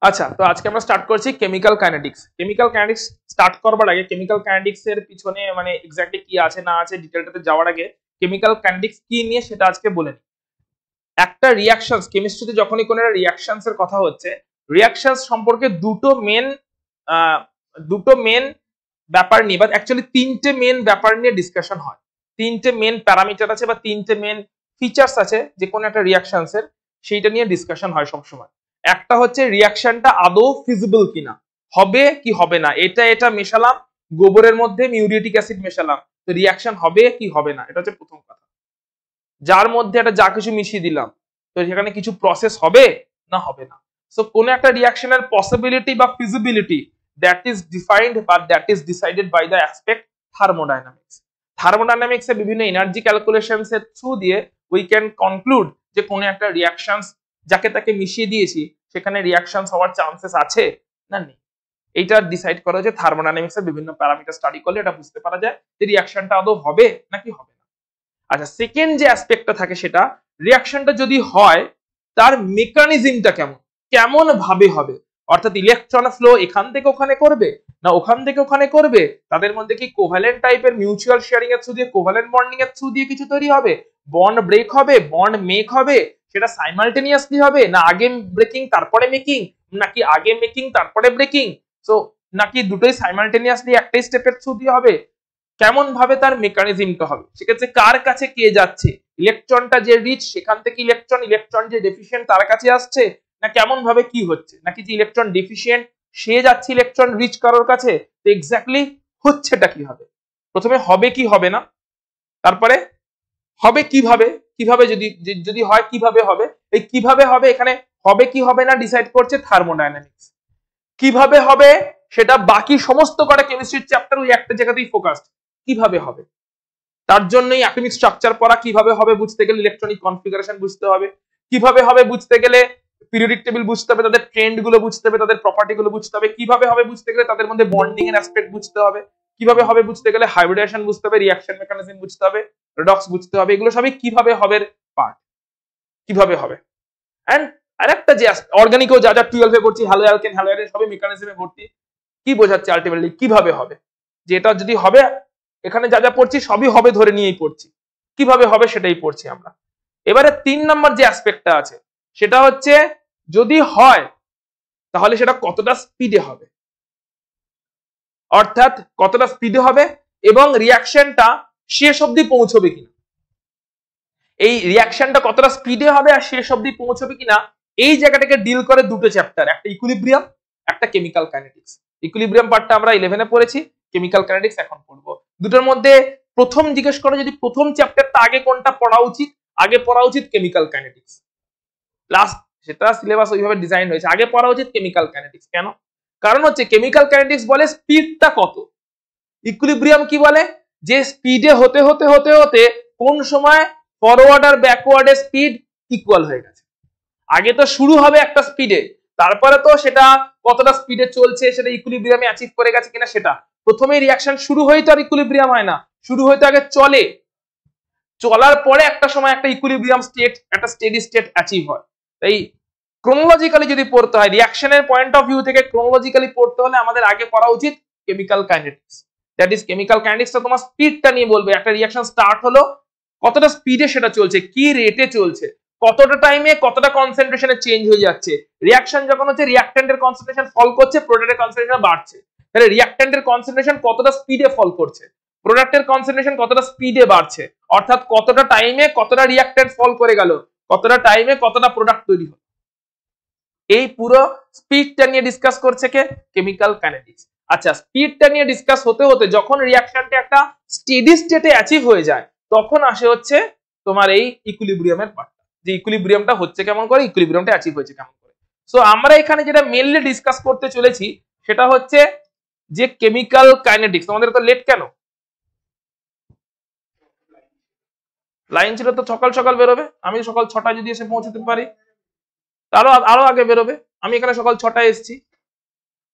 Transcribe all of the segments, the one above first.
আচ্ছা, তো আজকে আমরা স্টার্ট করছি chemical kinetics. Chemical kinetics start করবার আগে কেমিক্যাল কাইনেটিক্স এর পিছনে মানে এক্স্যাক্টলি কি আছে না আছে ডিটেলটাতে যাওয়ার আগে কেমিক্যাল কাইনেটিক্স কি নিয়ে সেটা আজকে বলে নিই। একটা রিঅ্যাকশনস, কেমিস্ট্রিতে যখনই কোনো একটা রিঅ্যাকশনস এর কথা হচ্ছে, রিঅ্যাকশনস সম্পর্কে দুটো মেন ব্যাপার নিয়ে বা অ্যাকচুয়ালি তিনটে মেন ব্যাপার নিয়ে ডিসকাশন হয়। তিনটে মেন প্যারামিটার আছে বা তিনটে মেন ফিচার্স আছে যে কোনো একটা রিঅ্যাকশনস এর, সেইটা নিয়ে ডিসকাশন হয় সবসময়। একটা হচ্ছে রিঅ্যাকশনটা আদৌ ফিজিবল কিনা, হবে কি হবে না, এটা মেশালাম গোবরের মধ্যে মিউরিয়েটিক অ্যাসিড মেশালাম, তো রিঅ্যাকশন হবে কি হবে না, এটা হচ্ছে প্রথম কথা। যার মধ্যে একটা যা কিছু মিশিয়ে দিলাম, তো সেখানে কিছু প্রসেস হবে না হবে না। সো কোন একটা রিঅ্যাকশনের পসিবিলিটি বা ফিজিবিলিটি দ্যাট ইজ ডিফাইন্ড বা that is decided by the aspect thermodynamics. Thermodynamics এ বিভিন্ন এনার্জি ক্যালকুলেশনস এর থ্রু দিয়ে উই ক্যান কনক্লুড যে কোন একটা রিঅ্যাকশনস যাকে তাকে মিশিয়ে দিয়েছি সেখানে রিঅ্যাকশনস হওয়ার চান্সেস আছে না নেই। এইটা ডিসাইড করা হচ্ছে থার্মোডাইনামিক্স এর বিভিন্ন প্যারামিটার স্টাডি করলে এটা বুঝতে পারা যায় যে রিঅ্যাকশনটা আদৌ হবে নাকি হবে না। আচ্ছা, সেকেন্ড যে অ্যাসপেক্টটা থাকে সেটা রিঅ্যাকশনটা যদি হয় তার মেকানিজমটা কেমন ভাবে হবে, অর্থাৎ ইলেকট্রন ফ্লো এখান থেকে ওখানে করবে না ওখান থেকে ওখানে করবে, তাদের মধ্যে কি কোভ্যালেন্ট টাইপের মিউচুয়াল শেয়ারিং এর থ্রু দিয়ে, কোভ্যালেন্ট বন্ডিং এর থ্রু দিয়ে কিছু তৈরি হবে, বন্ড ব্রেক হবে, বন্ড মেক হবে, সেটা সাইমালটেনিয়াসলি হবে না আগে ব্রেকিং তারপরে মেকিং, নাকি আগে মেকিং তারপরে ব্রেকিং, সো নাকি দুটোই সাইমালটেনিয়াসলি একটাই স্টেপের থ্রু দিয়ে হবে, কেমন ভাবে তার মেকানিজমটা হবে, সেক্ষেত্রে কার কাছে কে যাচ্ছে, ইলেকট্রনটা যে রিচ সেখান থেকে ইলেকট্রন যে ডেফিশিয়েন্ট তার কাছে আসছে, না কেমন ভাবে কি হচ্ছে, নাকি যে ইলেকট্রন ডেফিশিয়েন্ট সে যাচ্ছে ইলেকট্রন রিচ কারোর কাছে, তো এক্স্যাক্টলি হচ্ছেটা কি হবে। প্রথমে হবে কি হবে না, তারপরে হবে কিভাবে, কিভাবে যদি হয় কিভাবে হবে, এই কিভাবে হবে এখানে হবে কি হবে না ডিসাইড করছে থার্মোডাইনামিক্স। কিভাবে হবে সেটা বাকি সমস্ত কটা কেমিস্ট্রির চ্যাপ্টার ওই একটা জায়গাতেই ফোকাসড, কিভাবে হবে। তার জন্যই অ্যাটমিক স্ট্রাকচার পড়া, কিভাবে হবে বুঝতে গেলে ইলেকট্রনিক কনফিগারেশন বুঝতে হবে, কিভাবে হবে বুঝতে গেলে পিরিয়ডিক টেবিল বুঝতে হবে, তাদের ট্রেন্ড গুলো বুঝতে হবে, তাদের প্রপার্টি গুলো বুঝতে হবে, কিভাবে হবে বুঝতে গেলে তাদের মধ্যে বন্ডিং এর অ্যাসপেক্ট বুঝতে হবে, কিভাবে হবে বুঝতে গেলে হাইব্রিডেশন বুঝতে হবে, রিঅ্যাকশন মেকানিজম বুঝতে হবে, রেডক্স বুঝতে হবে, এগুলো সবই কিভাবে হবে পার্ট, কিভাবে হবে। এন্ড আরেকটা যে অর্গানিকও যা যা 12 এ পড়ছি, হ্যালো অ্যালকেন হ্যালো অ্যালকেন সবই মেকানিজমে ভর্তি, কি বোঝাচ্ছে আলটিমেটলি কিভাবে হবে, যে এটা যদি হবে এখানে যা যা পড়ছি সবই হবে ধরে নিয়েই পড়ছি, কিভাবে হবে সেটাই পড়ছি আমরা। এবারে 3 নম্বর যে অ্যাসপেক্টটা আছে সেটা হচ্ছে যদি হয় তাহলে সেটা কতটা স্পিডে হবে, অর্থাৎ কতটা স্পিডে হবে এবং রিঅ্যাকশনটা শেষ অবধি পৌঁছবে কিনা। এই রিঅ্যাকশনটা কতটা স্পিডে হবে আর শেষ অবধি পৌঁছবে কিনা, এই জায়গাটাকে ডিল করে দুটো চ্যাপ্টার, একটা ইকুইলিব্রিয়াম, একটা কেমিক্যাল কাইনেটিক্স। ইকুইলিব্রিয়াম পার্টটা আমরা 11 এ পড়েছি, কেমিক্যাল কাইনেটিক্স এখন পড়বো। দুটোর মধ্যে প্রথম জিজ্ঞেস করো যদি প্রথম চ্যাপ্টারটা আগে কোনটা পড়া উচিত, আগে পড়া উচিত কেমিক্যাল কাইনেটিক্স। লাস্ট সেটা সিলেবাস ওইভাবে ডিজাইন হয়েছে, আগে পড়া উচিত কেমিক্যাল কাইনেটিক্স। কেন? কারণ হচ্ছে কেমিক্যাল কাইনেটিক্স বলে স্পিডটা কত, ইকুইলিব্রিয়াম কি বলে যে স্পিডে হতে হতে হতে হতে কোন সময় ফরওয়ার্ড আর ব্যাকওয়ার্ড এর স্পিড ইকুয়াল হয়ে গেছে। আগে তো শুরু হবে একটা স্পিডে, তারপরে তো সেটা কতটা স্পিডে চলছে সেটা ইকুইলিব্রিয়ামে অ্যাচিভ করে গেছে কিনা সেটা, প্রথমে রিঅ্যাকশন শুরু হইতো আর ইকুইলিব্রিয়াম হয় না, শুরু হইতো আগে চলে, চলার পরে একটা সময় একটা ইকুইলিব্রিয়াম স্টেট, একটা স্টেডি স্টেট অ্যাচিভ হয়। তাই ক্রোনোলজিক্যালি যদি পড়তে হয়, রিঅ্যাকশনের পয়েন্ট অফ ভিউ থেকে ক্রোনোলজিক্যালি পড়তে হলে আমাদের আগে পড়া উচিত chemical kinetics. That is chemical কাইনেটিক্সটা তোমার স্পিডটা নিয়ে বলবে, একটা রিঅ্যাকশন স্টার্ট হলো কতটা স্পিডে সেটা চলছে, কি রেটে চলছে, কতটা টাইমে কতটা কনসেন্ট্রেশনে চেঞ্জ হয়ে যাচ্ছে। রিঅ্যাকশন যখন হচ্ছে রিঅ্যাকট্যান্টের কনসেন্ট্রেশন ফল করছে, প্রোডাক্টের কনসেন্ট্রেশন বাড়ছে, তাহলে রিঅ্যাকট্যান্টের কনসেন্ট্রেশন কতটা স্পিডে ফল করছে, প্রোডাক্টের কনসেন্ট্রেশন কতটা স্পিডে বাড়ছে, অর্থাৎ কতটা টাইমে কতটা রিঅ্যাকট্যান্ট ফল করে গেল, কতটা টাইমে কতটা প্রোডাক্ট তৈরি হলো। এই পুরো স্পিডটা নিয়ে ডিসকাস করছে কে, কেমিক্যাল কাইনেটিক্স। আচ্ছা, স্পিডটা নিয়ে ডিসকাস হতে হতে যখন রিঅ্যাকশনটা একটা স্টেডি স্টেটে অ্যাচিভ হয়ে যায় তখন আসে হচ্ছে তোমার এই ইকুইলিব্রিয়ামের পার্টটা, যে ইকুইলিব্রিয়ামটা হচ্ছে কেমন করে, ইকুইলিব্রিয়ামটা অ্যাচিভ হয়েছে কেমন করে। সো আমরা এখানে যেটা মেইনলি ডিসকাস করতে চলেছি সেটা হচ্ছে যে কেমিক্যাল কাইনেটিক্স। তোমাদের তো লেট কেন? লাইন ছিল তো সকাল সকাল বেরোবে, আমি সকাল 6টায় যদি এসে পৌঁছতে পারি আরো আরো আগে বেরোবে, আমি এখানে সকাল 6টায় এসেছি,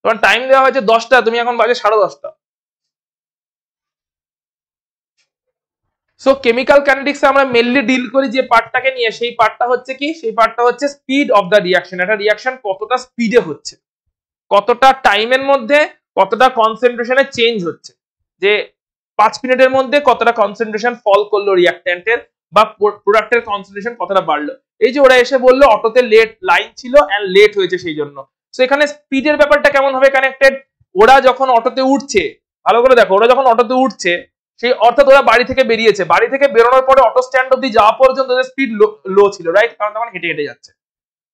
তোমার টাইম দেওয়া হয়েছে 10টা, তুমি এখন বাজে 10:30। সো কেমিক্যাল কাইনেটিক্সে আমরা মেইনলি ডিল করি যে পার্টটাকে নিয়ে, সেই পার্টটা হচ্ছে কি, সেই পার্টটা হচ্ছে স্পিড অফ দ্য রিয়াকশন। একটা রিয়াকশন কতটা স্পিডে হচ্ছে, কতটা টাইমের মধ্যে কতটা কনসেন্ট্রেশনে চেঞ্জ হচ্ছে, যে 5 মিনিটের মধ্যে কতটা কনসেন্ট্রেশন ফল করলো রিয়াক্ট্যান্টের, বা প্রোডাক্টের কনসেন্ট্রেশন কতটা বাড়লো। এই যে ওরা এসে বললো অটোতে লেট লাইন ছিল এন্ড লেট হয়েছে সেই জন্য। সো এখানে স্পিডের ব্যাপারটা কেমন হবে কানেক্টেড, ওরা যখন অটোতে উঠছে, ভালো করে দেখো, ওরা যখন অটোতে উঠছে সেই অর্থাৎ ওরা বাড়ি থেকে বেরিয়েছে, বাড়ি থেকে বেরোনোর পরে অটো স্ট্যান্ড অব্দি যাওয়া পর্যন্ত ওদের স্পিড লো ছিল, রাইট, কারণ তখন হেঁটে হেঁটে যাচ্ছে,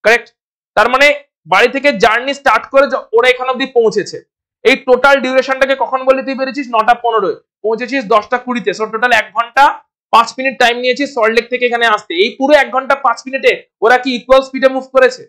কারেক্ট। তার মানে বাড়ি থেকে জার্নি স্টার্ট করে ওরা এখান অব্দি পৌঁছেছে। এই টোটাল ডিউরেশনটাকে কখন বলে তুই বেরিয়েছিস, 9:15, পৌঁছেছিস 10:20-তে। সো টোটাল 1 ঘন্টা 5 মিনিট টাইম নিয়েছিস সল্টলেক থেকে এখানে আসতে। এই পুরো 1 ঘন্টা 5 মিনিটে ওরা কি ইকুয়াল স্পিডে মুভ করেছে?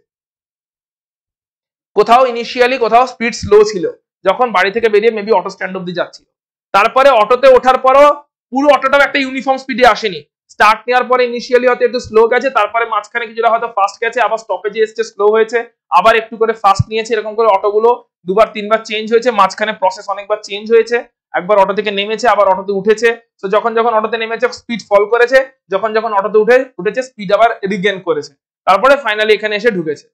কোথাও ইনিশিয়ালি কোথাও স্পিড স্লো ছিল, যখন বাড়ি থেকে বেরিয়ে মেবি অটো স্ট্যান্ড অব্দি যাচ্ছিল। তারপরে অটোতে ওঠার পরও পুরো অটোটাও একটা ইউনিফর্ম স্পিডে আসেনি, স্টার্ট নেওয়ার পরে ইনিশিয়ালি হয়তো একটু স্লো গেছে, তারপরে মাঝখানে কিছুটা হয়তো ফাস্ট গেছে, আবার স্টপেজে এসছে স্লো হয়েছে, আবার একটু করে ফাস্ট নিয়েছে। এরকম করে অটোগুলো 2-3 চেঞ্জ হয়েছে, মাঝখানে প্রসেস অনেকবার চেঞ্জ হয়েছে। একবার অটো থেকে নেমেছে, আবার অটোতে উঠেছে। তো যখন যখন অটোতে নেমেছে স্পিড ফল করেছে, যখন যখন অটোতে উঠেছে স্পিড আবার রিগেন করেছে, তারপরে ফাইনালি এখানে এসে ঢুকেছে।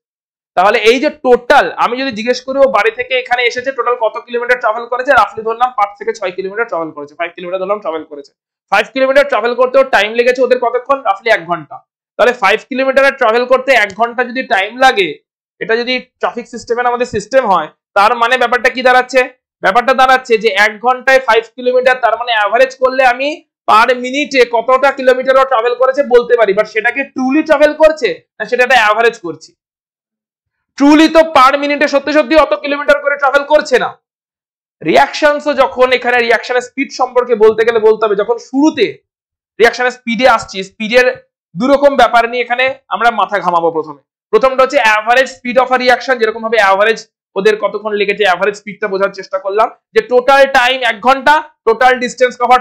তাহলে এই যে টোটাল, আমি যদি জিজ্ঞেস করি ও বাড়ি থেকে এখানে এসেছে টোটাল কত কিলোমিটার ট্রাভেল করেছে, রাফলি ধরলাম 5 থেকে 6 কিলোমিটার ট্রাভেল করেছে, 5 কিলোমিটার ধরলাম ট্রাভেল করেছে। 5 কিলোমিটার ট্রাভেল করতেও টাইম লেগেছে ওদের কতক্ষণ, রাফলি 1 ঘন্টা। তাহলে 5 কিলোমিটার ট্রাভেল করতে 1 ঘন্টা যদি টাইম লাগে, এটা যদি ট্রাফিক সিস্টেমের আমাদের সিস্টেম হয়, তার মানে ব্যাপারটা কি দাঁড়াচ্ছে, ব্যাপারটা দাঁড়াচ্ছে যে 1 ঘন্টায় 5 কিলোমিটার, তার মানে অ্যাভারেজ করলে আমি পার মিনিটে কতটা কিলোমিটারও ট্রাভেল করেছে বলতে পারি। বাট সেটা কি ট্রুলি ট্রাভেল করছে না সেটা একটা অ্যাভারেজ করছি। ট্রুলি তো পার মিনিটে সত্যি সত্যি অত কিলোমিটার করে ট্রাভেল করছে না। রিঅ্যাকশনসও যখন এখানে রিঅ্যাকশনের স্পিড সম্পর্কে বলতে গেলে বলতে হবে, যখন শুরুতে রিঅ্যাকশনের স্পিডে আসছি, স্পিডের দুরকম ব্যাপার নিয়ে এখানে আমরা মাথা ঘামাবো। প্রথমটা হচ্ছে average speed of a reaction, যেরকম ভাবে অ্যাভারেজ ওদের কতক্ষণ লেগেছে অ্যাভারেজ স্পিডটা বোঝার চেষ্টা করলাম, যে টোটাল টাইম 1 ঘন্টা, টোটাল ডিস্টেন্স কভার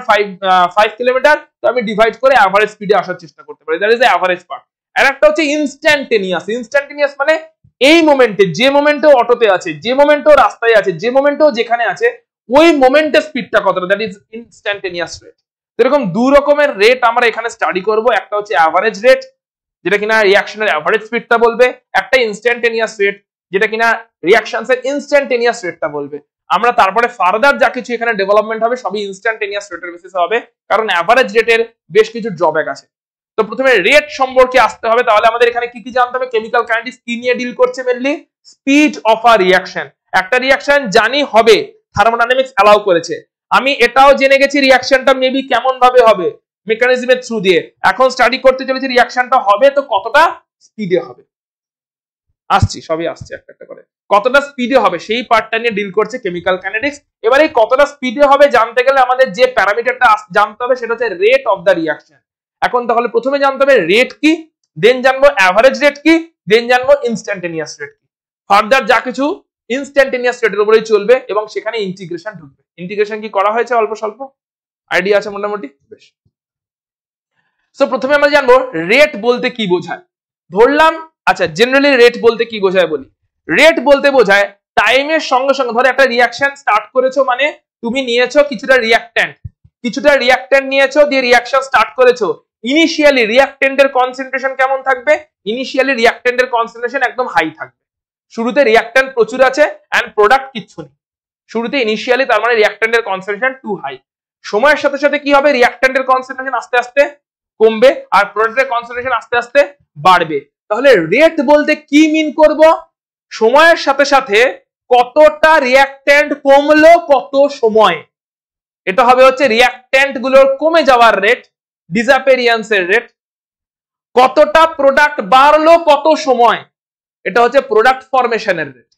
5 কিলোমিটার, তো আমি ডিভাইড করে অ্যাভারেজ স্পিডে আসার চেষ্টা করতে পারি, that is the average part. আর একটা হচ্ছে ইনস্ট্যান্টেনিয়াস। ইনস্ট্যান্টেনিয়াস মানে এই মোমেন্টে, যে মোমেন্টে অটোতে আছে, যে মোমেন্টে রাস্তায় আছে, যে মোমেন্টে যেখানে আছে, ওই মোমেন্টে স্পিডটা কতটা, দ্যাট ইজ ইনস্ট্যান্টেনিয়াস রেট। এরকম দু রকমের রেট আমরা এখানে স্টাডি করব, একটা হচ্ছে অ্যাভারেজ রেট যেটা কিনা রিঅ্যাকশনের অ্যাভারেজ স্পিডটা বলবে, একটা ইনস্ট্যান্টেনিয়াস রেট যেটা কিনা রিঅ্যাকশনসের ইনস্ট্যান্টেনিয়াস রেটটা বলবে। আমরা তারপরে ফার্দার যা কিছু এখানে ডেভেলপমেন্ট হবে সবই ইনস্ট্যান্টেনিয়াস রেটের বেসিসে হবে, কারণ অ্যাভারেজ রেটের বেশ কিছু ড্রব্যাক আছে। তো প্রথমে রেট সম্পর্কে আসতে হবে। তাহলে আমাদের এখানে কি কি জানতে হবে, কেমিক্যাল কাইনেটিক্স কি নিয়ে ডিল করছে, mainly speed of a reaction. একটা রিঅ্যাকশন জানি হবে, থার্মোডাইনামিক্স অ্যালাউ করেছে, আমি এটাও জেনে গেছি রিঅ্যাকশনটা মেবি কেমন ভাবে হবে, মেকানিজমের থ্রু দিয়ে। এখন স্টাডি করতে চলেছি রিঅ্যাকশনটা হবে তো কতটা স্পিডে হবে, আসছি সবই আসছে একটা একটা করে, কতটা স্পিডে হবে সেই পার্টটা নিয়ে ডিল করছে কেমিক্যাল কাইনেটিক্স। এবার এই কতটা স্পিডে হবে জানতে গেলে আমাদের যে প্যারামিটারটা জানতে হবে সেটা হচ্ছে রেট অফ দ্য রিঅ্যাকশন। এখন তাহলে প্রথমে জানতে হবে রেট কি, দেন জানবো অ্যাভারেজ রেট কি, দেন জানবো ইনস্ট্যান্টেনিয়াস রেট কি। ফার্দার যা কিছু ইনস্ট্যান্টেনিয়াস রেটের উপরেই চলবে এবং সেখানে ইন্টিগ্রেশন ঢুকবে। ইন্টিগ্রেশন কি করা হয়েছে অল্প স্বল্প আইডিয়া আছে মোটামুটি, বেশ। সো প্রথমে আমরা জানবো রেট বলতে কি বোঝায়। ধরলাম, আচ্ছা জেনারেলি রেট বলতে কি বোঝায় বলি। রেট বলতে বোঝায় টাইমের সঙ্গে সঙ্গে, ধরো একটা রিঅ্যাকশন স্টার্ট করেছো, মানে তুমি নিয়েছো কিছুটা রিঅ্যাক্ট্যান্ট নিয়েছো, দিয়ে রিঅ্যাকশন স্টার্ট করেছো। ইনিশিয়ালি রিঅ্যাক্ট্যান্টের কনসেন্ট্রেশন কেমন থাকবে, ইনিশিয়ালি রিঅ্যাক্ট্যান্টের কনসেন্ট্রেশন একদম হাই থাকবে। শুরুতে রিঅ্যাক্ট্যান্ট প্রচুর আছে এন্ড প্রোডাক্ট কিচ্ছু নেই শুরুতে ইনিশিয়ালি, তার মানে রিঅ্যাক্ট্যান্টের কনসেন্ট্রেশন টু হাই। সময়ের সাথে সাথে কি হবে, রিঅ্যাক্ট্যান্টের কনসেন্ট্রেশন আস্তে আস্তে কমবে আর প্রোডাক্টের কনসেন্ট্রেশন আস্তে আস্তে বাড়বে। তাহলে রেট বলতে কি মিন করব, সময়ের সাথে সাথে কতটা রিঅ্যাক্ট্যান্ট কমলো কত সময়, এটা হবে হচ্ছে রিঅ্যাক্ট্যান্ট গুলোর কমে যাওয়ার রেট, ডিসঅ্যাপিয়ারেন্সের রেট। কতটা প্রোডাক্ট বাড়লো কত সময়, এটা হচ্ছে প্রোডাক্ট ফরমেশনের রেট।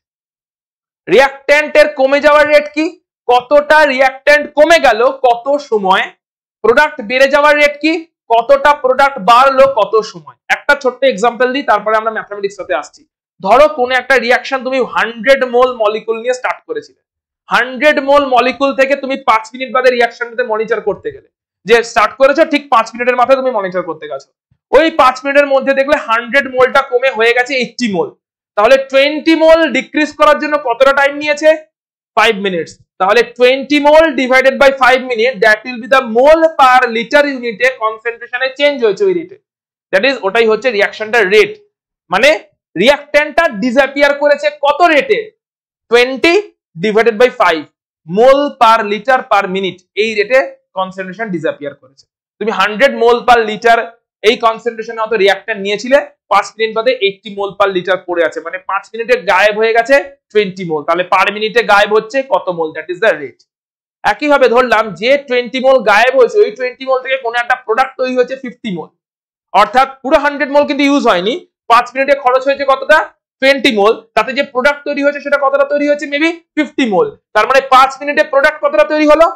রিঅ্যাক্ট্যান্টের কমে যাওয়ার রেট কি, কতটা রিঅ্যাক্ট্যান্ট কমে গেল কত সময়। প্রোডাক্ট বেড়ে যাওয়ার রেট কি, কতটা প্রোডাক্ট বাড়লো কত সময়। একটা ছোট্ট এক্সাম্পল দিই, তারপরে আমরা ম্যাথমেটিক্স সাথে আসছি। ধরো কোন একটা রিঅ্যাকশন তুমি 100 মোল মলিকুল নিয়ে স্টার্ট করেছিলে, 100 মোল মলিকুল থেকে তুমি 5 মিনিট বাদে রিঅ্যাকশনটাতে মনিটর করতে গেলে, যে স্টার্ট করেছো ঠিক 5 মিনিটের মাথায় তুমি মনিটর করতে গেছো, ওই 5 মিনিটের মধ্যে দেখলে 100 মোলটা কমে হয়ে গেছে 80 মোল। তাহলে 20 মোল ডিক্রিজ করার জন্য কতটা টাইম নিয়েছে, 5 মিনিটস। তাহলে 20 mole divided by 5 minute, that will be the mole per litre ইউনিটে কনসেন্ট্রেশনে চেঞ্জ হয়েছে ওই রেটে। দ্যাট ইজ ওটাই হচ্ছে রিঅ্যাকশনটার রেট, মানে রিঅ্যাকট্যান্টটা ডিসঅ্যাপিয়ার করেছে কত রেটে, 20 divided by 5 mole per litre per minute, এই রেটে কনসেন্ট্রেশন ডিসঅ্যাপিয়ার করেছে। তুমি 100 মোল পার লিটার এই কনসেন্ট্রেশনে অত রিঅ্যাকট্যান্ট নিয়েছিলে, 5 মিনিট বাদে 80 মোল পার লিটার পড়ে আছে, মানে 5 মিনিটে গায়েব হয়ে গেছে 20 মোল, তাহলে পার মিনিটে গায়েব হচ্ছে কত মোল, দ্যাট ইজ দ্য রেট। একই ভাবে ধরলাম যে 20 মোল গায়েব হয়েছে, ওই 20 মোল থেকে কোনো একটা প্রোডাক্ট তৈরি হয়েছে 50 মোল, অর্থাৎ পুরো 100 মোল কিন্তু ইউজ হয়নি, 5 মিনিটে খরচ হয়েছে কতটা, 20 মোল, তাতে যে প্রোডাক্ট তৈরি হয়েছে সেটা কতটা তৈরি হয়েছে, মেবি 50 মোল, তার মানে 5 মিনিটে প্রোডাক্ট কতটা তৈরি হলো,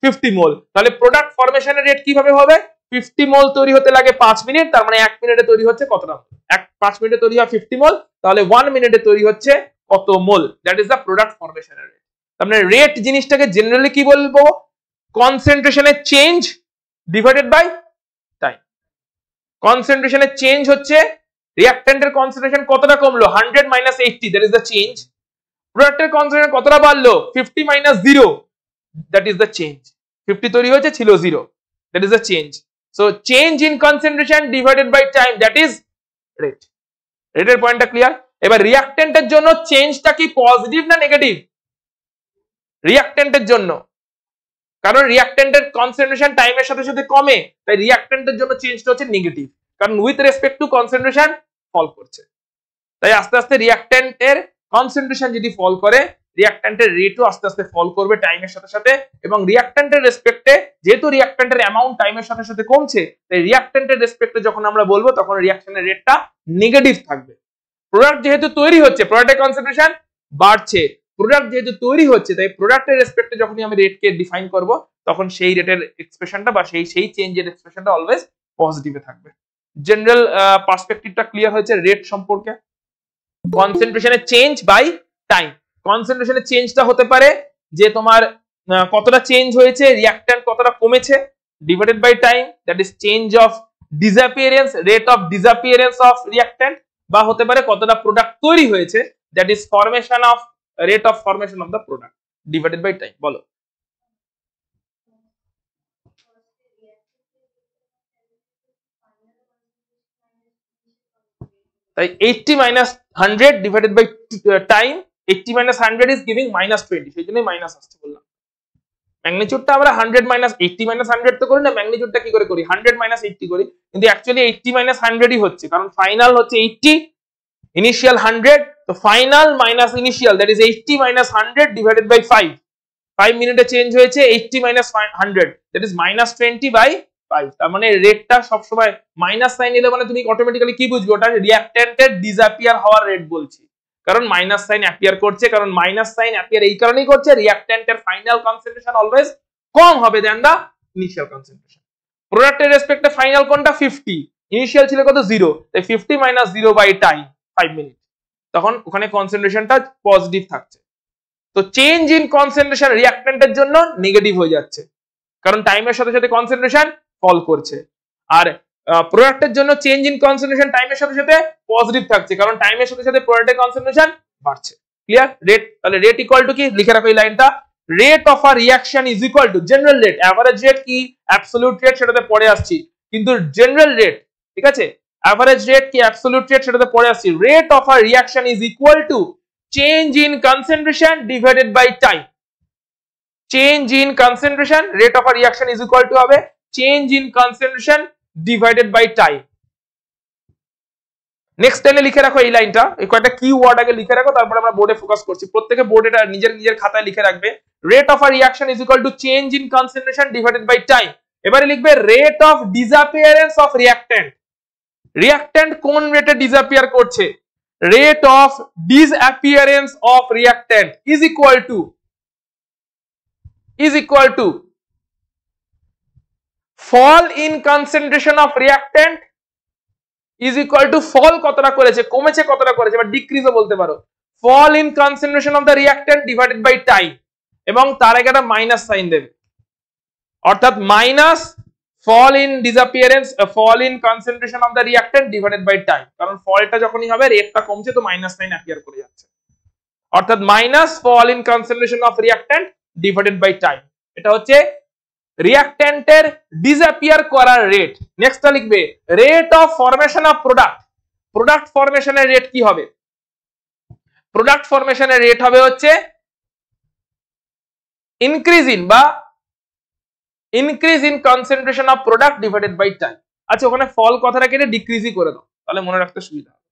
50 মোল। তাহলে প্রোডাক্ট ফরমেশনের রেট কিভাবে হবে, 50 মোল তৈরি হতে লাগে 5 মিনিট, তার মানে 1 মিনিটে তৈরি হচ্ছে কতটা, 5 মিনিটে তৈরি হয় 50 মোল, তাহলে 1 মিনিটে তৈরি হচ্ছে কত মোল, দ্যাট ইজ দ্য প্রোডাক্ট ফরমেশনের রেট। তার মানে রেট জিনিসটাকে জেনারেলি কি বলবো, কনসেন্ট্রেশনের চেঞ্জ ডিভাইডেড বাই টাইম। কনসেন্ট্রেশনের চেঞ্জ হচ্ছে রিঅ্যাকট্যান্টের কনসেন্ট্রেশন কতটা কমলো, 100 minus 80, that is the change. প্রোডাক্টের কনসেন্ট্রেশন কতটা বাড়লো, 50 minus 0, that is the change. 50 তৈরি হয়েছে, ছিল 0, that is the change. So change in concentration divided by time, that is rate. রেটের পয়েন্টটা ক্লিয়ার। এবার রিঅ্যাকট্যান্টের জন্য চেঞ্জটা কি পজিটিভ না নেগেটিভ, রিঅ্যাকট্যান্টের জন্য, কারণ রিঅ্যাকট্যান্টের কনসেন্ট্রেশন টাইমের সাথে সাথে কমে, তাই রিঅ্যাকট্যান্টের জন্য চেঞ্জটা হচ্ছে নেগেটিভ, কারণ উইথ রেসপেক্ট টু কনসেন্ট্রেশন ফল করছে। তাই আস্তে আস্তে রিঅ্যাকট্যান্টের কনসেন্ট্রেশন যদি ফল করে, রিঅ্যাকট্যান্টের রেটও আস্তে আস্তে ফল করবে টাইমের সাথে সাথে, এবং রিঅ্যাকট্যান্টের রেসপেক্টে যেহেতু রিঅ্যাকট্যান্টের অ্যামাউন্ট টাইমের সাথে সাথে কমছে, তাই রিঅ্যাকট্যান্টের রেসপেক্টে যখন আমরা বলবো তখন রিঅ্যাকশনের রেটটা নেগেটিভ থাকবে। প্রোডাক্ট যেহেতু তৈরি হচ্ছে, প্রোডাক্টের কনসেন্ট্রেশন বাড়ছে, প্রোডাক্ট যেহেতু তৈরি হচ্ছে, তাই প্রোডাক্টের রেসপেক্টে যখনই আমি রেটকে ডিফাইন করব, তখন সেই রেটের এক্সপ্রেশনটা বা সেই চেঞ্জের এক্সপ্রেশনটা অলওয়েজ পজিটিভে থাকবে। জেনারেল পার্সপেক্টিভটা ক্লিয়ার হয়েছে রেট সম্পর্কে। কনসেন্ট্রেশনের চেঞ্জ বাই টাইম, কনসেন্ট্রেশনের চেঞ্জটা হতে পারে যে তোমার কতটা চেঞ্জ হয়েছে, রিঅ্যাকট্যান্ট কতটা কমেছে, divided by time, that is change of disappearance, rate of disappearance of reactant, বা হতে পারে কতটা প্রোডাক্ট তৈরি হয়েছে, that is formation of rate of formation of the product divided by time. বলো। তাই 80 minus 100 divided by time, 80 minus 100 is giving minus 20, সেই জন্যই মাইনাস আসছে বললাম। ম্যাগনিটিউডটা আমরা 100 মাইনাস 80 মাইনাস 100 তো করি না, ম্যাগনিটিউডটা কি করে করি, 100 মাইনাস 80 করি, কিন্তু অ্যাকচুয়ালি 80 মাইনাস 100 ই হচ্ছে, কারণ ফাইনাল হচ্ছে 80, ইনিশিয়াল 100, তো final minus initial, that is 80 minus 100 divided by 5, 5 মিনিটে চেঞ্জ হয়েছে 80 minus 100, that is minus 20 by 5। তার মানে রেটটা সবসময় মাইনাস সাইন এলে মানে তুমি অটোমেটিক্যালি কি বুঝবে, ওটা রিঅ্যাকট্যান্টের ডিসঅ্যাপিয়ার হওয়ার রেট বলছি, কারণ মাইনাস সাইন অ্যাপিয়ার করছে, কারণ মাইনাস সাইন অ্যাপিয়ার এই কারণেই করছে, রিঅ্যাকট্যান্টের ফাইনাল কনসেন্ট্রেশন অলওয়েজ কম হবে দ্যান দা ইনিশিয়াল কনসেন্ট্রেশন। প্রোডাক্টের রেসপেক্টে ফাইনাল কোনটা 50, ইনিশিয়াল ছিল কত 0, তাই 50 মাইনাস 0 বাই টাইম 5 মিনিট, তখন ওখানে কনসেন্ট্রেশনটা পজিটিভ থাকছে। তো চেঞ্জ ইন কনসেন্ট্রেশন রিঅ্যাকট্যান্টের জন্য নেগেটিভ হয়ে যাচ্ছে, কারণ টাইমের সাথে সাথে কনসেন্ট্রেশন ফল করছে, আর প্রোডাক্টের জন্য চেঞ্জ ইন কনসেন্ট্রেশন টাইমের সাথে সাথে পজিটিভ থাকছে, কারণ টাইমের সাথে সাথে প্রোডাক্টের কনসেন্ট্রেশন বাড়ছে। ক্লিয়ার? রেট, তাহলে রেট ইকুয়াল টু কি লিখে রাখো এই লাইনটা, rate of a reaction is equal to general rate, average rate কি অ্যাবসলিউট রেট সেটাতে পরে আসছি, কিন্তু জেনারেল রেট, ঠিক আছে, এভারেজ রেট কি অ্যাবসলিউট রেট সেটাতে পরে আসছি, rate of a reaction is equal to change in concentration divided by time. Change in concentration, rate of a reaction is equal to হবে change in concentration divided by time. Next লাইনে লিখে রাখো এই লাইনটা, এই কয়েকটা কি ওয়ার্ড আগে লিখে রাখো, তারপরে আমরা বোর্ডে ফোকাস করছি, প্রত্যেকে বোর্ডে এটা নিজের খাতায় লিখে রাখবে। Rate of a reaction is equal to change in concentration divided by time. এবারে লিখবে rate of disappearance of reactant, reactant কোন রেটে ডিসঅ্যাপিয়ার করছে, rate of disappearance of reactant is equal to fall in concentration of reactant is equal to fall কতটা করেছে, কমেছে কতটা করেছে, বা ডিক্রিজও বলতে পারো, fall in concentration of the reactant divided by time, এবং তার আগে একটা মাইনাস সাইন দেবে, অর্থাৎ minus fall in disappearance, fall in concentration of the reactant divided by time, কারণ ফলটা যখনই হবে রেটটা কমছে, তো মাইনাস সাইন অ্যাপিয়ার করে যাচ্ছে, অর্থাৎ minus fall in concentration of reactant divided by time. এটা হচ্ছে রিঅ্যাকট্যান্টের ডিসঅ্যাপিয়ার করার রেট। নেক্সটটা লিখবে rate of formation of product. Product ফরমেশনের রেট কি হবে? প্রোডাক্ট ফরমেশনের রেট হবে হচ্ছে increase in concentration of product divided by time. আচ্ছা, ওখানে ফল কথাটা কেটে ডিক্রিজই করে দাও, তাহলে মনে রাখতে সুবিধা হবে।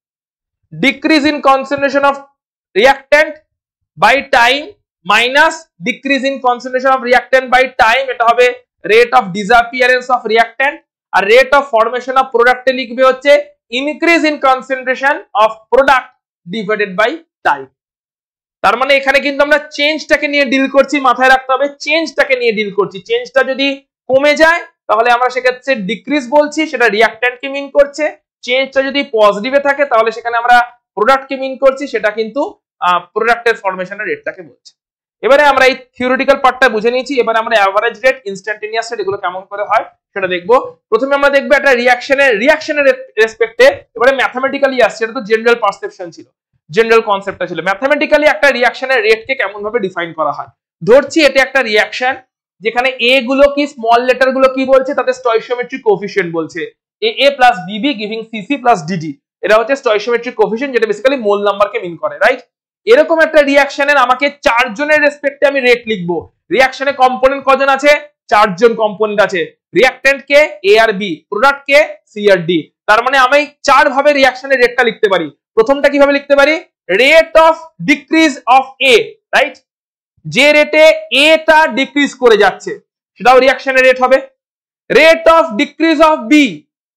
Decrease in concentration of reactant by time minus decrease in concentration of reactant by time, এটা হবে rate of disappearance of reactant. আর রেট অফ ফরমেশন অফ প্রোডাক্টে লিখবে হচ্ছে increase in concentration of product divided by time. তার মানে এখানে কিন্তু আমরা চেঞ্জটাকে নিয়ে ডিল করছি, মাথায় রাখতে হবে চেঞ্জটাকে নিয়ে ডিল করছি। চেঞ্জটা যদি কমে যায় তাহলে আমরা সেক্ষেত্রে ডিক্রিজ বলছি, সেটা রিঅ্যাকট্যান্টকে মিন করছে। চেঞ্জটা যদি পজিটিভে থাকে তাহলে সেখানে আমরা প্রোডাক্টকে মিন করছি, সেটা কিন্তু প্রোডাক্টের ফরমেশনের রেটটাকে বলছে। এবারে আমরা এই থিওরিটিক্যাল পার্টটা বুঝে নিয়েছি, এবারে আমরা অ্যাভারেজ রেট, ইনস্ট্যান্টেনিয়াস রেট এগুলো কেমন করে হয় সেটা দেখবো। প্রথমে আমরা দেখবো একটা রিঅ্যাকশনের রেসপেক্টে, এবারে ম্যাথমেটিক্যালি আসছে, এটা তো জেনারেল পারসেপশন ছিল, জেনারেল কনসেপ্টটা ছিল। ম্যাথমেটিক্যালি একটা রিঅ্যাকশনের রেটকে কেমন ভাবে ডিফাইন করা হয়। ধরছি এটা একটা রিঅ্যাকশন যেখানে এ গুলো কি, স্মল লেটার গুলো কি বলছে, তাতে স্টয়কিওমেট্রিক কোএফিসিয়েন্ট বলছে এ plus B B giving C C plus DD. এটা হচ্ছে স্টয়কিওমেট্রিক কোএফিসিয়েন্ট, যেটা বেসিক্যালি মোল নাম্বারকে মিন করে, রাইট? এরকম একটা রিঅ্যাকশনের আমাকে 4 জনের রেসপেক্টে আমি রেট লিখবো। রিঅ্যাকশনে কম্পোনেন্ট কজন আছে? 4 জন কম্পোনেন্ট আছে। রিঅ্যাকট্যান্ট কে এ আর বি, প্রোডাক্ট কে সি আর ডি। তার মানে আমি 4 ভাবে রিঅ্যাকশনের রেটটা লিখতে পারি। প্রথমটা কিভাবে লিখতে পারি? Rate of decrease of A, right? যে রেটে এ টা ডিক্রিজ করে যাচ্ছে সেটাও রিঅ্যাকশনের রেট হবে। Rate of decrease of B,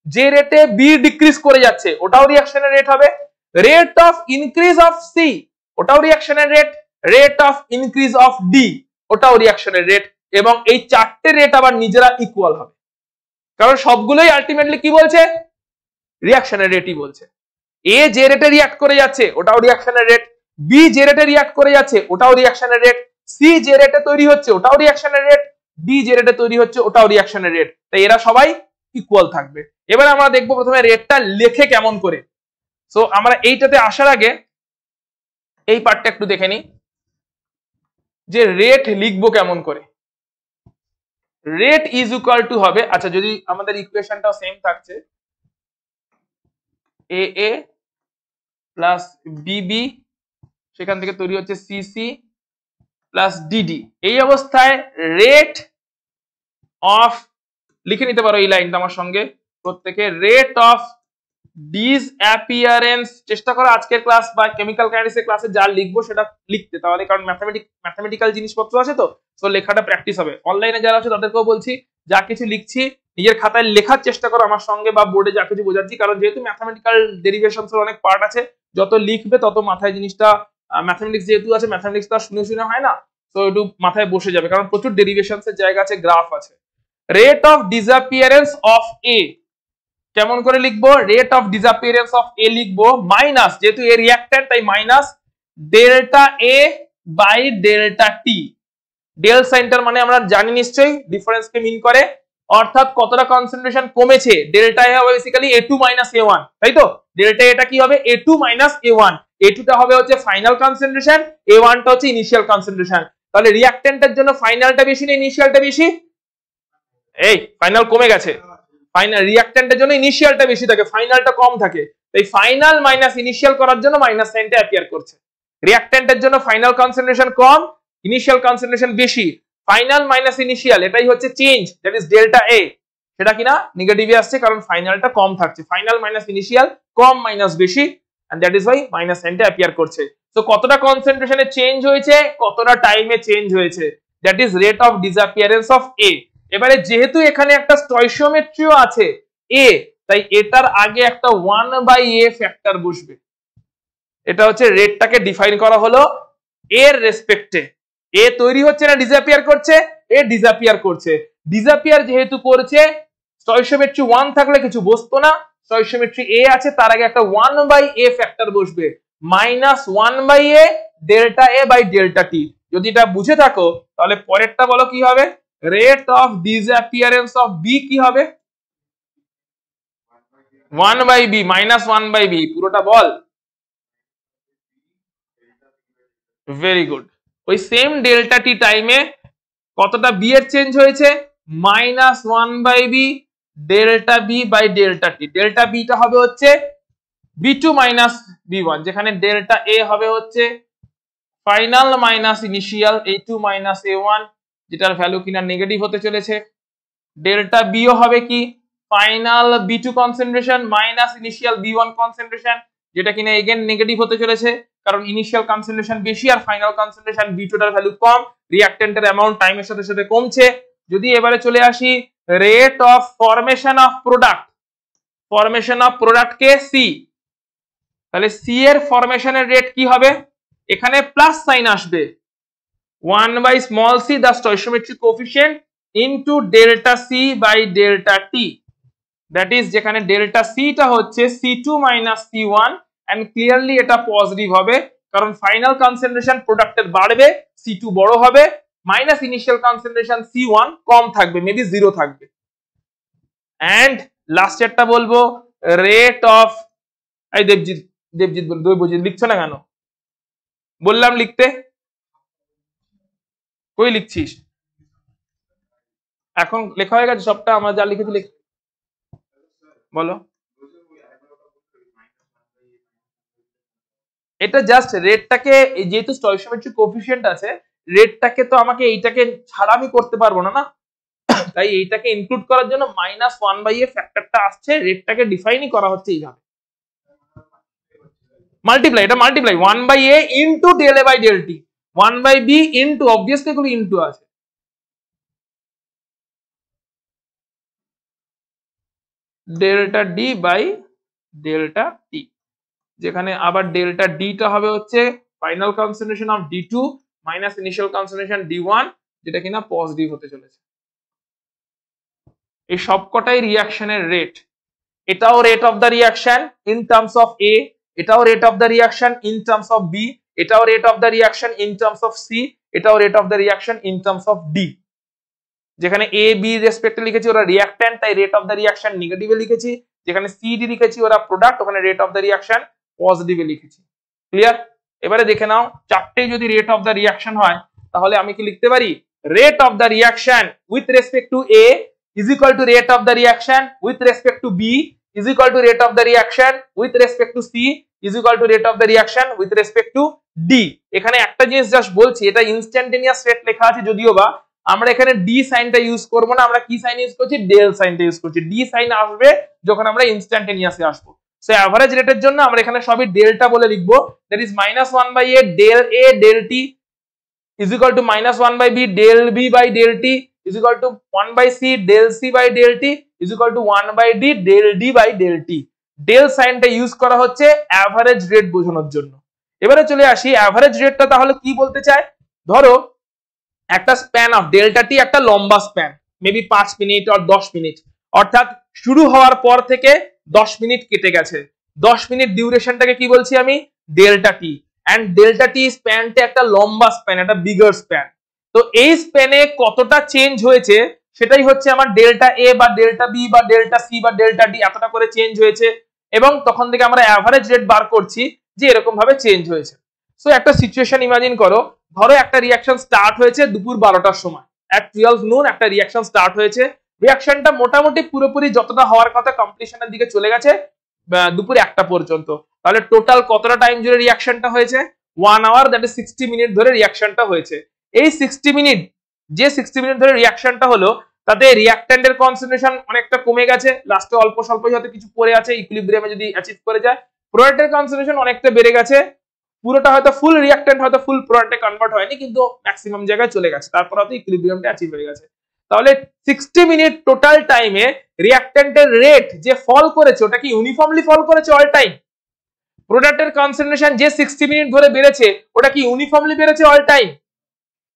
যে রেটে বি ডিক্রিজ করে যাচ্ছে ওটাও রিঅ্যাকশনের রেট হবে। Rate of increase of C, ওটাও রিঅ্যাকশনের rate. Rate of increase of D, ওটাও রিঅ্যাকশনের রেট। এবং এই 4টে রেট আবার নিজেরা ইকুয়াল হবে, কারণ সবগুলোই আলটিমেটলি কি বলছে? রিঅ্যাকশনের রেটই বলছে। এ যে রেটে রিঅ্যাক্ট করে যাচ্ছে ওটাও রিঅ্যাকশনের রেট, বি যে রেটে রিঅ্যাক্ট করে যাচ্ছে ওটাও রিঅ্যাকশনের রেট, সি যে রেটে তৈরি হচ্ছে ওটাও রিঅ্যাকশনের রেট, ডি যে রেটে তৈরি হচ্ছে ওটাও রিঅ্যাকশনের রেট। তাই এরা সবাই ইকুয়াল থাকবে। এবার আমরা দেখবো প্রথমে রেটটা লেখে কেমন করে। সো আমরা এইটাতে আসার আগে এই পার্টটা একটু দেখে নিই যে রেট লিখবো কেমন করে। রেট ইজ ইকুয়াল টু হবে, আচ্ছা যদি আমাদের ইকুয়েশনটাও সেম থাকছে, এ এ প্লাস বিবি, সেখান থেকে তৈরি হচ্ছে সিসি প্লাস ডিডি। এই অবস্থায় রেট অফ, লিখে নিতে পারো এই লাইনটা আমার সঙ্গে প্রত্যেকে, রেট অফ ডিসঅ্যাপিয়ারেন্স। চেষ্টা করো আজকের ক্লাস বা কেমিক্যাল কাইনেটিক্সের ক্লাসে যা লিখবো সেটা লিখতে, তাহলে কারণ ম্যাথমেটিক্যাল জিনিসপত্র আছে তো লেখাটা প্র্যাকটিস হবে। অনলাইনে যারা আছে তাদেরকেও বলছি যা কিছু লিখছি নিজের খাতায় লেখার চেষ্টা করো আমার সঙ্গে, বা বোর্ডে যা কিছু বোঝাচ্ছি, কারণ যেহেতু ম্যাথমেটিক্যাল ডেরিভেশনস এর অনেক পার্ট আছে, যত লিখবে তত মাথায় জিনিসটা, ম্যাথমেটিক্স যেহেতু আছে, ম্যাথমেটিক্স তো শুনে শুনে হয় না, তো একটু মাথায় বসে যাবে, কারণ প্রচুর ডেরিভেশনস এর জায়গা আছে, গ্রাফ আছে। Rate of disappearance of A কেমন করে লিখবো? Rate of disappearance of A লিখবো মাইনাস, যেহেতু এ রিঅ্যাক্ট্যান্ট তাই minus delta A by delta T. Del সাইনটার মানে আমরা জানি নিশ্চয়ই ডিফারেন্স কে মিন করে, অর্থাৎ কতটা কনসেন্ট্রেশন কমেছে। ডেল্টা এ হবে বেসিক্যালি a2 মাইনাস a1, তাই তো? ডেল্টা এটা কি হবে? a2 minus a1। a2 টা হবে হচ্ছে ফাইনাল কনসেন্ট্রেশন, a1 টা হচ্ছে ইনিশিয়াল কনসেন্ট্রেশন। তাহলে রিঅ্যাকট্যান্টের জন্য ফাইনালটা বেশি না ইনিশিয়ালটা বেশি? এই ফাইনাল কমে গেছে, ফাইনাল রিঅ্যাকট্যান্টের জন্য ইনিশিয়ালটা বেশি থাকে, ফাইনালটা কম থাকে। তাই ফাইনাল মাইনাস ইনিশিয়াল করার জন্য মাইনাস সাইনটা অ্যাপিয়ার করছে। রিঅ্যাকট্যান্টের জন্য ফাইনাল কনসেন্ট্রেশন কম, ইনিশিয়াল কনসেন্ট্রেশন বেশি, ফাইনাল মাইনাস ইনিশিয়াল, এটাই হচ্ছে change, that is delta A. সেটা কিনা নেগেটিভে আসছে কারণ ফাইনালটা কম থাকছে, ফাইনাল মাইনাস ইনিশিয়াল, কম মাইনাস বেশি, and that is why minus সাইনটা অ্যাপিয়ার করছে। তো কতটা কনসেন্ট্রেশনে চেঞ্জ হয়েছে, কতটা টাইমে চেঞ্জ হয়েছে, that is rate of disappearance of A. এবারে যেহেতু এখানে একটা স্টয়কিওমেট্রিও আছে এ, তাই এটার আগে একটা 1/a ফ্যাক্টর বসবে। এটা হচ্ছে রেটটাকে ডিফাইন করা হলো এর রেসপেক্টে। এ তৈরি হচ্ছে না ডিসঅ্যাপিয়ার করছে? এ ডিসঅ্যাপিয়ার করছে। ডিসঅ্যাপিয়ার যেহেতু করছে, স্টয়কিওমেট্রি 1 থাকলে কিছু বসতো না, স্টয়কিওমেট্রি এ আছে, তার আগে একটা 1/a ফ্যাক্টর বসবে, minus 1/a delta A by delta T. যদি এটা বুঝে থাকো তাহলে পরেরটা বলো কি হবে? Rate of disappearance of B কি হবে? 1/b মাইনাস 1/b, পুরোটা বল। Very good. ওই সেম ডেল্টা টি টাইমে কতটা বি এর চেঞ্জ হয়েছে, -1/b delta B by delta T. Delta beta হবে হচ্ছে b2 মাইনাস b1, যেখানে ডেল্টা এ হবে হচ্ছে final minus initial a2 minus a1, যেটার ভ্যালু কিনা নেগেটিভ হতে চলেছে। ডেল্টা বিও হবে কি final b2 concentration minus initial b1 concentration, যেটা কিনা এগেন নেগেটিভ হতে চলেছে, কারণ ইনিশিয়াল কনসেন্ট্রেশন বেশি আর ফাইনাল কনসেন্ট্রেশন b2 টার ভ্যালু কম, রিঅ্যাকট্যান্টের অ্যামাউন্ট টাইমের সাথে সাথে কমছে। যদি এবারে চলে আসি rate of formation of product, formation of product কে সি, তাহলে সি এর ফরমেশনের রেট কি হবে, এখানে প্লাস সাইন আসবে, 1/c the stoichiometric coefficient into delta c by delta t, that is যেখানে ডেল্টা সি টা হচ্ছে c2 minus c1 and clearly এটা পজিটিভ হবে, কারণ ফাইনাল কনসেন্ট্রেশন প্রোডাক্টের বাড়বে, c2 বড় হবে, মাইনাস ইনিশিয়াল কনসেন্ট্রেশন c1 কম থাকবে, মেবি 0 থাকবে। এন্ড লাস্টেরটা বলবো রেট অফ, এই দেবজিৎ বলছি লিখছো না কেন, বললাম লিখতে, কই লিখছিস, এখন লেখা হয়ে গেছে সবটা, আমরা যা লিখেছি লিখ, বলো। এটা জাস্ট রেটটাকে, যেহেতু স্টয়কিওমেট্রিক কোএফিসিয়েন্ট আছে, রেটটাকে তো আমাকে এইটাকে ছাড়া আমি করতে পারবো না, তাই এইটাকে ইনক্লুড করার জন্য -1/a ফ্যাক্টরটা আসছে, রেটটাকে ডিফাইনই করা হচ্ছে এইভাবে, মাল্টিপ্লাই, এটা multiply 1/a into del a by del t, 1/b into, obviously এগুলো ইনটু আছে, delta D by delta T, যেখানে আবার ডেল্টা ডি টা হবে হচ্ছে final concentration of d2 minus initial concentration d1, যেটা কিনা পজিটিভ হতে চলেছে। এই সবকটাই রিঅ্যাকশনের রেট, এটাও rate of the reaction in terms of A, এটাও rate of the reaction in terms of B, এটাও rate of the reaction in terms of C, এটাও rate of the reaction in terms of D. যেখানে A B রেসপেক্টে লিখেছি ওরা reactant, তাই rate of the reaction নেগেটিভে লিখেছি, যেখানে C D লিখেছি ওরা প্রোডাক্ট, ওখানে রেট অফ দ্য রিঅ্যাকশন পজিটিভে লিখেছি। ক্লিয়ার? এবারে দেখে নাও, চারটে যদি রেট অফ দ্য রিঅ্যাকশন হয়, তাহলে আমি কি লিখতে পারি, rate of the reaction with respect to A is equal to rate of the reaction with respect to B is equal to rate of the reaction with respect to C is equal to rate of the reaction with respect to D. এখানে একটা জিনিস just বলছি, এটা instantaneous rate লেখা আছে যদিও বা, আমরা এখানে ডি সাইনটা ইউজ করব না, আমরা কি সাইন ইউজ করছি, ডেল সাইনটা ইউজ করছি। ডি সাইন আসবে যখন আমরা ইনস্ট্যান্টেনিয়াসে আসবো। সো এভারেজ রেটের জন্য আমরা এখানে সবই ডেল্টা বলে লিখবো, that is -1/a del a del t is equal to -1/b del b by del t is equal to 1/c del c by del t is equal to 1/d del d by del t। Del সাইনটা use করা হচ্ছে average rate বোঝানোর জন্য। এবারে চলে আসি average রেটটা তাহলে কি বলতে চায়, ধরো একটা স্প্যান অফ ডেল্টা টি একটা লম্বা স্প্যান, মেবি 5 মিনিট আর 10 মিনিট, অর্থাৎ শুরু হওয়ার পর থেকে 10 মিনিট কেটে গেছে, 10 মিনিট ডিউরেশনটাকে কি বলছি আমি, ডেল্টা টি। এন্ড ডেল্টা টি স্প্যানটা একটা লম্বা স্প্যান, একটা বিগার স্প্যান। তো এই স্প্যানে কতটা চেঞ্জ হয়েছে সেটাই হচ্ছে আমার ডেল্টা এ বা ডেল্টা বি বা ডেল্টা সি বা ডেল্টা ডি, এতটা করে চেঞ্জ হয়েছে, এবং তখন থেকে আমরা এভারেজ রেট বার করছি যে এরকম ভাবে চেঞ্জ হয়েছে। সো একটা সিচুয়েশন ইমাজিন করো, ধরো একটা রিঅ্যাকশন স্টার্ট হয়েছে দুপুর 12টার সময়, at 12 noon একটা রিঅ্যাকশন স্টার্ট হয়েছে, রিঅ্যাকশনটা মোটামুটি পুরোপুরি যতটা হওয়ার কথা কমপ্লিশনের দিকে চলে গেছে দুপুর 1টা পর্যন্ত। তাহলে টোটাল কতটা টাইম জুড়ে রিঅ্যাকশনটা হয়েছে, 1 আওয়ার, দ্যাট ইজ 60 মিনিট ধরে রিঅ্যাকশনটা হয়েছে। এই 60 মিনিট, যে 60 মিনিট ধরে রিঅ্যাকশনটা হলো, তাতে রিঅ্যাকট্যান্টের কনসেন্ট্রেশন অনেকটা কমে গেছে, লাস্টে অল্প স্বল্পই হয়তো কিছু পড়ে আছে, ইকুইলিব্রিয়ামে যদি অ্যাচিভ করে যায়। প্রোডাক্টের কনসেন্ট্রেশন অনেকটা বেড়ে গেছে, পুরোটা হয়তো ফুল রিঅ্যাকট্যান্ট হয়তো ফুল প্রোডাক্টে কনভার্ট হয়নি, কিন্তু ম্যাক্সিমাম জায়গায় চলে গেছে, তারপর হয়তো ইকুইলিব্রিয়ামটা অ্যাচিভ হয়ে গেছে। তাহলে 60 মিনিট টোটাল টাইমে রিঅ্যাকট্যান্টের রেট যে ফল করেছে, ওটা কি ইউনিফর্মলি ফল করেছে অল টাইম? প্রোডাক্টের কনসেন্ট্রেশন যে 60 মিনিট ধরে বেড়েছে, ওটা কি ইউনিফর্মলি বেড়েছে অল টাইম?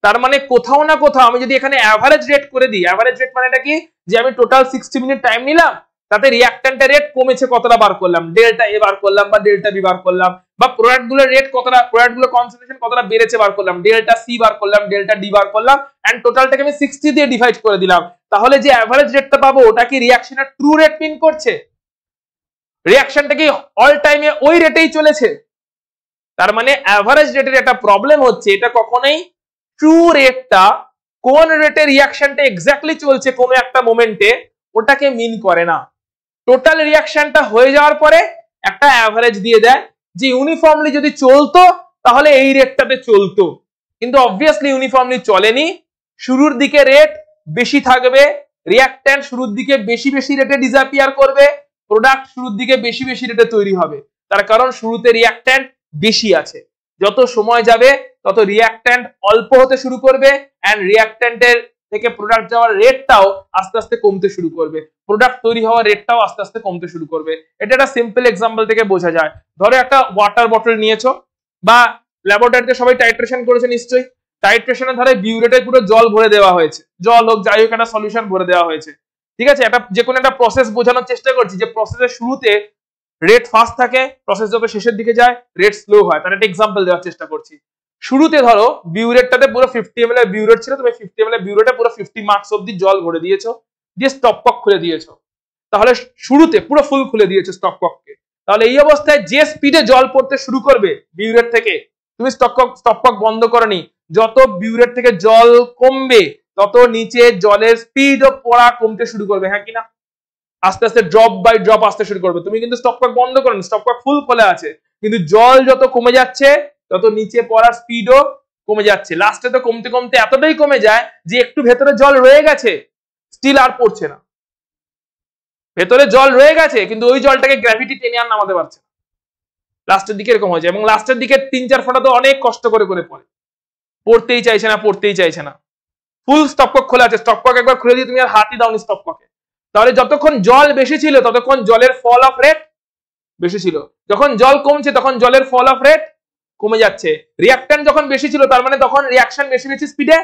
তার মানে কোথাও না কোথাও আমি যদি এখানে অ্যাভারেজ রেট করে দিই, অ্যাভারেজ রেট মানে এটা কি, যে আমি টোটাল 60 মিনিট টাইম নিলাম, তাতে রিঅ্যাকট্যান্টের রেট কমেছে কতটা বার করলাম, ডেল্টা এ বার করলাম বা ডেল্টা বি বার করলাম, বা প্রোডাক্টগুলোর রেট কতটা, প্রোডাক্টগুলোর কনসেন্ট্রেশন কতটা বেড়েছে বার করলাম, ডেল্টা সি বার করলাম, ডেল্টা ডি বার করলাম, এন্ড টোটালটাকে আমি 60 দিয়ে ডিভাইড করে দিলাম। তাহলে যে অ্যাভারেজ রেটটা পাবো, ওটা কি রিঅ্যাকশনের ট্রু রেট মিন করছে? রিঅ্যাকশনটা কি অল টাইমে ওই রেটেই চলেছে? তার মানে অ্যাভারেজ রেটের একটা প্রবলেম হচ্ছে, এটা কখনোই ট্রু রেটটা কোন রেটে রিয়াকশনটা এক্স্যাক্টলি চলছে কোন একটা মোমেন্টে ওটাকে মিন করে না। টোটাল রিয়াকশনটা হয়ে যাওয়ার পরে একটা অ্যাভারেজ দিয়ে দেয় যে ইউনিফর্মলি যদি চলতো তাহলে এই রেটটাতে চলতো, কিন্তু অবভিয়াসলি ইউনিফর্মলি চলেনি। শুরুর দিকে রেট বেশি থাকবে, রিয়াক্ট্যান্ট শুরুর দিকে বেশি বেশি রেটে ডিসঅ্যাপিয়ার করবে, প্রোডাক্ট শুরুর দিকে বেশি বেশি রেটে তৈরি হবে। তার কারণ শুরুতে রিয়াক্ট্যান্ট বেশি আছে, যত সময় যাবে তত রিয়াক্ট্যান্ট অল্প হতে শুরু করবে এন্ড রিয়াক্ট্যান্টের থেকে প্রোডাক্ট যাওয়ার রেটটাও আস্তে আস্তে কমতে শুরু করবে, প্রোডাক্ট তৈরি হওয়ার রেটটাও আস্তে আস্তে কমতে শুরু করবে। এটা একটা সিম্পল এক্সাম্পল থেকে বোঝা যায়। ধরো একটা ওয়াটার বটল নিয়েছো, বা ল্যাবরেটরিতে সবাই টাইট্রেশন করেছে নিশ্চয়ই, টাইট্রেশনের ধারে বিউরেটে পুরো জল ভরে দেওয়া হয়েছে, জল হোক যাই হোক একটা সলিউশন ভরে দেওয়া হয়েছে, ঠিক আছে। একটা যে কোনো একটা প্রসেস বোঝানোর চেষ্টা করছি যে প্রসেসের শুরুতে রেট ফাস্ট থাকে, প্রসেস যত শেষের দিকে যায় রেট স্লো হয়, তার একটা এক্সাম্পল দেওয়ার চেষ্টা করছি। শুরুতে ধরো বিউরেটটাতে পুরো 50 ml এর বিউরেট ছিল, তুমি 50 ml এর বিউরেটে পুরো 50 মার্কস অবধি জল ভরে দিয়েছো, দিয়ে স্টপ কক খুলে দিয়েছো। তাহলে শুরুতে পুরো ফুল খুলে দিয়েছো স্টপ কককে, তাহলে এই অবস্থায় যে স্পিডে জল পড়তে শুরু করবে বিউরেট থেকে, তুমি স্টপ কক বন্ধ করনি, যত বিউরেট থেকে জল কমবে তত নিচে জলের স্পিড ও পড়া কমতে শুরু করবে, হ্যাঁ কিনা? আস্তে আস্তে ড্রপ বাই ড্রপ আসতে শুরু করবে। তুমি কিন্তু স্টপ কক বন্ধ করনি, স্টপ কক ফুল খোলা আছে, কিন্তু জল যত কমে যাচ্ছে তত নিচে পড়ার স্পিডও কমে যাচ্ছে। লাস্টে তো কমতে কমতে এতটাই কমে যায় যে একটু ভেতরে জল রয়ে গেছে, স্টিল আর পড়ছে না। ভেতরে জল রয়ে গেছে কিন্তু ওই জলটাকে গ্র্যাভিটি টেনে আর নামাতে পারছে না, লাস্টের দিকে এরকম হয়েছে। এবং লাস্টের দিকে 3-4 ফোঁটা তো অনেক কষ্ট করে করে পড়ে, পড়তেই চাইছে না, পড়তেই চাইছে না। ফুল স্টপ কক খোলা আছে, স্টপ কক একবার খুলে দিয়ে তুমি আর হাতই দাওনি স্টপ ককে, তাহলে যতক্ষণ জল বেশি ছিল ততক্ষণ জলের ফল অফ রেট বেশি ছিল, যখন জল কমছে তখন জলের ফল অফ রেট কমে যাচ্ছে। রিয়াক্ট্যান্ট যখন বেশি ছিল তার মানে তখন রিয়াকশন বেশি বেশি স্পিডে,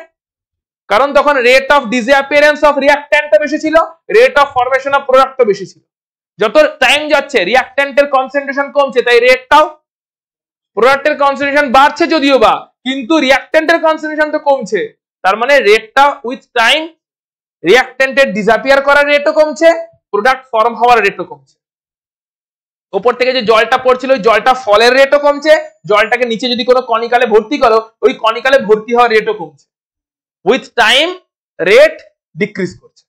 কারণ তখন রেট অফ ডিসঅ্যাপিয়ারেন্স অফ রিয়াক্ট্যান্টটা বেশি ছিল, রেট অফ ফরমেশন অফ প্রোডাক্টও বেশি ছিল। যত টাইম যাচ্ছে রিয়াক্ট্যান্টের কনসেন্ট্রেশন কমছে, তাই রেটটাও, প্রোডাক্টের কনসেন্ট্রেশন বাড়ছে যদিও বা, কিন্তু রিয়াক্ট্যান্টের কনসেন্ট্রেশন তো কমছে, তার মানে রেটটা উইথ টাইম রিয়াক্ট্যান্টের ডিসঅ্যাপিয়ার করার রেটও কমছে, প্রোডাক্ট ফর্ম হওয়ার রেটও কমছে। উপর থেকে যে জলটা পড়ছিল ওই জলটা ফলের রেটও কমছে, জলটাকে নিচে যদি কোনো কনিকালে ভর্তি করো ওই কনিকালে ভর্তি হওয়ার রেটও কমছে। উইথ টাইম রেট ডিক্রিজ করছে,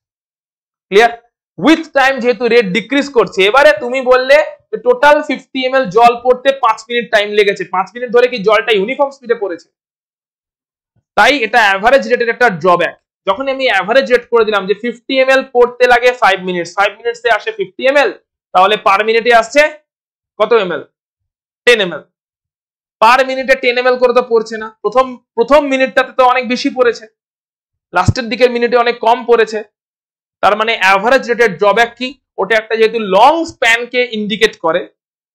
ক্লিয়ার? উইথ টাইম যেহেতু রেট ডিক্রিজ করছে, এবারে তুমি বললে টোটাল 50 ml জল পড়তে 5 মিনিট টাইম লেগেছে, 5 মিনিট ধরে কি জলটা ইউনিফর্ম স্পিডে পড়েছে? তাই এটা অ্যাভারেজ রেটের একটা ড্রব্যাক। যখন আমি অ্যাভারেজ রেট করে দিলাম যে 50 ml পড়তে লাগে 5 মিনিট, 5 মিনিটসে আসে 50 ml, তাহলে পার মিনিটে আসছে কত ml? 10 ml। পার মিনিটে 10 ml করে তো পড়ছে না, প্রথম মিনিটটাতে তো অনেক বেশি পড়েছে, লাস্টের দিকের মিনিটে অনেক কম পড়েছে। তার মানে অ্যাভারেজ রেটের ড্রব্যাক কি? ওটা একটা যেহেতু লং স্প্যানকে ইন্ডিকেট করে,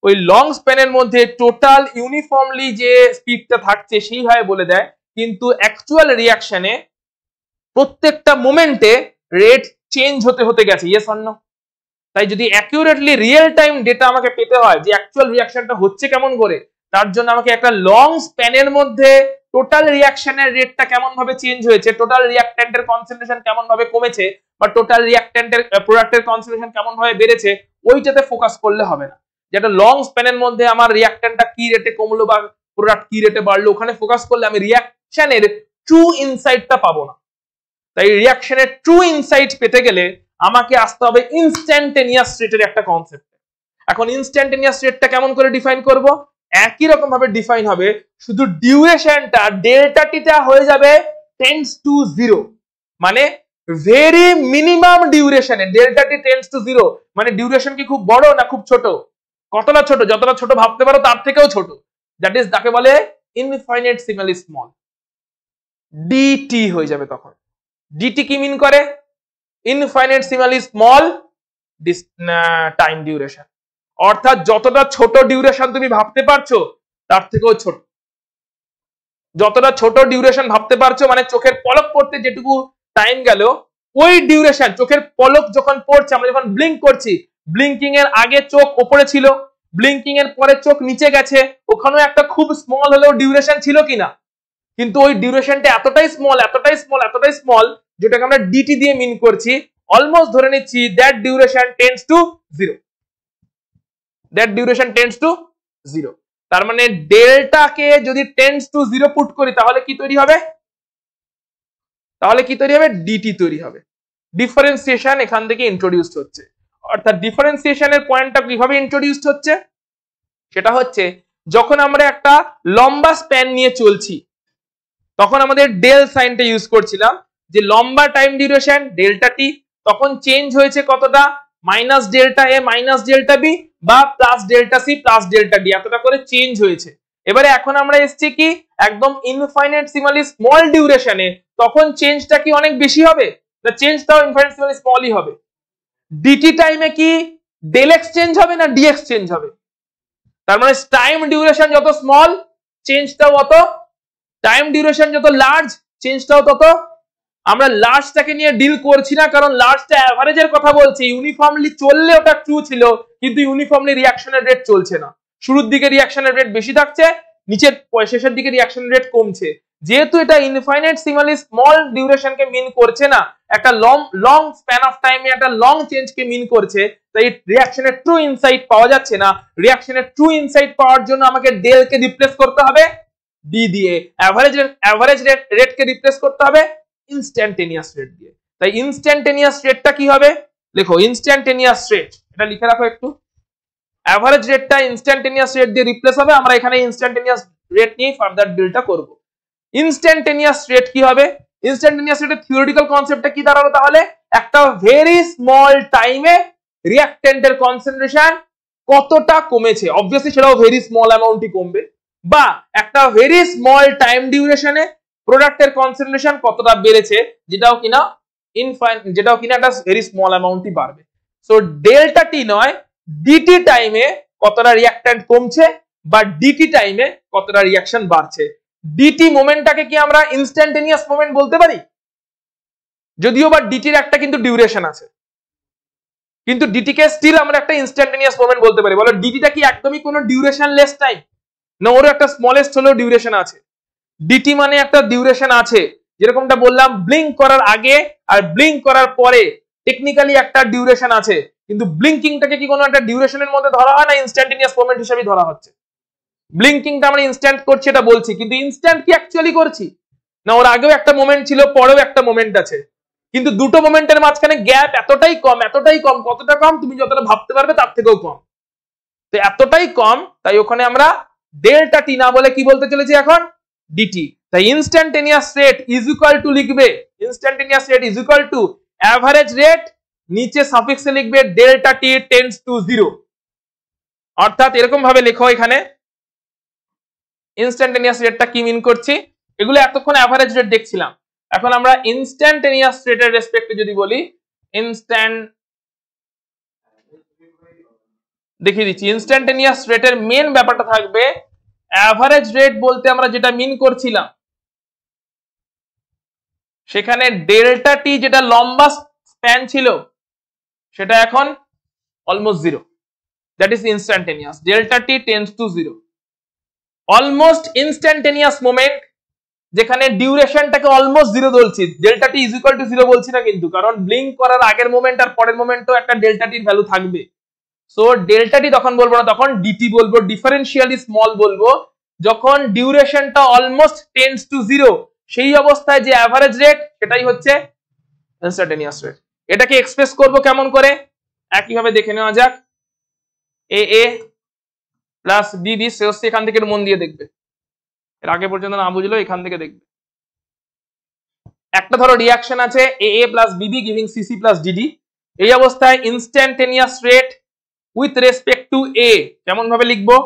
ওই লং স্প্যানের মধ্যে টোটাল ইউনিফর্মলি যে স্পিডটা থাকছে সেইভাবে বলে দেয়, কিন্তু অ্যাকচুয়াল রিয়াকশনে প্রত্যেকটা মোমেন্টে রেট চেঞ্জ হতে হতে গেছে, ইয়েস অর নো? তাই যদি অ্যাকিউরেটলি রিয়েল টাইম ডেটা আমাকে পেতে হয় যে অ্যাকচুয়াল রিয়াকশনটা হচ্ছে কেমন করে, তার জন্য আমাকে একটা লং স্প্যানের মধ্যে টোটাল রিয়াকশনের রেটটা কেমন ভাবে চেঞ্জ হয়েছে, টোটাল রিয়াক্ট্যান্টের কনসেন্ট্রেশন কেমন ভাবে কমেছে, বা টোটাল রিয়াক্ট্যান্টের প্রোডাক্টের কনসেন্ট্রেশন কেমন ভাবে বেড়েছে, ওইটাতে ফোকাস করলে হবে না। যেটা লং স্প্যানের মধ্যে আমার রিয়াক্ট্যান্টটা কি রেটে কমলো বা প্রোডাক্ট কি রেটে বাড়লো, ওখানে ফোকাস করলে আমি রিয়াকশনের ট্রু ইনসাইটটা পাবো না। তাই রিয়াকশনের ট্রু ইনসাইট পেতে গেলে আমাকে আসতে হবে ইনস্ট্যান্টেনিয়াস রেটের একটা কনসেপ্ট। এখন ইনস্ট্যান্টেনিয়াস রেটটা কেমন করে ডিফাইন করব? একই রকম ভাবে ডিফাইন হবে, শুধু ডিউরেশনটা ডেল্টা টিটা হয়ে যাবে টেন্ডস টু 0, মানে ভেরি মিনিমাম ডিউরেশনে ডেল্টা টি টেন্ডস টু 0, মানে ডিউরেশন কি খুব বড় না খুব ছোট? কতটা ছোট? যতটা ছোট ভাবতে পারো তার থেকেও ছোট, দ্যাট ইজ তাকে বলে ইনফাইনাইটেসিমালি স্মল, ডিটি হয়ে যাবে তখন। ডিটি কি মিন করে? ইনফাইনাইটেসিমালি স্মল টাইম ডিউরেশন, অর্থাৎ যতটা ছোট ডিউরেশন তুমি ভাবতে পারছো তার থেকেও ছোট। যতটা ছোট ডিউরেশন ভাবতে পারছো মানে চোখের পলক পড়তে যেটুকু টাইম গেল, ওই ডিউরেশন চোখের পলক যখন পড়ছে, আমরা যখন ব্লিঙ্ক করছি, ব্লিঙ্কিং এর আগে চোখ উপরে ছিল, ব্লিঙ্কিং এর পরে চোখ নিচে গেছে, ওখানেও একটা খুব স্মল হলেও ডিউরেশন ছিল কিনা? কিন্তু ওই ডিউরেশনটা এতটাই স্মল, এতটাই স্মল, এতটাই স্মল, যেটাকে আমরা ডিটি দিয়ে মিন করছি, অলমোস্ট ধরে নিচ্ছি that duration tends to 0, that duration tends to 0। তার মানে ডেল্টাকে যদি টেন্ডস টু 0 পুট করি তাহলে কি তৈরি হবে? তাহলে কি তৈরি হবে, ডিটি তৈরি হবে। ডিফারেন্সিয়েশন এখান থেকে ইন্ট্রোডিউসড হচ্ছে। অর্থাৎ ডিফারেন্সিয়েশনের পয়েন্টটা কিভাবে ইন্ট্রোডিউসড হচ্ছে, সেটা হচ্ছে যখন আমরা একটা লম্বা স্প্যান নিয়ে চলছি তখন আমাদের ডেল সাইনটা ইউজ করছিলাম, যে লম্বা টাইম ডিউরেশন ডেল্টা টি, তখন চেঞ্জ হয়েছে কতটা, minus delta A minus delta B বা plus delta C plus delta D, এতটা করে চেঞ্জ হয়েছে। এবারে এখন আমরা এসছি কি একদম ইনফাইনাইটেসিমালি স্মল ডিউরেশনে, তখন চেঞ্জটা কি অনেক বেশি হবে, না চেঞ্জটাও ইনফাইনাইটেসিমালি স্মলই হবে। ডিটি টাইমে কি ডেল এক্স চেঞ্জ হবে না ডিএক্স চেঞ্জ হবে, তার মানে টাইম ডিউরেশন যত স্মল চেঞ্জটাও অত, টাইম ডিউরেশন যত লার্জ চেঞ্জটাও তত। আমরা লার্জটাকে নিয়ে ডিল করছি না, কারণ লার্জটা অ্যাভারেজের কথা বলছি, ইউনিফর্মলি চললে ওটা ট্রু ছিল, কিন্তু ইউনিফর্মলি রিঅ্যাকশনের রেট চলছে না। শুরুর দিকে রিঅ্যাকশনের রেট বেশি থাকছে, নিচের শেষের দিকে রিঅ্যাকশনের রেট কমছে। যেহেতু এটা ইনফাইনাইটেসিমালি স্মল ডিউরেশনকে মিন করছে না, একটা লং স্প্যান অফ টাইমে একটা লং চেঞ্জকে মিন করছে, তাই রিঅ্যাকশনের ট্রু ইনসাইট পাওয়া যাচ্ছে না। রিঅ্যাকশনের ট্রু ইনসাইট পাওয়ার জন্য আমাকে ডেল কে রিপ্লেস করতে হবে ডি দিয়ে, অ্যাভারেজ রেটকে রিপ্লেস করতে হবে ইনস্ট্যান্টেনিয়াস রেট দিয়ে। তাই ইনস্ট্যান্টেনিয়াস রেটটা কি হবে, দেখো ইনস্ট্যান্টেনিয়াস রেট, এটা লিখে রাখো একটু, অ্যাভারেজ রেটটা ইনস্ট্যান্টেনিয়াস রেট দিয়ে রিপ্লেস হবে। আমরা এখানে ইনস্ট্যান্টেনিয়াস রেট নিয়ে ফার্দার ডিলটা করব। ইনস্ট্যান্টেনিয়াস রেট কি হবে, ইনস্ট্যান্টেনিয়াস রেটের থিওরিটিক্যাল কনসেপ্টটা কি দাঁড়ালো তাহলে, একটা ভেরি স্মল টাইমে রিঅ্যাকট্যান্টের কনসেন্ট্রেশন কতটা কমেছে, অবভিয়াসলি সেটাও ভেরি স্মল অ্যামাউন্টই কমবে, বা একটা ভেরি স্মল টাইম ডিউরেশনে প্রোডাক্টের কনসেন্ট্রেশন কতটা বেড়েছে, যেটাও কিনা একটা ভেরি স্মল অ্যামাউন্টই বাড়বে। সো ডেল্টা টি নয়, ডিটি টাইমে কতটা রিঅ্যাকট্যান্ট কমছে বা ডিটি টাইমে কতটা রিঅ্যাকশন বাড়ছে। ডিটি মোমেন্টটাকে কি আমরা ইনস্ট্যান্টেনিয়াস মোমেন্ট বলতে পারি, যদিও বা ডিটির একটা কিন্তু ডিউরেশন আছে, কিন্তু ডিটিকে স্টিল আমরা একটা ইনস্ট্যান্টেনিয়াস মোমেন্ট বলতে পারি। বলো ডিটিটা কি একদমই কোনো ডিউরেশন লেস টাইম, না ওরও একটা স্মলেস্ট হলেও ডিউরেশন আছে। ডিটি মানে একটা ডিউরেশন আছে, যেরকমটা বললাম ব্লিঙ্ক করার আগে আর ব্লিঙ্ক করার পরে টেকনিক্যালি একটা ডিউরেশন আছে, কিন্তু ব্লিঙ্কিংটাকে কি কোনো একটা ডিউরেশনের মধ্যে ধরা হয় না ইনস্ট্যান্টেনিয়াস মোমেন্ট হিসেবে ধরা হচ্ছে। ব্লিঙ্কিংটা আমরা ইনস্ট্যান্ট করছি এটা বলছি, কিন্তু ইনস্ট্যান্ট কি অ্যাকচুয়ালি করছি, না ওর আগেও একটা মোমেন্ট ছিল পরেও একটা মোমেন্ট আছে, কিন্তু দুটো মোমেন্টের মাঝখানে গ্যাপ এতটাই কম, কতটা কম তুমি যতটা ভাবতে পারবে তার থেকেও কম, তো এতটাই কম, তাই ওখানে আমরা ডেল্টা টি না বলে কি বলতে চলেছি এখন, ডিটি। তাই instantaneous rate is equal to লিখবে, instantaneous rate is equal to average rate, নিচে সাফিক্সে লিখবে ডেল্টা টি টেন্ডস টু 0। অর্থাৎ এরকম ভাবে লেখো এখানে ইনস্ট্যান্টেনিয়াস রেটটা কি মিন করছি, এগুলো এতক্ষণ অ্যাভারেজ রেট দেখছিলাম, এখন আমরা ইনস্ট্যান্টেনিয়াস রেটের রেসপেক্টে যদি বলি, দেখিয়ে দিচ্ছি। ইনস্ট্যান্টেনিয়াস রেটের মেন ব্যাপারটা থাকবে অ্যাভারেজ রেট বলতে আমরা যেটা মিন করছিলাম, সেখানে ডেল্টা টি যেটা লম্বা স্প্যান ছিল সেটা এখন almost 0, that is instantaneous, delta T tends to 0। Almost instantaneous moment যেখানে ডিউরেশনটাকে অলমোস্ট 0 বলছি, delta T is equal two 0 বলছি না কিন্তু, কারণ ব্লিঙ্ক করার আগের মোমেন্ট আর পরের মোমেন্টও একটা ডেল্টা টির ভ্যালু থাকবে। সো ডেল্টা টি তখন বলবো না, তখন ডিটি বলবো, ডিফারেন্সিয়ালি স্মল বলবো, যখন ডিউরেশনটা অলমোস্ট টেন্ডস টু 0, সেই অবস্থায় যে অ্যাভারেজ রেট সেটাই হচ্ছে ইনস্ট্যান্টেনিয়াস রেট। এটাকে এক্সপ্রেস করব কেমন করে, একইভাবে দেখে নেওয়া যাক। এ এ প্লাস বি বি, এখান থেকে মন দিয়ে দেখবে, এর আগে পর্যন্ত না বুঝলো এখান থেকে দেখবে। একটা ধরো রিঅ্যাকশন আছে A A plus B B giving C C plus D D, এই অবস্থায় instantaneous rate with respect to A কেমন ভাবে লিখবো,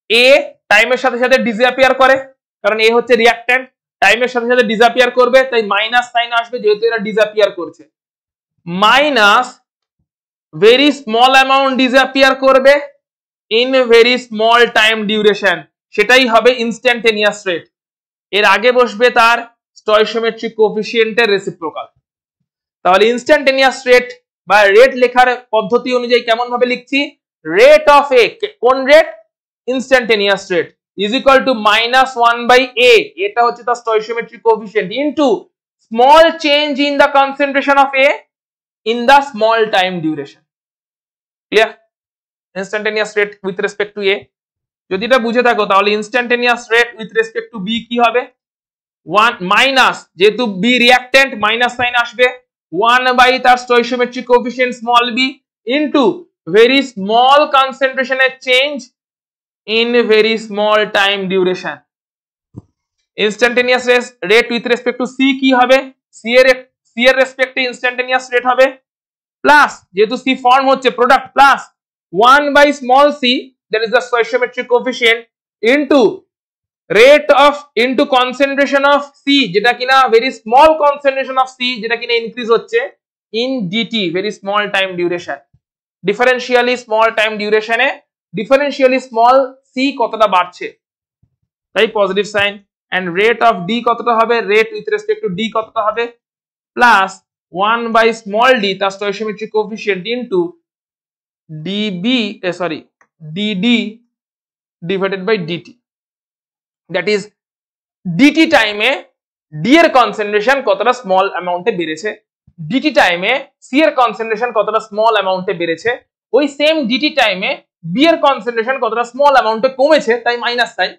এ টাইমের সাথে সাথে ডিসঅ্যাপিয়ার করে, কারণ এ হচ্ছে রিঅ্যাকট্যান্ট, টাইমের সাথে সাথে ডিসঅ্যাপিয়ার করবে, তাই মাইনাস সাইন আসবে যেহেতু এরা ডিসঅ্যাপিয়ার করছে, minus very small amount disappear করবে in very small time duration, সেটাই হবে ইনস্ট্যান্টেনিয়াস রেট। এর আগে বসবে তার স্টয়কিওমেট্রিক কোএফিসিয়েন্টের রেসিপ্রোকাল। তাহলে ইনস্ট্যান্টেনিয়াস রেট বা রেট লেখার পদ্ধতি অনুযায়ী কেমন ভাবে লিখছি, রেট অফ এ, কোন rate, instantaneous rate, is equal to -1/a, এটা হচ্ছে তার stoichiometric coefficient, into small change in the concentration of A in the small time duration. Clear? Instantaneous rate with respect to A, যদি এটা বুঝে থাকো তাহলে instantaneous rate with respect to B কি হবে, 1 মাইনাস, যেহেতু বি রিঅ্যাক্ট্যান্ট মাইনাস সাইন আসবে, 1 by তার stoichiometric coefficient small b into very small কনসেন্ট্রেশনের change in very small time duration. Instantaneous rate with respect to C কি হবে, C এর রেসপেক্টে ইনস্ট্যান্টেনিয়াস রেট হবে প্লাস, যেহেতু সি ফর্ম হচ্ছে product, plus 1 by small c that is the stoichiometric coefficient into rate of into concentration of C, যেটা কিনা very small concentration of C, যেটা কিনা ইনক্রিজ হচ্ছে in dt very small time duration. Differentially small time ডিউরেশনে differentially small C কতটা বাড়ছে, তাই positive sign. And rate of D কতটা হবে, rate with respect to D কতটা হবে, প্লাস 1 বাই স্মল ডি তার stoichiometric coefficient into dD divided by dt. That is dt টাইমে ডি এর কনসেন্ট্রেশন কতটা স্মল অ্যামাউন্টে বেড়েছে, ডিটি টাইমে সি এর কনসেন্ট্রেশন কতটা স্মল অ্যামাউন্টে বেড়েছে, ওই সেম ডিটি টাইমে বি এর কনসেন্ট্রেশন কতটা স্মল অ্যামাউন্টে কমেছে, তাই মাইনাস সাইন।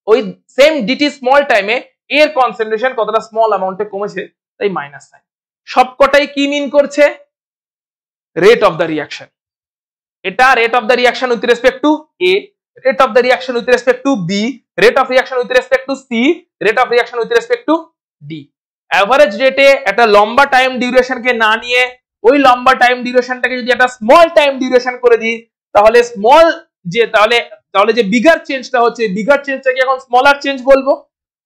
ওই সেম ডিটি স্মল টাইমে এ এর কনসেন্ট্রেশন কতটা স্মল অ্যামাউন্টে কমেছে, তাই মাইনাস সাইন। সবকটাই কি মিন করছে, রেট অফ দ্য রিঅ্যাকশন। এটা rate of the reaction with respect to A, rate of the reaction with respect to B, rate of reaction with respect to C, rate of reaction with respect to D. Average রেটে একটা লম্বা time ডিউরেশনকে না নিয়ে ওই লম্বা time ডিউরেশনটাকে যদি একটা small time duration করে দিই, তাহলে স্মল যে তাহলে যে বিগার চেঞ্জটা হচ্ছে, বিগার চেঞ্জটাকে এখন স্মলার চেঞ্জ বলবো।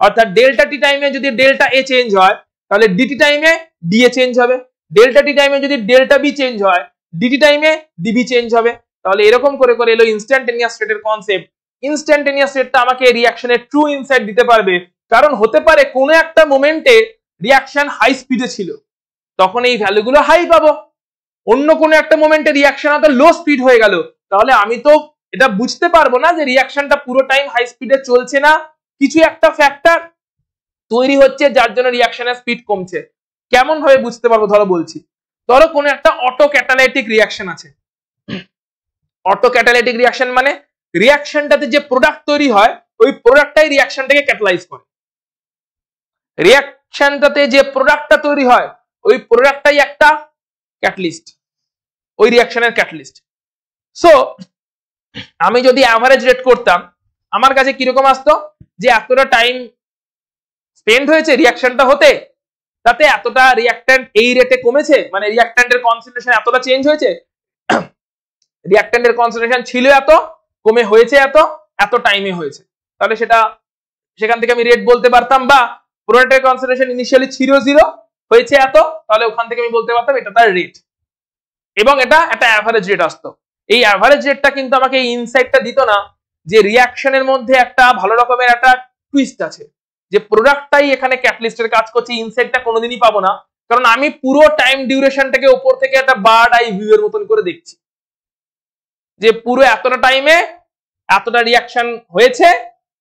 অর্থাৎ ডেল্টা টি টাইমে যদি ডেল্টা এ চেঞ্জ হয়, তাহলে ডিটি টাইমে ডি এ চেঞ্জ হবে, ডেল্টা টি টাইমে যদি ডেল্টা বি চেঞ্জ হয়, ডিটি টাইমে ডিবি চেঞ্জ হবে। তাহলে এরকম করে করে এলো ইনস্ট্যান্টেনিয়াস রেটের কনসেপ্ট। ইনস্ট্যান্টেনিয়াস রেটটা আমাকে রিঅ্যাকশনের ট্রু ইনসাইট দিতে পারবে, কারণ হতে পারে কোনো একটা মোমেন্টে রিঅ্যাকশন হাই স্পিডে ছিল, তখন এই ভ্যালুগুলো হাই পাবো। অন্য কোনো একটা মোমেন্টে রিঅ্যাকশন হয়তো লো স্পিড হয়ে গেল, তাহলে আমি তো এটা বুঝতে পারবো না যে রিঅ্যাকশনটা পুরো টাইম হাই স্পিডে চলছে না, কিছু একটা ফ্যাক্টর তৈরি হচ্ছে যার জন্য রিঅ্যাকশনের স্পিড কমছে। কেমন ভাবে বুঝতে পারবো, ধরো বলছি, ধরো কোনো একটা অটো ক্যাটালাইটিক রিঅ্যাকশন আছে। অটো ক্যাটালাইটিক রিঅ্যাকশন মানে রিঅ্যাকশনটাতে যে প্রোডাক্ট তৈরি হয় ওই প্রোডাক্টটাই রিঅ্যাকশনটাকে ক্যাটালাইজ করে। রিঅ্যাকশনটাতে যে প্রোডাক্টটা তৈরি হয় ওই প্রোডাক্টটাই একটা ক্যাটালিস্ট, ওই রিঅ্যাকশনের ক্যাটালিস্ট। সো আমি যদি অ্যাভারেজ রেট করতাম, আমার কাছে কিরকম আসতো, যে এতটা টাইম স্পেন্ড হয়েছে রিঅ্যাকশনটা হতে, তাতে এতটা রিঅ্যাক্ট্যান্ট এই রেটে কমেছে, মানে রিঅ্যাক্ট্যান্টের কনসেন্ট্রেশন এতটা চেঞ্জ হয়েছে, রিঅ্যাক্ট্যান্টের কনসেন্ট্রেশন ছিল এত, কমে হয়েছে এত, এত টাইমে হয়েছে। তাহলে সেখান থেকে আমি রেট বলতে পারতাম, বা প্রোডাক্টের কনসেন্ট্রেশন ইনিশিয়ালি ছিল 0, হয়েছে এত, তাহলে ওখান থেকে আমি বলতে পারতাম এটা তার রেট, এবং এটা একটা অ্যাভারেজ রেট আসতো। এই অ্যাভারেজ রেটটা কিন্তু আমাকে এই ইনসাইটটা দিত না যে রিঅ্যাকশনের মধ্যে একটা ভালো রকমের একটা টুইস্ট আছে, যে প্রোডাক্টটাই এখানে ক্যাটালিস্টের কাজ করছে। ইনসাইটটা কোনোদিনই পাবো না, কারণ আমি পুরো টাইম ডিউরেশনটাকে উপর থেকে একটা বার্ড আই ভিউ এর মতন করে দেখছি, যে পুরো এতটা টাইমে এতটা রিঅ্যাকশন হয়েছে,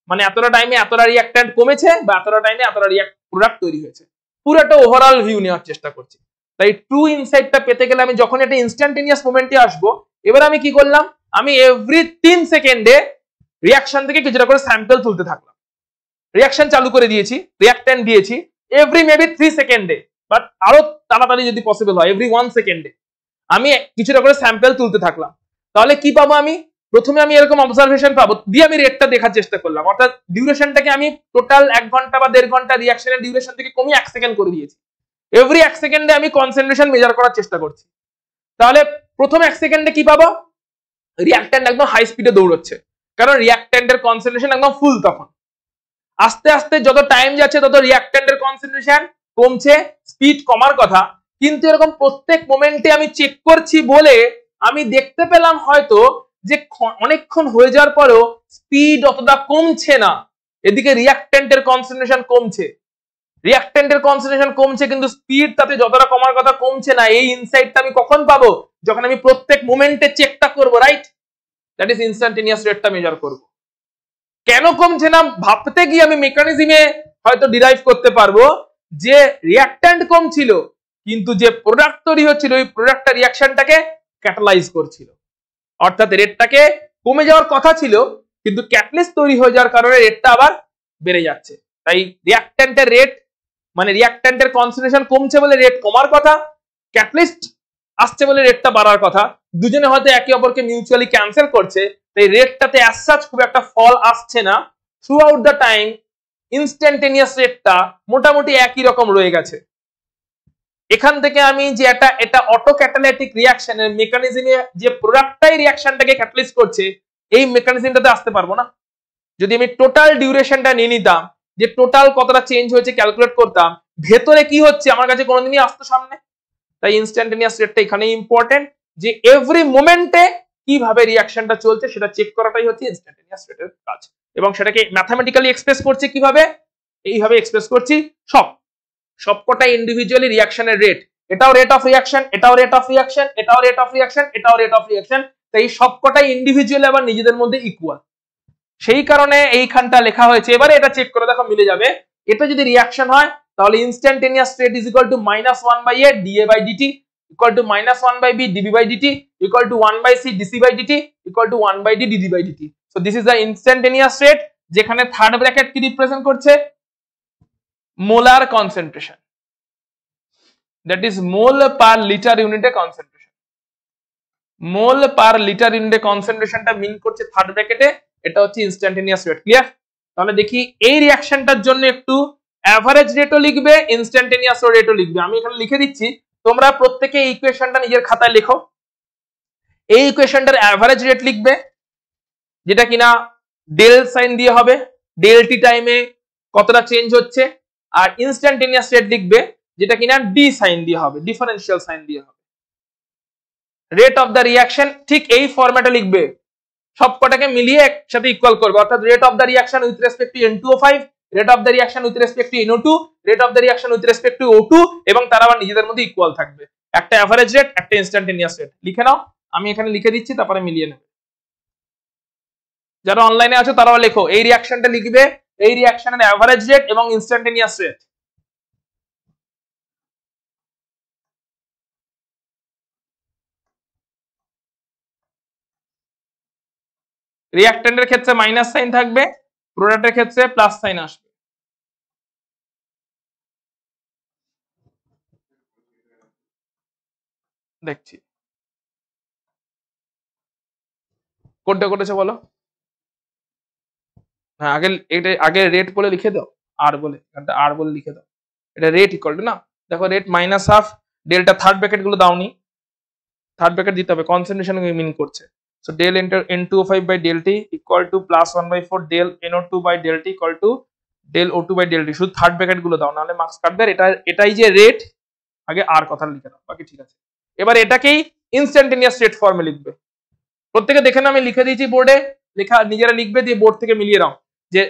মানে এতটা টাইমে এতটা রিঅ্যাক্ট্যান্ট কমেছে, বা এতটা টাইমে এতটা প্রোডাক্ট তৈরি হয়েছে, পুরো একটা ওভারঅল ভিউ নেওয়ার চেষ্টা করছি। তাই ট্রু ইনসাইটটা পেতে গেলে আমি যখন একটা ইনস্ট্যান্টেনিয়াস মোমেন্টে আসবো, এবার আমি কি করলাম, আমি এভরি 3 সেকেন্ডে রিঅ্যাকশন থেকে কিছুটা করে স্যাম্পল তুলতে থাকলাম। রিঅ্যাকশন চালু করে দিয়েছি, রিঅ্যাক্ট্যান্ট দিয়েছি, এভরি মেবি 3 সেকেন্ডে, বাট আরো তাড়াতাড়ি যদি পসিবল হয় এভরি 1 সেকেন্ডে আমি কিছুটা করে স্যাম্পল তুলতে থাকলাম। তাহলে কি পাবো, আমি প্রথমে আমি এরকম অবজারভেশন পাবো, দিয়ে আমি রেটটা দেখার চেষ্টা করলাম। অর্থাৎ ডিউরেশনটাকে আমি টোটাল 1 ঘন্টা বা 1.5 ঘন্টা রিঅ্যাকশনের ডিউরেশন থেকে কমিয়ে 1 সেকেন্ড করে দিয়েছি। এভরি 1 সেকেন্ডে আমি কনসেন্ট্রেশন মেজার করার চেষ্টা করছি। তাহলে প্রথম 1 সেকেন্ডে কি পাবো, রিঅ্যাক্ট্যান্ট একদম হাই স্পিডে দৌড়চ্ছে, কারণ রিঅ্যাক্ট্যান্টের কনসেন্ট্রেশন একদম ফুল। তখন আস্তে আস্তে যত টাইম যাচ্ছে তত রিঅ্যাক্ট্যান্টের কনসেন্ট্রেশন কমছে, স্পিড কমার কথা। কিন্তু এরকম প্রত্যেক মোমেন্টে আমি চেক করছি বলে আমি দেখতে পেলাম হয়তো যে অনেকক্ষণ হয়ে যাওয়ার পরেও স্পিড অতটা কমছে না, এদিকে রিঅ্যাক্ট্যান্টের কনসেন্ট্রেশন কমছে। রিঅ্যাক্ট্যান্টের কনসেন্ট্রেশন কমছে কিন্তু স্পিড তাতে যতটা কমার কথা কমছে না। এই ইনসাইটটা আমি কখন পাবো, যখন আমি প্রত্যেক মোমেন্টে চেকটা করব, রাইট? দ্যাট ইজ ইনস্ট্যান্টেনিয়াস রেটটা মেজার করব। কেন কমছে না ভাবতে গিয়ে আমি মেকানিজমে হয়তো ডিরাইভ করতে পারবো যে রিঅ্যাক্ট্যান্ট কম ছিল, কিন্তু যে প্রোডাক্ট তৈরি হচ্ছিল ওই প্রোডাক্টটা রিঅ্যাকশনটাকে ক্যাটালাইজ করছিল। অর্থাৎ রেটটাকে কমে যাওয়ার কথা ছিল, কিন্তু ক্যাটালিস্ট তৈরি হয়ে যাওয়ার কারণে রেটটা আবার বেড়ে যাচ্ছে। তাই রিঅ্যাক্ট্যান্টের রেট মানে রিঅ্যাক্ট্যান্টের কনসেন্ট্রেশন কমছে বলে রেট কমার কথা, ক্যাটালিস্ট আসছে বলে রেটটা বাড়ার কথা। দুজনে হয়তো একে অপরকে মিউচুয়ালি ক্যান্সেল করছে, তাই রেটটাতে অ্যাজ সাচ খুব একটা ফল আসছে না। Through out the time instantaneous রেটটা মোটামুটি একই রকম রয়ে গেছে। এখান থেকে আমি যে এটা অটো ক্যাটালাইটিক রিঅ্যাকশনের মেকানিজমে যে প্রোডাক্টটাই রিঅ্যাকশনটাকে ক্যাটালাইজ করছে, এই মেকানিজমটাতে আসতে পারবো না। যদি আমি টোটাল ডিউরেশনটা নিয়ে নিতাম, যে টোটাল কতটা চেঞ্জ হয়েছে ক্যালকুলেট করতাম, ভেতরে কি হচ্ছে আমার কাছে কোনোদিনই আসতো সামনে। তাই ইনস্ট্যান্টেনিয়াস রেটটা এখানে ইম্পর্টেন্ট, যে এভরি মোমেন্টে কিভাবে রিঅ্যাকশনটা চলছে সেটা চেক করাটাই হচ্ছে ইনস্ট্যান্টেনিয়াস রেটের কাজ। এবং সেটাকে ম্যাথামেটিক্যালি এক্সপ্রেস করছে কিভাবে, এইভাবে এক্সপ্রেস করছি সবকটা ইন্ডিভিজুয়ালি রিঅ্যাকশনের রেট, এটাও রেট অফ রিঅ্যাকশন, এটাও রেট অফ রিঅ্যাকশন, এটাও রেট অফ রিঅ্যাকশন, এটাও রেট অফ রিঅ্যাকশন। তাই সবকটাই ইন্ডিভিজুয়ালি আবার নিজেদের মধ্যে ইকুয়াল, সেই কারণে এইখানটা লেখা হয়েছে। এবারে এটা চেক করে দেখো মিলে যাবে। এটা যদি রিঅ্যাকশন হয় তাহলে instantaneous rate is equal to -1/a dA by dt equal to -1/b dB by dt equal to 1/c dC by dt equal to 1/d dD by dt। So this is the instantaneous rate, যেখানে third bracket কি represent করছে, molar concentration, that is mole per litre ইউনিটে concentration. মোল per litre ইউনিটে কনসেন্ট্রেশনটা মিন করছে third ব্র্যাকেটে, এটা হচ্ছে instantaneous rate. Clear? তাহলে দেখি এই রিঅ্যাকশনটার জন্য একটু অ্যাভারেজ রেটও লিখবে, ইনস্ট্যান্টেনিয়াস রেটও লিখবে। আমি এখানে লিখে দিচ্ছি, তোমরা প্রত্যেকে এই ইকুয়েশনটা নিজের খাতায় লেখো। এই ইকুয়েশনটার অ্যাভারেজ রেট লিখবে, যেটা কিনা ডেল সাইন দিয়ে হবে, ডেল টি টাইমে কতটা চেঞ্জ হচ্ছে। আর ইনস্ট্যান্টেনিয়াস রেট লিখবে, যেটা কিনা ডি সাইন দিয়ে হবে, ডিফারেন্সিয়াল সাইন দিয়ে হবে। রেট অফ দ্য রিঅ্যাকশন ঠিক এই ফরম্যাটে লিখবে, সবকটাকে মিলিয়ে একসাথে ইকুয়াল করবে, অর্থাৎ rate of the reaction with respect two N2O5, rate of the reaction with respect two NO2, rate of the reaction with respect two O2, এবং তারা আবার নিজেদের মধ্যে ইকুয়াল থাকবে। একটা অ্যাভারেজ রেট, একটা ইনস্ট্যান্টেনিয়াস রেট লিখে নাও। আমি এখানে লিখে দিচ্ছি, তারপরে মিলিয়ে নেবে। যারা অনলাইনে আছো তারাও লেখো, এই রিঅ্যাকশনটা লিখবে, এই রিঅ্যাকশনের অ্যাভারেজ রেট এবং ইনস্ট্যান্টেনিয়াস রেট। রিঅ্যাকট্যান্টের ক্ষেত্রে মাইনাস সাইন থাকবে, প্রোডাক্টের ক্ষেত্রে প্লাস সাইন আসবে। দেখছি কোনটা করেছে বলো। হ্যাঁ, আগে রেট বলে লিখে দাও, আর বলে লিখে দাও। এটা রেট ইকুয়াল টু না, দেখো rate minus half, delta third bracket গুলো দাওনি, থার্ড ব্র্যাকেট দিতে হবে, কনসেন্ট্রেশন মিন করছে। So del enter N2O5 by del T equal to +1/4 del NO2 by del T equal to del O2 by del T. শুধু third bracket গুলো দাও, নাহলে marks কাটবে। এটাই যে রেট, আগে আর কথা লিখে দাও, বাকি ঠিক আছে। এবার এটাকেই ইনস্ট্যান্টেনিয়াস রেট ফর্মে লিখবে। প্রত্যেকে দেখে না, আমি লিখে দিয়েছি বোর্ডে, লেখা নিজেরা লিখবে, দিয়ে বোর্ড থেকে মিলিয়ে নাও যে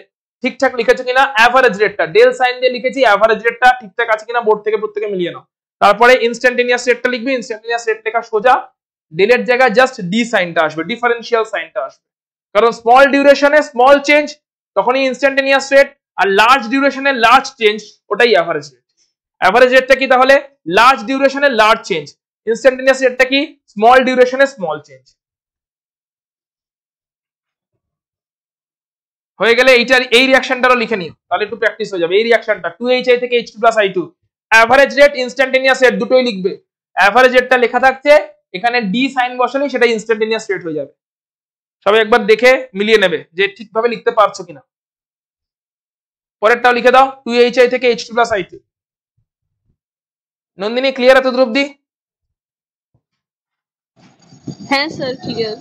ঠিকঠাক লিখেছো কিনা। অ্যাভারেজ রেটটা ডেল সাইন দিয়ে লিখেছি, অ্যাভারেজ রেটটা ঠিকঠাক আছে কিনা বোর্ড থেকে প্রত্যেকে মিলিয়ে নাও। তারপরে ইনস্ট্যান্টেনিয়াস রেটটা লিখবে, ইনস্ট্যান্টেনিয়াস রেট লেখা সোজা, ডেলের জায়গায় জাস্ট ডি সাইনটা আসবে, ডিফারেন্সিয়াল সাইনটা আসবে। কারণ স্মল ডিউরেশনে স্মল চেঞ্জ তখনই ইনস্ট্যান্টেনিয়াস রেট, আর লার্জ ডিউরেশনে লার্জ চেঞ্জ ওটাই অ্যাভারেজ রেট। অ্যাভারেজ রেটটা কি তাহলে? লার্জ ডিউরেশনে লার্জ চেঞ্জ। ইনস্ট্যান্টেনিয়াস রেটটা কি? স্মল ডিউরেশনে স্মল চেঞ্জ। হয়ে গেলে এই রিঅ্যাকশনটারও লিখে নিও, তাহলে একটু প্র্যাকটিস হয়ে যাবে। এই রিঅ্যাকশনটা 2HI থেকে H2 + I2, average rate instantaneous rate দুটোই লিখবে। অ্যাভারেজ রেটটা লেখা থাকছে, এখানে ডি সাইন বসালেই সেটা ইনস্ট্যান্টেনিয়াস রেট হয়ে যাবে। সবাই একবার দেখে মিলিয়ে নেবে যে ঠিকভাবে লিখতে পারছো কিনা। পরেরটাও লিখে দাও, 2HI থেকে H2 + I2। নন্দিনী ক্লিয়ার এত দূর অব্দি? হ্যাঁ sir clear.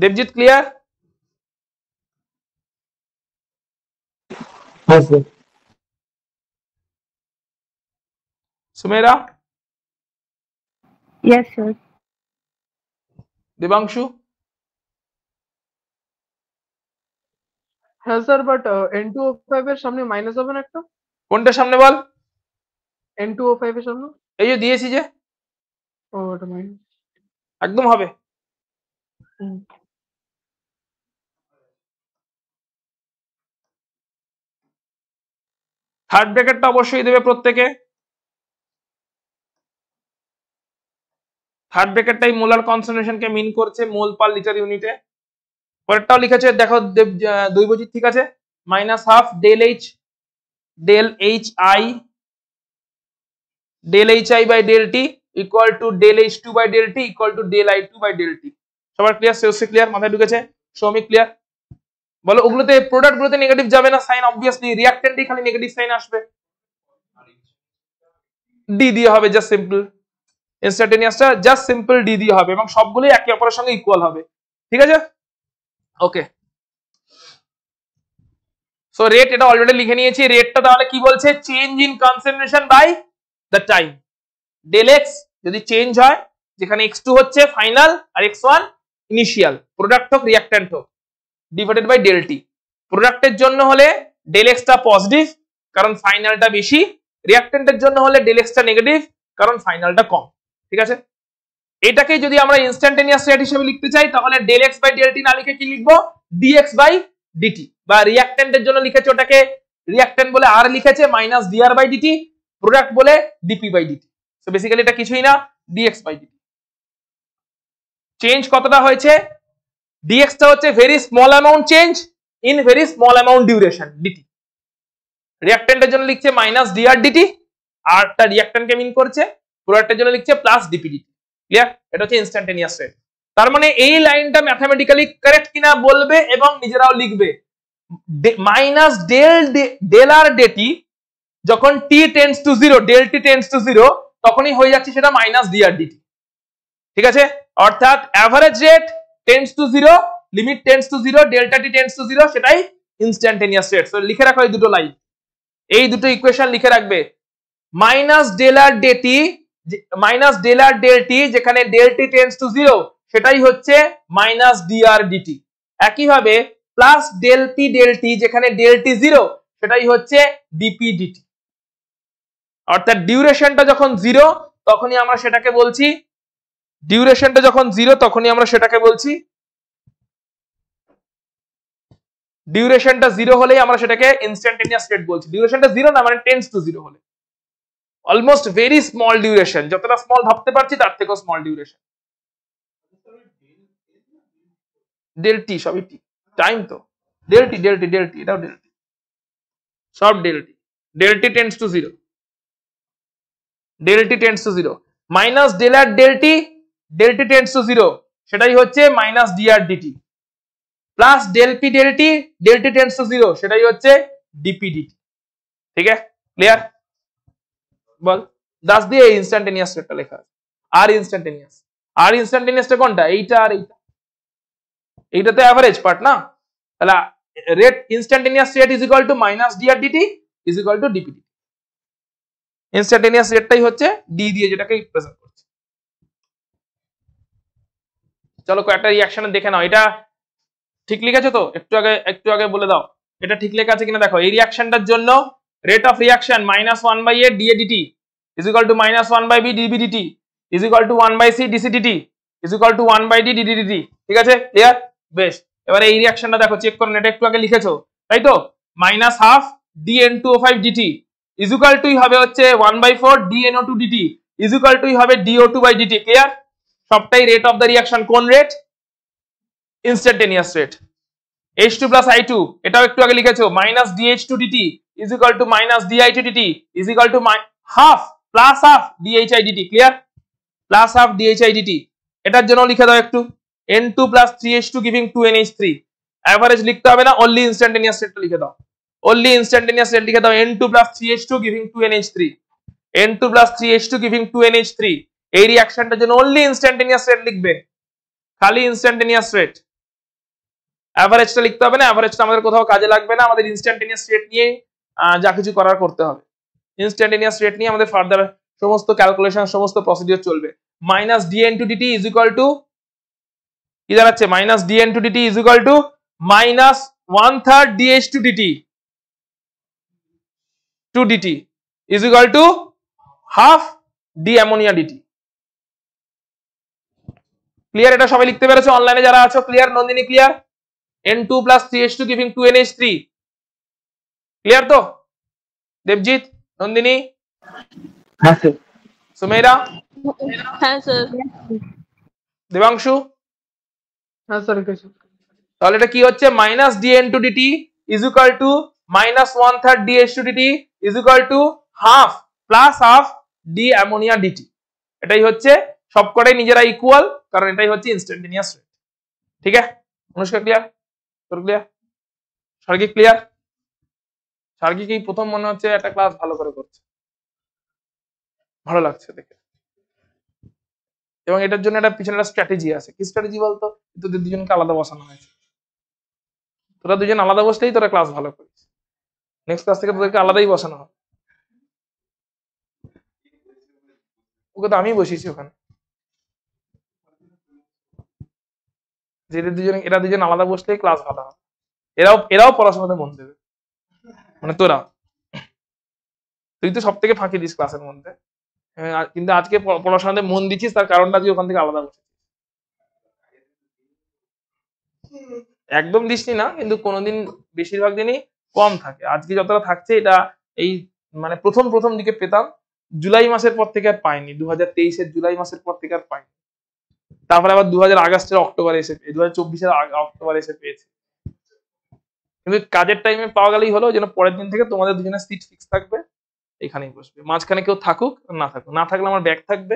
Debjit clear? Yes, sir. Sumera? Yes sir. Debanshu? হ্যাঁ স্যার, বাট N2O5 এর সামনে মাইনাস হবে না একটা? কোনটার সামনে বল? N2O5 এর সামনে? এই যে দিয়েছি যে, ও এটা মাইনাস। একদম হবে। থার্ড ব্র্যাকেটটা অবশ্যই দেবে প্রত্যেকে। থার্ড ব্র্যাকেটটাই মোলার কনসেন্ট্রেশনকে মিন করছে মোল পার লিটার ইউনিটে। পরেরটাও লিখেছে দেখো দ্বৈবচিত ঠিক আছে, minus half del H I by del T equal to del H two by del T equal to del I two by del T. সবার ক্লিয়ার? সেলসি ক্লিয়ার? মাথায় ঢুকেছে? সৌমিক ক্লিয়ার? বলো ওগুলোতে প্রোডাক্ট গুলোতে নেগেটিভ যাবে না সাইন, অবভিয়াসলি রিঅ্যাকট্যান্টে খালি নেগেটিভ সাইন আসবে। ডি দিয়ে হবে, জাস্ট সিম্পল ইনস্ট্যান্টেনিয়াসটা জাস্ট সিম্পল ডি দিয়ে হবে এবং সবগুলোই একে অপরের সঙ্গে ইকুয়াল হবে। ঠিক আছে, ওকে। সো রেট এটা অলরেডি লিখে নিয়েছি। রেটটা তাহলে কি বলছে? Change in concentration by the time. Del X যদি চেঞ্জ হয়, যেখানে x2 হচ্ছে ফাইনাল আর x1 ইনিশিয়াল, প্রোডাক্ট হোক রিঅ্যাকট্যান্ট হোক, ডিভাইডেড বাই ডেল টি। প্রোডাক্টের জন্য হলে ডেল এক্সটা পজিটিভ কারণ ফাইনালটা বেশি, রিঅ্যাকট্যান্টের জন্য হলে ডেল এক্সটা নেগেটিভ কারণ ফাইনালটা কম। ঠিক আছে, এটাকে যদি আমরা ইনস্ট্যান্টেনিয়াস রেট হিসেবে লিখতে চাই তাহলে del x by del t না লিখে কি লিখবো? Dx by dt. বা রিঅ্যাকট্যান্টের জন্য লিখেছে ওটাকে রিঅ্যাকট্যান্ট বলে আর লিখেছে minus dR by dt, product বলে dP by dt. So basically এটা কিছুই না, ডিএক্স বাই ডিটি। চেঞ্জ কতটা হয়েছে? ডিএক্স টা হচ্ছে very small amount change in very small amount duration dt. রিঅ্যাকট্যান্টের জন্য লিখছে মাইনাস ডিআর ডিটি, আরটা রিঅ্যাকট্যান্টকে মিন করছে, প্রোডাক্টের জন্য লিখছে প্লাস ডিপি ডিটি। ক্লিয়ার? এটা হচ্ছে ইনস্ট্যান্টেনিয়াস রেট। তার মানে এই লাইনটা ম্যাথমেটিক্যালি কারেক্ট কিনা বলবে এবং নিজেরাও লিখবে। মাইনাস ডেল আর ডিটি যখন t tends to zero, del T tends to zero, তখনই হয়ে যাচ্ছে সেটা মাইনাস ডিআর ডিটি। ঠিক আছে, অর্থাৎ average rate tends to zero, limit tends to zero, delta T tends to zero, সেটাই ইনস্ট্যান্টেনিয়াস রেট। সো লিখে রাখো এই দুটো লাইন, এই দুটো ইকুয়েশন লিখে রাখবে। Minus del R D T, minus del আর ডেল টি যেখানে del T tends to zero, সেটাই হচ্ছে মাইনাস ডিআর ডিটি। একইভাবে plus del P del T যেখানে ডেল টি জিরো, সেটাই হচ্ছে ডিপি ডিটি। অর্থাৎ ডিউরেশনটা যখন জিরো তখনই আমরা সেটাকে বলছি, ডিউরেশনটা যখন জিরো তখনই আমরা সেটাকে বলছি, ডিউরেশনটা জিরো হলেই আমরা সেটাকে ইনস্ট্যান্টেনিয়াস রেট বলছি। ডিউরেশনটা জিরো না মানে টেন্ডস টু জিরো হলে, অলমোস্ট ভেরি স্মল ডিউরেশন, যতটা স্মল ভাবতে পারছি তার থেকেও স্মল ডিউরেশন। ডেল টি সবই টি, টাইম তো del t del t del t, এটাও ডেল টি, সব del t. Del T tends to zero, del T tends to zero, minus del R del T tends to zero, সেটাই হচ্ছে minus DR d t, plus del P del T tends to zero, সেটাই হচ্ছে DP DT. ঠিক আছে, clear? বল, দাস দিয়ে instantaneous রেটটা লেখা আছে। আর ইনস্ট্যান্টেনিয়াসটা কোনটা? এইটা আর এইটা, এইটা তো অ্যাভারেজ পার্ট না, তাহলে rate instantaneous rate is equal to minus DR dt is equal to dP dt. Instantaneous রেটটাই হচ্ছে ডি দিয়ে যেটাকে রিপ্রেজেন্ট করছে। চলো কয়েকটা রিঅ্যাকশনে দেখে নাও, এটা ঠিক লিখেছো তো? একটু আগে বলে দাও এটা ঠিক লেখা আছে কিনা দেখো। এই রিঅ্যাকশনটার জন্য rate of reaction minus one by A d A d t is equal to minus one by B d B d t is equal to one by C d C d t is equal to one by D d D d t. ঠিক আছে, clear? বেশ, এবারে এই রিঅ্যাকশনটা দেখো, check করুন, এটা একটু আগে লিখেছো তাই তো? Minus half DN2O5 d t is equal to হবে হচ্ছে 1/4 DNO2 DT is equal to হবে DO2 বাই ডিটি। ক্লিয়ার? সবটাই রেট অফ দ্য রিঅ্যাকশন। কোন rate? Instantaneous rate. H2 plus I2 এটাও একটু আগে লিখেছো, minus DH2 dt is equal to minus DI2 dt is equal to half plus half DHI dt. Clear? Plus half DHI dt. এটার জন্য লিখে দাও একটু, N2 plus 3H2 giving 2NH3। Average লিখতে হবে না, অনলি ইনস্ট্যান্টেনিয়াস রেটটা লিখে দাও। অনলি ইনস্ট্যান্টেনিয়াস রেট লিখে দাও, N2 plus 3H2 giving 2NH3, N2 plus 3H2 giving 2NH3। এই রিঅ্যাকশনটার জন্য অনলি ইনস্ট্যান্টেনিয়াস রেট লিখবে, খালি ইনস্ট্যান্টেনিয়াস রেট। অ্যাভারেজটা লিখতে হবে না, অ্যাভারেজটা আমাদের কোথাও কাজে লাগবে না, আমাদের ইনস্ট্যান্টেনিয়াস রেট নিয়ে যা কিছু করার করতে হবে। ইনস্ট্যান্টেনিয়াস রেট নিয়ে আমাদের ফার্দার সমস্ত ক্যালকুলেশন, সমস্ত প্রসিডিউর চলবে। Minus DN2 dt is equal to কি দাঁড়াচ্ছে? Minus DN2 dt is equal to minus 1/3 DH2 dt 2 dt is equal to half D ammonia dt। Clear? এটা সবাই লিখতে পেরেছো অনলাইনে যারা আছো? Clear? Nandini clear? N2 plus 3H2 giving 2NH3 clear তো? দেবজিৎ, নন্দিনী, হ্যাঁ স্যার। সুমেরা, হ্যাঁ স্যার। দেবাংশু? হ্যাঁ স্যার লিখেছি। তাহলে এটা কি হচ্ছে, minus dn two dt is equal to minus 1/3 dh two dt is equal to half plus half d ammonia dt। এটাই হচ্ছে সবকটাই নিজেরা ইকুয়াল, কারণ এটাই হচ্ছে ইনস্ট্যান্টেনিয়াস রেট। ঠিক আছে অনুষ্কা, ক্লিয়ার? তোর ক্লিয়ার? Sergei clear? সার্গি কি প্রথম মনে হচ্ছে একটা ক্লাস ভালো করে করছে, ভালো লাগছে দেখে। এবং এটার জন্য একটা পিছনে একটা স্ট্র্যাটেজি আছে। কি স্ট্র্যাটেজি বলতো? তোদের দুজনকে আলাদা বসানো হয়েছে, তোরা দুজন আলাদা বসলেই তোরা ক্লাস ভালো করিস। নেক্সট ক্লাস থেকে তোদেরকে আলাদাই বসানো হবে। ওকে তো আমি বসিয়েছি ওখানে, যে এরা দুজন আলাদা বসলেই ক্লাস ভালো হবে। এরাও পড়াশোনাতে মন দেবে, মানে তোরা। তুই তো সব থেকে ফাঁকি দিস ক্লাসের মধ্যে, কিন্তু আজকে পড়াশোনাতে মন দিচ্ছিস, তার কারণটা তুই ওখান থেকে আলাদা বসেছিস। একদম দিসনি না, কিন্তু কোনোদিন বেশিরভাগ দিনই কম থাকে। আজকে যতটা থাকছে এটা এই মানে প্রথম দিকে পেতাম, জুলাই মাসের পর থেকে আর পাইনি, 2023-এর জুলাই মাসের পর থেকে আর পাইনি। তারপরে আবার 2000 অক্টোবরে এসে 2024-এর অক্টোবরে এসে পেয়েছি। কিন্তু কাজের টাইমে পাওয়া গেলেই হলো, যেন পরের দিন থেকে তোমাদের দুজনের সিট ফিক্স থাকবে, এখানেই বসবে। মাঝখানে কেউ থাকুক না থাকুক, না থাকলে আমার ব্যাগ থাকবে,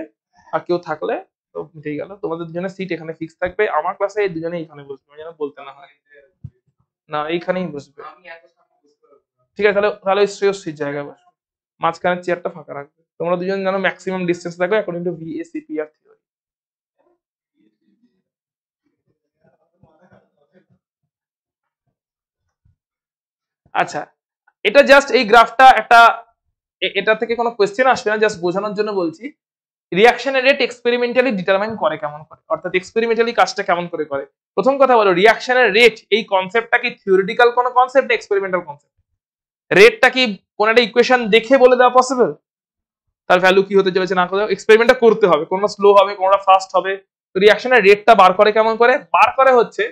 আর কেউ থাকলে তো মিটেই গেল। তোমাদের দুজনের সিট এখানে ফিক্স থাকবে, আমার ক্লাসে এই দুজনে এখানে বসবে, যেন বলতে না হয় না এইখানেই বসবে। ঠিক আছে, তাহলে শ্রেয়সীর জায়গায় বসবে, মাঝখানের চেয়ারটা ফাঁকা রাখবে। তোমরা দুজন যেন ম্যাক্সিমাম ডিস্টেন্স থাকবে অ্যাকর্ডিং টু VACPR থিওরি। আচ্ছা, এটা জাস্ট এই গ্রাফটা একটা, এটা থেকে কোনো কোয়েশ্চেন আসবে না, জাস্ট বোঝানোর জন্য বলছি। রিঅ্যাকশনের রেট এক্সপেরিমেন্টালি ডিটারমাইন করে কেমন করে, অর্থাৎ এক্সপেরিমেন্টালি কাজটা কেমন করে করে। প্রথম কথা বলো, রিঅ্যাকশনের রেট এই কনসেপ্টটা কি থিওরিটিক্যাল কোনো কনসেপ্ট, এক্সপেরিমেন্টাল কনসেপ্ট? রেটটা কি কোন একটা ইকুয়েশন দেখে বলে দেওয়া পসিবল? তার ভ্যালু কি হতে চলেছে না করে এক্সপেরিমেন্টটা করতে হবে, কোনটা স্লো হবে কোনটা ফাস্ট হবে। তো রিঅ্যাকশনের রেটটা বার করে কেমন করে? বার করে হচ্ছে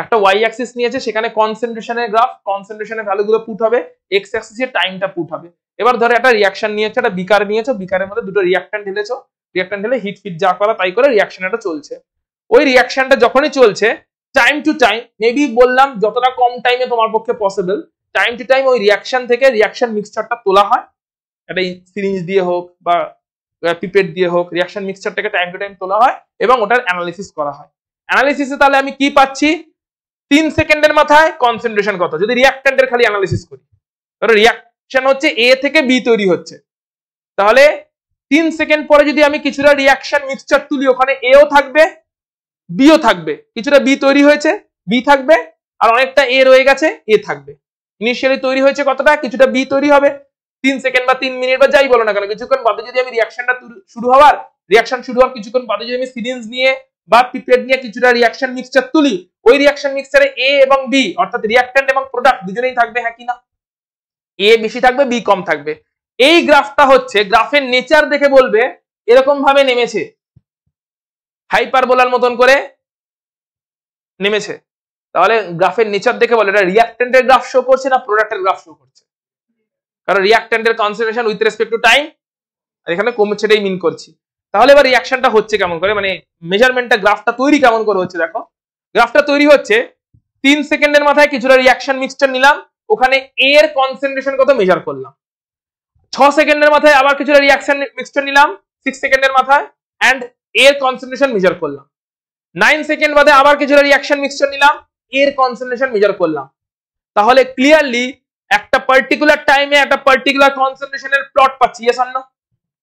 একটা ওয়াই অ্যাক্সিস নিয়েছে, সেখানে কনসেন্ট্রেশনের গ্রাফ, কনসেন্ট্রেশনের ভ্যালুগুলো পুট হবে, এক্স অ্যাক্সিসে টাইমটা পুট হবে। এবার ধরে একটা রিঅ্যাকশন নিয়েছে, একটা বিকার নিয়েছো, বিকারের মধ্যে দুটো রিঅ্যাকট্যান্ট ঢেলেছো, রিঅ্যাকট্যান্ট ঢেলে হিট ফিট যা করা তাই করে রিঅ্যাকশনটা চলছে। ওই রিঅ্যাকশনটা যখনই চলছে, টাইম টু টাইম, মেবি বললাম যতটা কম টাইমে তোমার পক্ষে পসিবল, টাইম টু টাইম ওই রিঅ্যাকশন থেকে রিঅ্যাকশন মিক্সচারটা তোলা হয়, একটা সিরিঞ্জ দিয়ে হোক বা পিপেট দিয়ে হোক, রিঅ্যাকশন মিক্সচারটাকে টাইম টু টাইম তোলা হয় এবং ওটার অ্যানালিসিস করা হয়। অ্যানালিসিসে তাহলে আমি কি পাচ্ছি? 3 সেকেন্ডের মাথায় কনসেন্ট্রেশন কত, যদি রিঅ্যাকট্যান্টের খালি অ্যানালিসিস করি। ধরো রিঅ্যাকশন হচ্ছে এ থেকে বি তৈরি হচ্ছে, তাহলে 3 সেকেন্ড পরে যদি আমি কিছুটা রিঅ্যাকশন মিক্সচার তুলি, ওখানে এও থাকবে বিও থাকবে, কিছুটা বি তৈরি হয়েছে বি থাকবে, আর অনেকটা এ রয়ে গেছে এ থাকবে। ইনিশিয়ালি তৈরি হয়েছে কতটা, কিছুটা বি তৈরি হবে। 3 সেকেন্ড বা 3 মিনিট বা যাই বলো না কেন, কিছুক্ষণ বাদে যদি আমি রিঅ্যাকশন শুরু হওয়ার কিছুক্ষণ বাদে যদি আমি সিরিঞ্জ নিয়ে বা পিপেট নিয়ে কিছুটা রিঅ্যাকশন মিক্সচার তুলি, ওই রিঅ্যাকশন মিক্সচারে এ এবং বি অর্থাৎ রিঅ্যাকট্যান্ট এবং প্রোডাক্ট দুজনেই থাকবে, হ্যাঁ কি না? এ বেশি থাকবে বি কম থাকবে। এই গ্রাফটা হচ্ছে গ্রাফের নেচার দেখে বলবে এরকম ভাবে নেমেছে, হাইপারবোলার মতন করে নেমেছে। তাহলে গ্রাফের নেচার দেখে বলে এটা রিঅ্যাকট্যান্টের গ্রাফ শো করছে না প্রোডাক্টের গ্রাফ শো করছে, কারণ রিঅ্যাকট্যান্টের concentration with respect to time এখানে কমছে, এটাই মিন করছি। তাহলে এবার রিঅ্যাকশনটা হচ্ছে কেমন করে, মানে মেজারমেন্টটা গ্রাফটা তৈরি কেমন করে হচ্ছে, দেখো গ্রাফটা তৈরি হচ্ছে 3 সেকেন্ডের মাথায় কিছুটা রিঅ্যাকশন মিক্সচার নিলাম, ওখানে এ এর কনসেন্ট্রেশন কত মেজার করলাম। 6 সেকেন্ডের মাথায় আবার কিছুটা রিঅ্যাকশন মিক্সচার নিলাম 6 সেকেন্ডের মাথায়, এন্ড এর কনসেন্ট্রেশন মেজার করলাম। 9 সেকেন্ড বাদে আবার কিছুটা রিঅ্যাকশন মিক্সচার নিলাম, এর কনসেন্ট্রেশন মেজার করলাম। তাহলে ক্লিয়ারলি একটা পার্টিকুলার টাইমে একটা পার্টিকুলার কনসেন্ট্রেশনের প্লট পাচ্ছি, ইয়েস অর নো?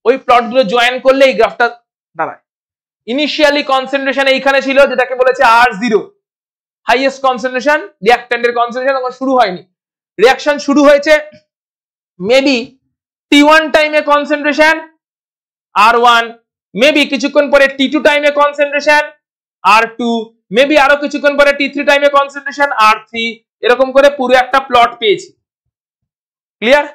ওই প্লটগুলো জয়েন করলে এই গ্রাফটা দাঁড়ায়। ইনিশিয়ালি কনসেন্ট্রেশন এইখানে ছিল, যেটাকে বলেছে R0, হাইয়েস্ট কনসেন্ট্রেশন, রিঅ্যাকট্যান্টের কনসেন্ট্রেশন তখন শুরু হয়নি, রিঅ্যাকশন শুরু হয়েছে মেবি T1 টাইমে কনসেন্ট্রেশন R1, মেবি কিছুক্ষণ পরে T2 টাইমে কনসেন্ট্রেশন R2, মেবি আরো কিছুক্ষণ পরে T3 টাইমে কনসেন্ট্রেশন R3, এরকম করে পুরো একটা প্লট পেয়েছি। ক্লিয়ার?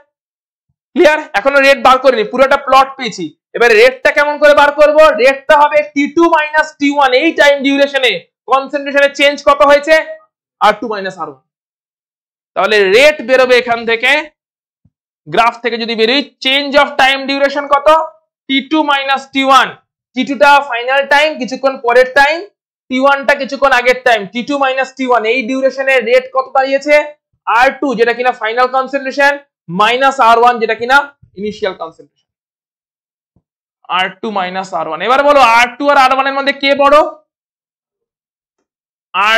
ক্লিয়ার? এখনো রেট বার করিনি, পুরোটা প্লট পেয়েছি। এবারে রেটটা কেমন করে বার করব? রেটটা হবে T2 - T1, এই টাইম ডিউরেশনে কনসেন্ট্রেশনের চেঞ্জ কত হয়েছে, R2 - R1। তাহলে রেট বেরোবে এখান থেকে, গ্রাফ থেকে যদি বেরোই, চেঞ্জ অফ টাইম ডিউরেশন কত, T2 - T1 T2 টা ফাইনাল টাইম, কিছুক্ষণ পরের টাইম, T1 টা কিছুক্ষণ আগের টাইম, T2 মাইনাস T1 এই ডিউরেশনের রেট কত দাঁড়িয়েছে R2 যেটা কিনা ফাইনাল কনসেন্ট্রেশন মাইনাস R1 যেটা কিনা initial concentration, R2 minus R1। এবার বলো R2 আর R1 এর মধ্যে কে বড়?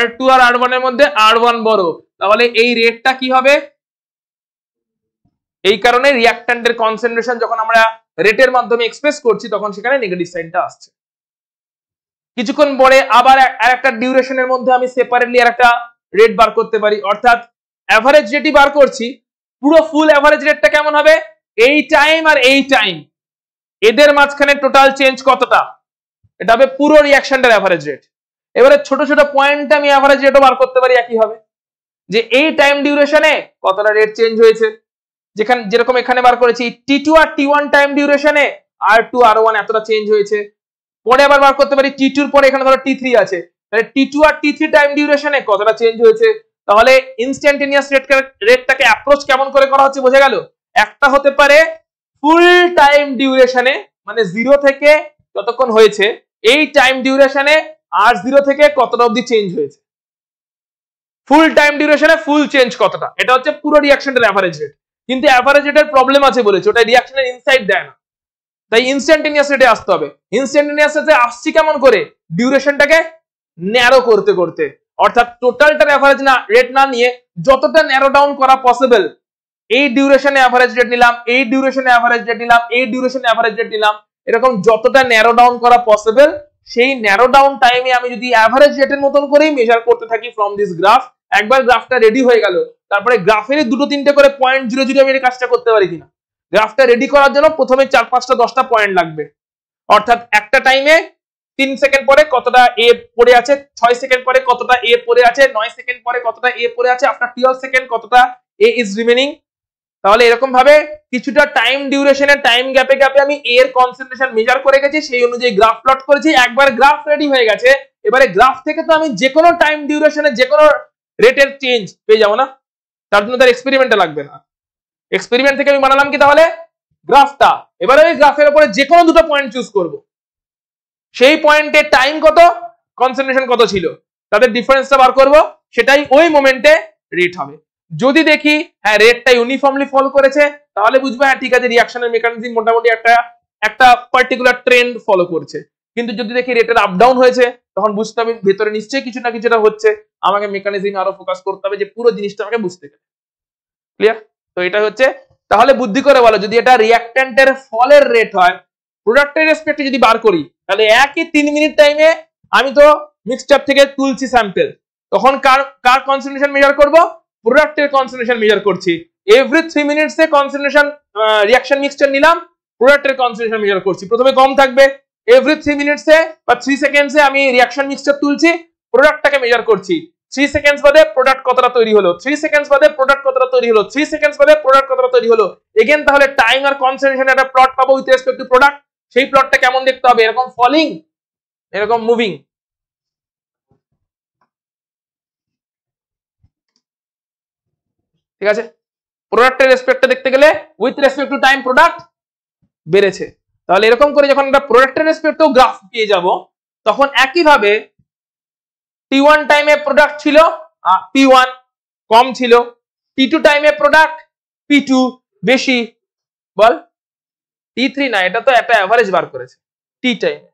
R2 আর R1 এর মধ্যে R1 বড়, তাহলে এই রেটটা কি হবে? এই কারণে রিঅ্যাকট্যান্টের কনসেন্ট্রেশন যখন আমরা রেটের মাধ্যমে এক্সপ্রেস করছি তখন সেখানে নেগেটিভ সাইনটা আসছে। কিছুক্ষণ পরে আবার আরেকটা ডিউরেশনের মধ্যে আমি সেপারেটলি আরেকটা রেট বার করতে পারি, অর্থাৎ এভারেজ রেটই বার করছি। পুরো ফুল এভারেজ রেটটা কেমন হবে? এই টাইম আর এই টাইম এদের মাঝখানে টোটাল চেঞ্জ কতটা, এটা হবে পুরো রিঅ্যাকশনটার এভারেজ রেট। এবারে ছোট ছোট পয়েন্টে আমি এভারেজ রেটও বার করতে পারি একই হবে, যে এই টাইম ডিউরেশনে কতটা রেট চেঞ্জ হয়েছে, যেরকম এখানে বার করেছি T2 আর T1 টাইম ডিউরেশনে R2 R1 এতটা চেঞ্জ হয়েছে। পরে আবার বার করতে পারি T2 এর পরে এখানে ধরো T3 আছে, তাহলে T2 আর T3 টাইম ডিউরেশনে কতটা চেঞ্জ হয়েছে। তাহলে ইনস্ট্যান্টেনিয়াস রেটটাকে অ্যাপ্রোচ কেমন করে করা হচ্ছে বোঝা গেল। একটা হতে পারে ফুল টাইম ডিউরেশনে, মানে 0 থেকে যতক্ষণ হয়েছে এই টাইম ডিউরেশনে R0 থেকে কতটা অবধি চেঞ্জ হয়েছে, ফুল টাইম ডিউরেশনে ফুল চেঞ্জ কতটা, এটা হচ্ছে পুরো রিঅ্যাকশনের এভারেজ রেট। কিন্তু এভারেজ রেটের প্রবলেম আছে বলেছে, ওটা রিঅ্যাকশনের ইনসাইড দেয় না, তাই ইনস্ট্যান্টেনিয়াস রেটে আসতে হবে। ইনস্ট্যান্টেনিয়াস রেটে আসছি কেমন করে? ডিউরেশনটাকে ন্যারো করতে করতে, অর্থাৎ টোটালটার এভারেজ না রেট না নিয়ে যতটা ন্যারো ডাউন করা পসিবল, এই ডিউরেশনে এভারেজ রেট নিলাম, এই ডিউরেশনে এভারেজ রেট নিলাম, এই ডিউরেশনে এভারেজ রেট নিলাম, এরকম যতটা ন্যারো ডাউন করা পসিবল সেই ন্যারো ডাউন টাইমে আমি যদি এভারেজ রেটের মতন করেই মেজার করতে থাকি ফ্রম দিস গ্রাফ, একবার গ্রাফটা রেডি হয়ে গেল তারপরে গ্রাফের দুটো তিনটে করে পয়েন্ট জুড়ে জুড়ে আমি এই কাজটা করতে পারি কিনা। গ্রাফটা রেডি করার জন্য প্রথমে 4 5টা 10টা পয়েন্ট লাগবে, অর্থাৎ একটা টাইমে 3 সেকেন্ড পরে কতটা এ পড়ে আছে, 6 সেকেন্ড পরে কতটা এ পড়ে আছে, 9 সেকেন্ড পরে কতটা এ পড়ে আছে, আফটার 12 সেকেন্ড কতটা এ ইজ রিমেনিং। তাহলে এরকম ভাবে কিছুটা টাইম ডিউরেশনের টাইম গ্যাপে গ্যাপে আমি এর কনসেন্ট্রেশন মেজার করে গেছি, সেই অনুযায়ী গ্রাফ প্লট করেছি। একবার গ্রাফ রেডি হয়ে গেছে, এবারে গ্রাফ থেকে তো আমি যে কোনো টাইম ডিউরেশনে যে কোনো রেটের চেঞ্জ পেয়ে যাবো না, তার জন্য তার এক্সপেরিমেন্টটা লাগবে না। এক্সপেরিমেন্ট থেকে আমি বানালাম কি তাহলে গ্রাফটা, এবারে আমি গ্রাফের উপরে যে কোনো দুটো পয়েন্ট চুজ করব, সেই পয়েন্টে টাইম কত কনসেন্ট্রেশন কত ছিল তাদের ডিফারেন্সটা বার করব, সেটাই ওই মোমেন্টে রেট হবে। যদি দেখি হ্যাঁ রেটটা ইউনিফর্মলি ফলো করেছে তাহলে বুঝবো হ্যাঁ ঠিক আছে রিঅ্যাকশনের মেকানিজম মোটামুটি একটা পার্টিকুলার ট্রেন্ড ফলো করছে। কিন্তু যদি দেখি রেটের আপ ডাউন হয়েছে তখন বুঝতে হবে ভেতরে নিশ্চয়ই কিছু না কিছুটা হচ্ছে, আমাকে মেকানিজম আরো ফোকাস করতে হবে যে পুরো জিনিসটা আমাকে বুঝতে গেলে। ক্লিয়ার? তো এটা হচ্ছে, তাহলে বুদ্ধি করে বলো যদি এটা রিঅ্যাকট্যান্টের ফলের রেট হয় প্রোডাক্টের রেসপেক্টে যদি বার করি তাহলে একই 3 মিনিট টাইমে আমি তো মিক্সচার থেকে তুলছি স্যাম্পল, তখন কার কনসেন্ট্রেশন মেজার করব? প্রোডাক্টের কনসেন্ট্রেশন মেজার করছি। এভরি 3 মিনিটসে কনসেন্ট্রেশন রিঅ্যাকশন মিক্সচার নিলাম, প্রোডাক্টের কনসেন্ট্রেশন মেজার করছি। প্রথমে কম থাকবে, এভরি 3 মিনিটসে বা 3 সেকেন্ডসে আমি রিঅ্যাকশন মিক্সচার তুলছি, প্রোডাক্টটাকে মেজার করছি। 3 সেকেন্ডস বাদে প্রোডাক্ট কতটা তৈরি হলো, 3 সেকেন্ডস বাদে প্রোডাক্ট কতটা তৈরি হলো, 3 সেকেন্ডস বাদে প্রোডাক্ট কতটা তৈরি হলো। এগেন তাহলে টাইম আর কনসেন্ট্রেশনের একটা প্লট পাবো উইথ রেসপেক্ট টু প্রোডাক্ট। সেই প্লটটা কেমন দেখতে হবে? এরকম ফলিং, এরকম মুভিং। ঠিক আছে, প্রোডাক্টের রেসপেক্টে দেখতে গেলে with respect to time product বেড়েছে। তাহলে এরকম করে যখন আমরা প্রোডাক্টের রেসপেক্টেও গ্রাফ পেয়ে যাব তখন একই ভাবে T1 টাইমে প্রোডাক্ট ছিল P1 কম ছিল, T2 টাইমে প্রোডাক্ট P2 বেশি, বল T3 না, এটা তো একটা এভারেজ বার করেছে T টাইমে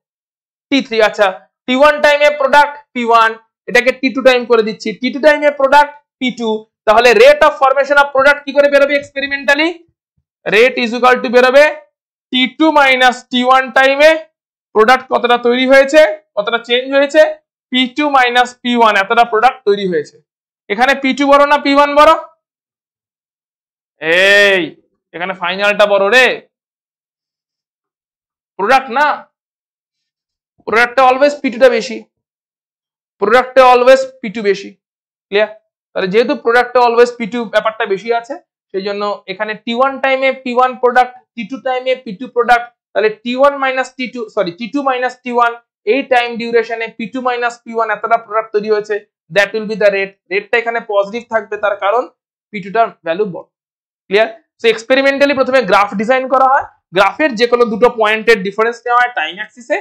T3। আচ্ছা T1 টাইমে প্রোডাক্ট P1, এটাকে T2 টাইম করে দিচ্ছি, T2 টাইমে প্রোডাক্ট P2। তাহলে rate of formation of product কি করে বেরোবে experimentally? Rate is equal two বেরোবে T2 মাইনাস T1 টাইমে প্রোডাক্ট কতটা তৈরি হয়েছে, কতটা চেঞ্জ হয়েছে, P2 মাইনাস P1 এতটা প্রোডাক্ট তৈরি হয়েছে। এখানে P2 বড় না P1 বড়? এই এখানে ফাইনালটা বড় রে, প্রোডাক্ট না, প্রোডাক্টে অলওয়েজ P2 টা বেশি, প্রোডাক্টে অলওয়েজ P2 বেশি। ক্লিয়ার? তাহলে যেহেতু প্রোডাক্টে অলওয়েজ P2 ব্যাপারটা বেশি আছে সেই জন্য এখানে T1 টাইমে P1 প্রোডাক্ট, T2 টাইমে P2 প্রোডাক্ট, তাহলে T1 minus T2 sorry T2 minus T1 এই টাইম ডিউরেশনে P2 মাইনাস P1 এতটা প্রোডাক্ট তৈরি হয়েছে, that will be the rate. রেটটা এখানে পজিটিভ থাকবে তার কারণ P2 টার ভ্যালু বড়। ক্লিয়ার? সো এক্সপেরিমেন্টালি প্রথমে গ্রাফ ডিজাইন করা হয়, গ্রাফের যে কোনো দুটো পয়েন্টের ডিফারেন্স নেওয়া হয় টাইম অ্যাক্সিসে,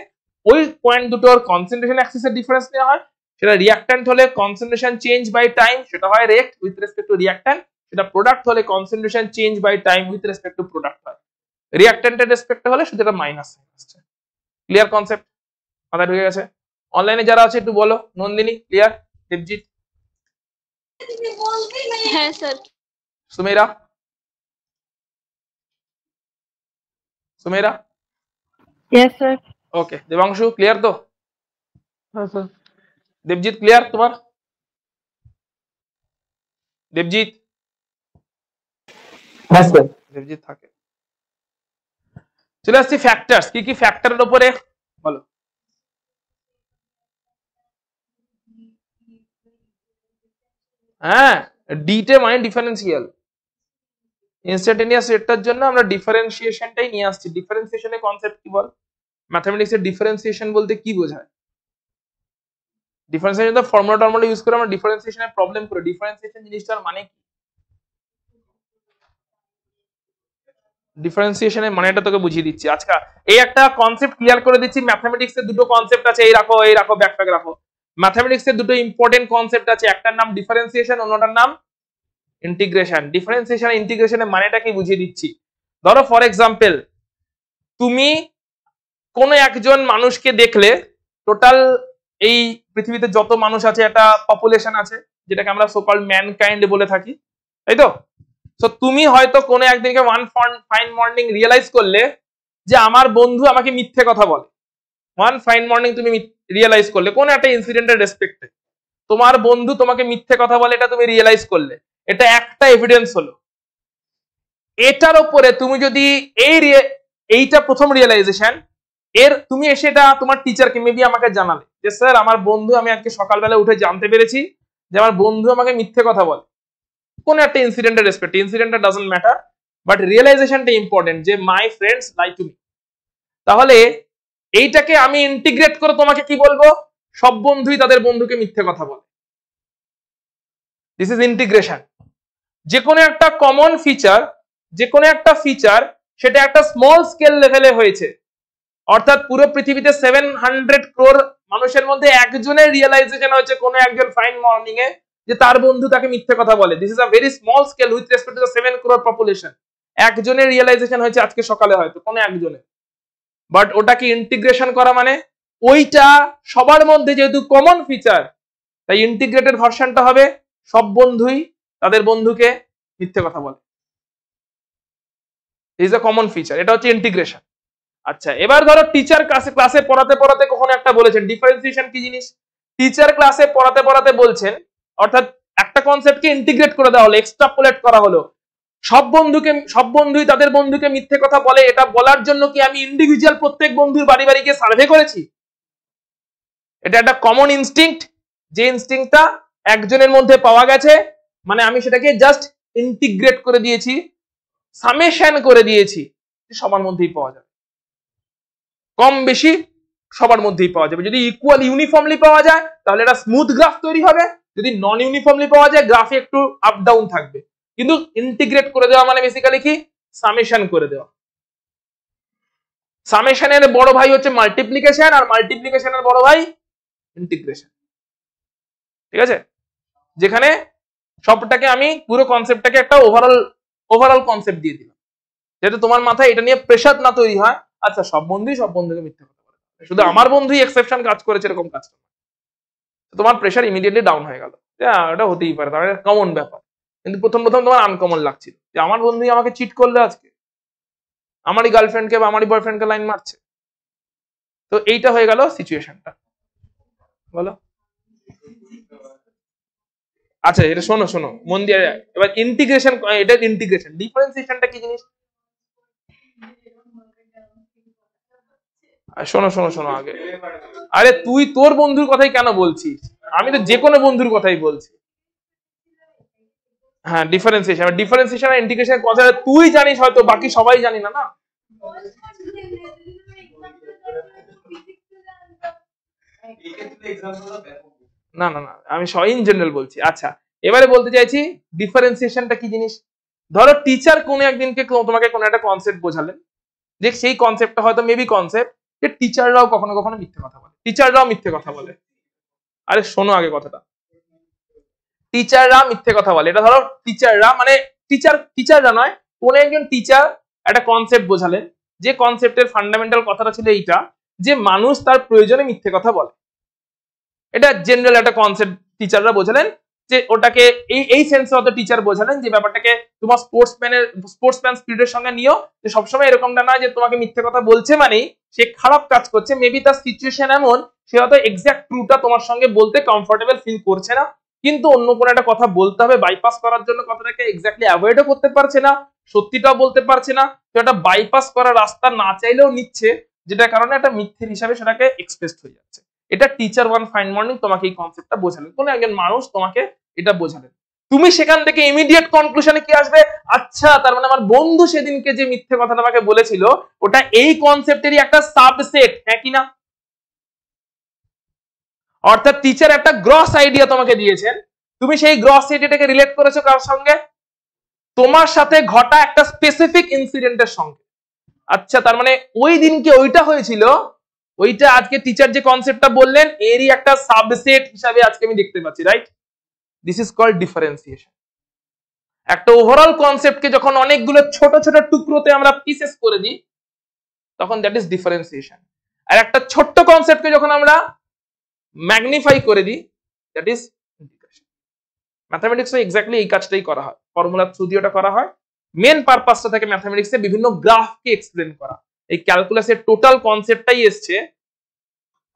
ওই পয়েন্ট দুটোর কনসেন্ট্রেশন অ্যাক্সিসের ডিফারেন্স নেওয়া হয়। সেটা রিঅ্যাক্ট্যান্ট হলে কনসেন্ট্রেশন চেঞ্জ বাই টাইম, সেটা হয় rate with respect to reactant. সেটা প্রোডাক্ট হলে concentration change by time with respect to product হয়। রিঅ্যাক্ট্যান্টের রেসপেক্টে হলে সেটা মাইনাস আসছে। Clear concept? মাথায় ঢুকে গেছে? অনলাইনে যারা আছে একটু বলো। নন্দিনী ক্লিয়ার? দেবজিৎ? হ্যাঁ sir. Sumera? Sumera? Yes sir. Okay. Debanshu clear তো? হ্যাঁ স্যার। দেবজিৎ ক্লিয়ার তোমার? দেবজিৎ? হ্যাঁ স্যার। দেবজিৎ থাকে। চলে আসছি ফ্যাক্টরস। কি কি ফ্যাক্টরের উপরে বলো। হ্যাঁ, ডিটে মানে ডিফারেন্সিয়াল। ইনস্ট্যান্টেনিয়াস রেটটার জন্য আমরা ডিফারেন্সিয়েশনটাই নিয়ে আসছি। ডিফারেন্সিয়েশনের কনসেপ্ট কি বল? ম্যাথমেটিক্সের ডিফারেন্সিয়েশন বলতে কি বোঝায়? ডিফারেন্সিয়েশন তো ফর্মুলা টর্মুলা ইউজ করে আমরা ডিফারেন্সিয়েশনের প্রবলেম করে। ডিফারেন্সিয়েশন জিনিসটার মানে কি? ডিফারেন্সিয়েশনের মানেটা তোকে বুঝিয়ে দিচ্ছি আজকে। এই একটা কনসেপ্ট ক্লিয়ার করে দিচ্ছি। ম্যাথমেটিক্সের দুটো কনসেপ্ট আছে, এই রাখো ব্যাকপ্যাক রাখো। ম্যাথমেটিক্সের দুটো ইম্পর্টেন্ট কনসেপ্ট আছে, একটার নাম ডিফারেন্সিয়েশন, অন্যটার নাম ইন্টিগ্রেশন। ডিফারেন্সিয়েশন ইন্টিগ্রেশনের মানেটা কি বুঝিয়ে দিচ্ছি। ধরো ফর এক্সাম্পল, তুমি কোন একজন মানুষকে দেখলে, টোটাল এই পৃথিবীতে যত মানুষ আছে একটা পপুলেশন আছে, যেটাকে আমরা সো কল্ড ম্যানকাইন্ড বলে থাকি, তাই তো? তো তুমি হয়তো কোনো একদিনকে ওয়ান ফাইন মর্নিং রিয়েলাইজ করলে যে আমার বন্ধু আমাকে মিথ্যে কথা বলে। ওয়ান ফাইন মর্নিং তুমি রিয়েলাইজ করলে কোন একটা ইনসিডেন্টের রেসপেক্টে তোমার বন্ধু তোমাকে মিথ্যে কথা বলে, এটা তুমি রিয়েলাইজ করলে। এটা একটা এভিডেন্স হলো। এটার উপরে তুমি যদি এইটা প্রথম রিয়েলাইজেশন, তুমি এসে এটা তোমার টিচারকে মেবি আমাকে জানালে যে স্যার আমার বন্ধু, আমি আজকে সকালবেলা উঠে জানতে পেরেছি যে আমার বন্ধু আমাকে মিথ্যে কথা বলে। কোন একটা ইনসিডেন্টের রেসপেক্ট, ইনসিডেন্টটা ডাজন্ট ম্যাটার, বাট রিয়েলাইজেশনটা ইম্পর্টেন্ট যে my friends lie to me. তাহলে এইটাকে আমি ইন্টিগ্রেট করে তোমাকে কি বলবো? সব বন্ধুই তাদের বন্ধুকে মিথ্যে কথা বলে। This is integration. যে কোনো একটা কমন ফিচার, যে কোনো একটা ফিচার সেটা একটা স্মল স্কেল লেভেলে হয়েছে, অর্থাৎ পুরো পৃথিবীতে 700 crore মানুষের মধ্যে একজনের রিয়েলাইজেশন হয়েছে কোনো একজন ফাইন মর্নিং এ যে তার বন্ধু তাকে মিথ্যে কথা বলে। This is a very small scale with respect to the 7 crore population. একজনের রিয়েলাইজেশন হয়েছে আজকে সকালে, হয়তো কোনো একজনের। বাট ওটাকে ইন্টিগ্রেশন করা মানে ওইটা সবার মধ্যে যেহেতু কমন ফিচার, তাই ইন্টিগ্রেটেড ভার্সনটা হবে সব বন্ধুই তাদের বন্ধুকে মিথ্যে কথা বলে। ইজ আ কমন ফিচার, এটা হচ্ছে ইন্টিগ্রেশন। আচ্ছা, এবার ধরো টিচার ক্লাসে পড়াতে পড়াতে কখনো একটা বলেছেন ডিফারেন্সিয়েশন কি জিনিস। টিচার ক্লাসে পড়াতে পড়াতে বলছেন, অর্থাৎ একটা কনসেপ্টকে ইন্টিগ্রেট করে দেওয়া হলো, এক্সট্রাপোলেট করা হলো। সব বন্ধুই তাদের বন্ধুকে মিথ্যে কথা বলে, এটা বলার জন্য কি আমি ইন্ডিভিজুয়াল প্রত্যেক বন্ধুর বাড়ি বাড়ি গিয়ে সার্ভে করেছি? এটা একটা কমন ইনস্টিংক্ট, যে ইনস্টিংক্টটা একজনের মধ্যে পাওয়া গেছে, মানে আমি সেটাকে জাস্ট ইন্টিগ্রেট করে দিয়েছি, সামেশন করে দিয়েছি, সবার মধ্যেই পাওয়া যাবে, কম বেশি সবার মধ্যেই পাওয়া যাবে। যদি ইকুয়াল ইউনিফর্মলি পাওয়া যায় তাহলে এটা স্মুথ গ্রাফ তৈরি হবে, যদি নন ইউনিফর্মলি পাওয়া যায় গ্রাফে একটু আপ ডাউন থাকবে। কিন্তু ইন্টিগ্রেট করে দেওয়া মানে বেসিক্যালি কি? সামেশন করে দেওয়া। সামেশনের বড় ভাই হচ্ছে মাল্টিপ্লিকেশন, আর মাল্টিপ্লিকেশনের বড় ভাই ইন্টিগ্রেশন। ঠিক আছে? যেখানে সবটাকে আমি পুরো কনসেপ্টটাকে একটা ওভারঅল কনসেপ্ট দিয়ে দিলাম, যাতে তোমার মাথায় এটা নিয়ে প্রেশার না তৈরি হয়। আচ্ছা, সব বন্ধুকে মিথ্যে কথা বলে, শুধু আমার বন্ধুই এক্সেপশন কাজ করেছে এরকম কাজ, তোমার প্রেশার ইমিডিয়েটলি ডাউন হয়ে গেল। এটা হতেই পারে, তার কমন ব্যাপার। কিন্তু প্রথম তোমার আনকমন লাগছিল যে আমার বন্ধুই আমাকে চিট করলে, আজকে আমারই গার্লফ্রেন্ডকে বা আমারই বয়ফ্রেন্ডকে লাইন মারছে। তো এইটা হয়ে গেল সিচুয়েশনটা। বলো। আচ্ছা, এটা শোনো মন দিয়ে। এবার ইন্টিগ্রেশন, এটা ইন্টিগ্রেশন। ডিফারেন্সিয়েশনটা কি জিনিস? শোনো আগে। আরে তুই তোর বন্ধুর কথাই কেন বলছিস? আমি তো যে কোনো বন্ধুর কথাই বলছি। হ্যাঁ, ডিফারেন্সিয়েশন আর ইন্টিগ্রেশন কথা তুই জানিস, হয়তো বাকি সবাই জানি না। না আমি ইন জেনারেল বলছি। আচ্ছা, এবারে বলতে চাইছি ডিফারেন্সিয়েশনটা কি জিনিস। ধরো টিচার কোনো একদিনকে তোমাকে কোনো একটা কনসেপ্ট বোঝালেন, যে সেই কনসেপ্টটা হয়তো মেবি কনসেপ্ট যে টিচাররাও কখনো কখনো মিথ্যে কথা বলে, টিচাররাও মিথ্যে কথা বলে। আরে শোনো আগে কথাটা, টিচাররা মিথ্যে কথা বলে। এটা ধরো টিচাররা মানে টিচাররা নয়, কোন একজন টিচার একটা কনসেপ্ট বোঝালেন, যে কনসেপ্টের ফান্ডামেন্টাল কথাটা ছিল এইটা যে মানুষ তার প্রয়োজনে মিথ্যে কথা বলে। এটা জেনারেল একটা কনসেপ্ট টিচাররা বোঝালেন, যে ওটাকে এই সেন্সে অত টিচার বোঝালেন যে ব্যাপারটাকে তোমার স্পোর্টসম্যান স্পিরিটের সঙ্গে নিও, যে সবসময় এরকমটা না যে তোমাকে মিথ্যে কথা বলছে মানেই সে খারাপ কাজ করছে। মেবি তার সিচুয়েশন এমন, সে হয়তো এক্সাক্ট ট্রুটা তোমার সঙ্গে বলতে কমফোর্টেবল ফিল করছে না, কিন্তু অন্য কোনো একটা কথা বলতে হবে বাইপাস করার জন্য, কথাটাকে এক্স্যাক্টলি অ্যাভয়েডও করতে পারছে না, সত্যিটাও বলতে পারছে না, তো একটা বাইপাস করার রাস্তা না চাইলেও নিচ্ছে, যেটার কারণে একটা মিথ্যের হিসাবে সেটাকে এক্সপ্রেসড হয়ে যাচ্ছে। এটা টিচার ওয়ান ফাইন মর্নিং তোমাকে এই কনসেপ্টটা বোঝালেন, কোনো একজন মানুষ তোমাকে এটা বোঝালেন, তুমি সেখান থেকে ইমিডিয়েট কনক্লুশনে কি আসবে, আচ্ছা তার মানে আমার বন্ধু সেদিনকে যে মিথ্যে কথাটা আমাকে বলেছিল ওটা এই কনসেপ্টেরই একটা সাবসেট, হ্যাঁ কি না? অর্থাৎ টিচার একটা গ্রস আইডিয়া তোমাকে দিয়েছেন, তুমি সেই গ্রস আইডিয়াটাকে রিলেট করেছো কার সঙ্গে, তোমার সাথে ঘটা একটা স্পেসিফিক ইনসিডেন্টের সঙ্গে। আচ্ছা তার মানে ওই দিনকে ওইটা হয়েছিল, ওইটা আজকে টিচার যে কনসেপ্টটা বললেন এরই একটা সাবসেট হিসাবে আজকে আমি দেখতে পাচ্ছি, right? This is called differentiation. একটা ওভারঅল কনসেপ্টকে যখন অনেকগুলো ছোট ছোট টুকরোতে আমরা পিসেস করে দিই তখন দ্যাট ইজ ডিফারেন্সিয়েশন। আর একটা ছোট্ট কনসেপ্টকে যখন আমরা ম্যাগনিফাই করে দিই দ্যাট ইজ ইন্টিগ্রেশন। ম্যাথমেটিক্সে এক্স্যাক্টলি এই কাজটাই করা হয়, ফর্মুলা থ্রু দিয়ে ওটা করা হয়। মেন পারপাসটা থাকে ম্যাথমেটিক্সে বিভিন্ন গ্রাফকে এক্সপ্লেন করা। এই ক্যালকুলাসের টোটাল কনসেপ্টটাই এসছে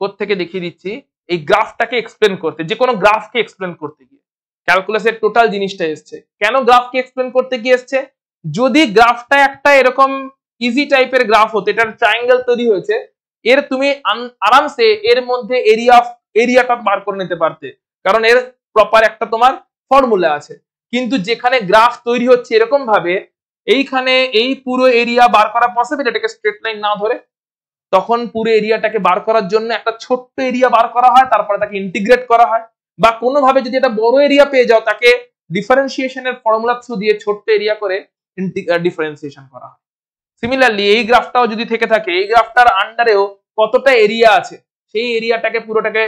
কোত্থেকে দেখিয়ে দিচ্ছি, এই গ্রাফটাকে এক্সপ্লেন করতে, যে কোনো গ্রাফকে এক্সপ্লেন করতে গিয়ে ক্যালকুলাসের টোটাল জিনিসটা এসছে। কেন গ্রাফকে এক্সপ্লেন করতে গিয়ে এসছে? যদি গ্রাফটা একটা এরকম ইজি টাইপের গ্রাফ হতো, এটার ট্রায়াঙ্গেল তৈরি হয়েছে, এর তুমি আরামসে এর মধ্যে এরিয়াটা বার করে নিতে পারতে, কারণ এর প্রপার একটা তোমার ফর্মুলা আছে। কিন্তু যেখানে গ্রাফ তৈরি হচ্ছে এরকম ভাবে এইখানে এই পুরো এরিয়া বার করা পসিবল, এটাকে স্ট্রেট লাইন না ধরে, তখন পুরো এরিয়াটাকে বার করার জন্য একটা ছোট্ট এরিয়া বার করা হয়, তারপরে তাকে ইন্টিগ্রেট করা হয়, বা কোনোভাবে যদি একটা বড় এরিয়া পেয়ে যাও তাকে ডিফারেন্সিয়েশনের ফর্মুলা থ্রু দিয়ে ছোট্ট এরিয়া করে ডিফারেন্সিয়েশন করা হয়। সিমিলারলি এই গ্রাফটাও যদি থেকে থাকে, এই গ্রাফটার আন্ডারেও কতটা এরিয়া আছে, সেই এরিয়াটাকে পুরোটাকে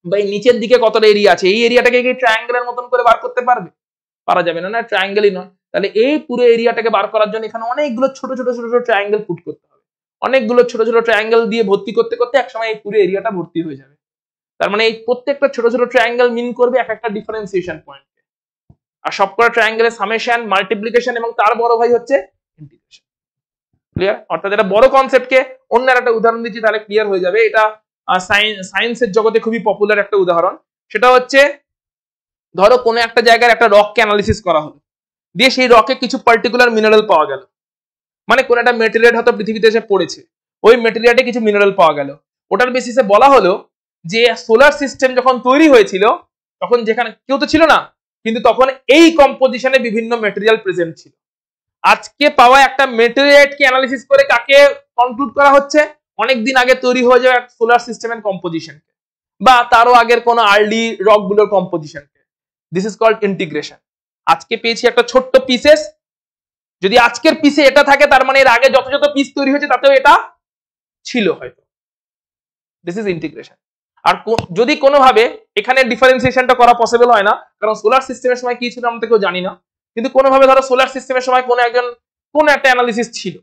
বা এই নিচের দিকে কতটা এরিয়া আছে, এই এরিয়াটাকে কি ট্রায়াঙ্গেলের মতন করে বার করতে পারবে? পারা যাবে না, না ট্রায়াঙ্গেলই নয়। তাহলে এই পুরো এরিয়াটাকে বার করার জন্য এখানে অনেকগুলো ছোট ছোট ছোট ছোট ট্রায়াঙ্গেল পুট করতে হবে, অনেকগুলো ছোট ছোট ট্রায়াঙ্গেল দিয়ে ভর্তি করতে করতে একসময় এই পুরো এরিয়াটা ভর্তি হয়ে যাবে। তার মানে এই প্রত্যেকটা ছোট ছোট ট্রায়াঙ্গেল মিন করবে এক একটা ডিফারেন্সিয়েশন পয়েন্টকে, আর সবকটা ট্রায়াঙ্গেলের সামেশন, মাল্টিপ্লিকেশন এবং তার বড় ভাই হচ্ছে ইন্টিগ্রেশন। ক্লিয়ার? অর্থাৎ এটা বড় কনসেপ্টকে অন্য একটা উদাহরণ দিচ্ছি তাহলে ক্লিয়ার হয়ে যাবে। এটা সায়েন্সের জগতে খুবই পপুলার একটা উদাহরণ। সেটা হচ্ছে ধরো কোনো একটা জায়গার একটা রককে অ্যানালিসিস করা হলো, দিয়ে সেই রকে কিছু পার্টিকুলার মিনারেল পাওয়া গেল, মানে কোন একটা মেটেরিয়াল হয়তো পৃথিবীতে এসে পড়েছে, ওই মেটেরিয়ালে কিছু মিনারেল পাওয়া গেল, ওটার বেসিসে বলা হলো যে সোলার সিস্টেম যখন তৈরি হয়েছিল তখন যেখানে কেউ তো ছিল না, কিন্তু তখন এই কম্পোজিশনে বিভিন্ন মেটেরিয়াল প্রেজেন্ট ছিল। আজকে পাওয়া একটা মেটেরিয়ালকে অ্যানালিসিস করে কাকে কনক্লুড করা হচ্ছে, অনেকদিন আগে তৈরি হয়ে যাওয়া সোলার সিস্টেমের কম্পোজিশনকে, বা তারও আগের কোনো আর্লি রকগুলোর কম্পোজিশনকে। This is called integration. আজকে পেয়েছি একটা ছোট্ট পিসেস, যদি আজকের পিসে এটা থাকে তার মানে এর আগে যত যত পিস তৈরি হয়েছে তাতেও এটা ছিল হয়তো। This is integration. আর যদি কোনোভাবে এখানে ডিফারেন্সিয়েশনটা করা পসিবল হয় না, কারণ সোলার সিস্টেমের সময় কি ছিল আমরা কেউ জানি না, কিন্তু কোনোভাবে ধরো সোলার সিস্টেমের সময় কোন একটা অ্যানালিসিস ছিল,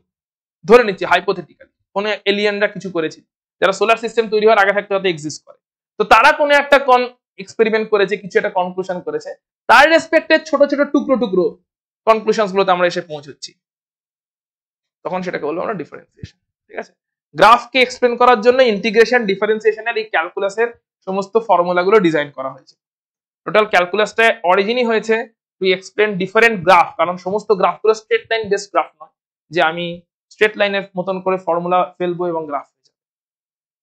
ধরে নিচ্ছি হাইপোথেটিক্যালি কোনো এলিয়েনরা কিছু করেছে যারা সোলার সিস্টেম তৈরি হওয়ার আগে থাকতে হয়তো এক্সিস্ট করে, তো তারা কোনো একটা এক্সপেরিমেন্ট করেছে, কিছু একটা কনক্লুশন করেছে, তার রেসপেক্টে ছোট ছোট টুকরো টুকরো কনক্লুশনস গুলোতে আমরা এসে পৌঁছচ্ছি, তখন সেটাকে বলবো আমরা ডিফারেন্সিয়েশন। ঠিক আছে? গ্রাফকে এক্সপ্লেন করার জন্য ইন্টিগ্রেশন, ডিফারেন্সিয়েশনের এই ক্যালকুলাসের সমস্ত ফর্মুলাগুলো ডিজাইন করা হয়েছে। টোটাল ক্যালকুলাসটা অরিজিনই হয়েছে টু এক্সপ্লেন ডিফারেন্ট গ্রাফ, কারণ সমস্ত গ্রাফগুলো স্ট্রেট লাইন বেসড গ্রাফ নয় যে আমি স্ট্রেট লাইনের মতন করে ফর্মুলা ফেলবো এবং গ্রাফ হয়ে যাবে।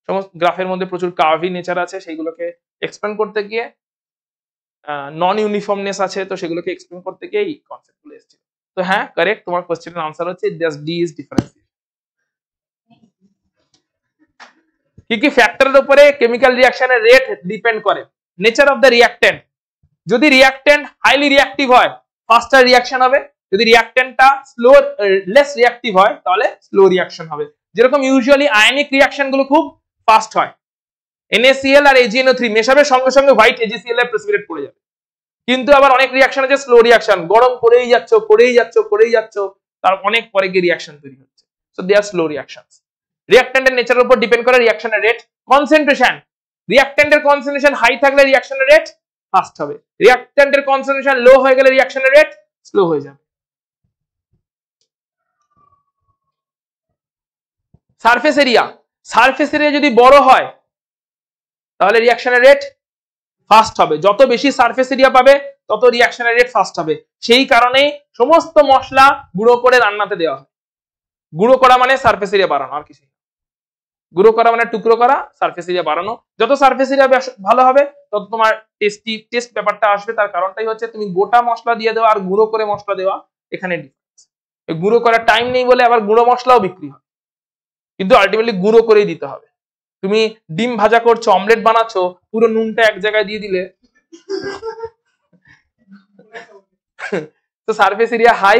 সমস্ত গ্রাফের মধ্যে প্রচুর কার্ভি নেচার আছে, সেইগুলোকে এক্সপ্লেন করতে গিয়ে নন ইউনিফর্মনেস আছে, তো সেগুলোকে এক্সপ্লেন করতে গিয়ে এই কনসেপ্টগুলো এসেছে। তো হ্যাঁ, কারেক্ট, তোমার কোশ্চেনের আনসার হচ্ছে ডি ইজ ডিফারেন্সিয়েশন। কি কি ফ্যাক্টরের উপরে কেমিক্যাল রিঅ্যাকশনের রেট ডিপেন্ড করে? Nature of the reactant. যদি রিঅ্যাক্টেন্ট হাইলি রিঅ্যাক্টিভ হয় ফাস্টার রিঅ্যাকশন হবে, যদি রিঅ্যাক্টেন্টটা লেস রিঅ্যাক্টিভ হয় তাহলে স্লো রিঅ্যাকশন হবে। যেরকম ইউজুয়ালি আয়নিক রিয়াকশন গুলো খুব ফাস্ট হয়, NaCl আর AgNO3 মেশাবে সঙ্গে সঙ্গে হোয়াইট AgCl এর প্রেসিপিটেট পড়ে যাবে। কিন্তু আবার অনেক রিয়াকশন আছে স্লো রিয়াকশন, গরম করেই যাচ্ছ তার অনেক পরে গিয়ে রিয়াকশন তৈরি হচ্ছে। So they are slow reactions. রিঅ্যাক্ট্যান্টের নেচারের উপর ডিপেন্ড করে রিয়াকশনের রেট, কনসেন্ট্রেশন। রিঅ্যাক্ট্যান্টের কনসেন্ট্রেশন হাই থাকলে রিয়াকশনের রেট ফাস্ট হবে, রিঅ্যাক্ট্যান্টের কনসেন্ট্রেশন লো হয়ে গেলে রিয়াকশনের রেট স্লো হয়ে যাবে। সারফেস এরিয়া যদি বড় হয় তাহলে রিয়াকশনের রেট ফাস্ট হবে, যত বেশি সারফেস এরিয়া পাবে তত রিয়াকশনের রেট ফাস্ট হবে। সেই কারণেই সমস্ত মশলা গুঁড়ো করে রান্নাতে দেওয়া হয়। গুঁড়ো করা মানে সারফেস এরিয়া বাড়ানো, আর কিছু। গুঁড়ো করা মানে টুকরো করা, সারফেস এরিয়া বাড়ানো। যত সারফেস এরিয়া ভালো হবে তত তোমার টেস্ট ব্যাপারটা আসবে। তার কারণটাই হচ্ছে তুমি গোটা মশলা দিয়ে দেওয়া আর গুঁড়ো করে মশলা দেওয়া, এখানে ডিফারেন্স। গুঁড়ো করার টাইম নেই বলে আবার গুঁড়ো মশলাও বিক্রি হয়, কিন্তু আলটিমেটলি গুঁড়ো করেই দিতে হবে। তুমি ডিম ভাজা করছো, অমলেট বানাচ্ছো, পুরো নুনটা এক জায়গায় দিয়ে দিলে তো সারফেস এরিয়া হাই,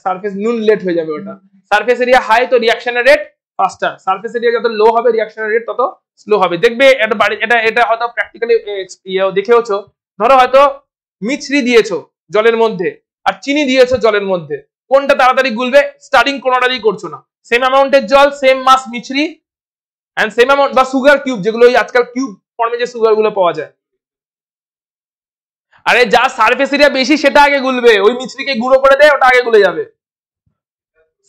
সারফেস নুন লেট হয়ে যাবে ওটা। সারফেস এরিয়া হাই তো রিয়াকশনের রেট ফাস্টার, সারফেস এরিয়া যত লো হবে রিয়াকশনের রেট তত স্লো হবে। দেখবে এটা হয়তো প্র্যাকটিক্যালি দেখেওছো। ধরো হয়তো মিছরি দিয়েছো জলের মধ্যে আর চিনি দিয়েছো জলের মধ্যে, কোনটা তাড়াতাড়ি গুলবে? স্টার্টিং কোনোটাই করছো না, সেম অ্যামাউন্টের জল, সেম মাস মিছরি এন্ড সেম অ্যামাউন্ট, বা সুগার কিউব, যেগুলো আজকাল কিউব ফর্মে যে সুগার গুলো পাওয়া যায়। আরে যা সারফেস এরিয়া বেশি সেটা আগে গুলবে, ওই মিছরিকে গুঁড়ো করে দেয় ওটা আগে গুলে যাবে।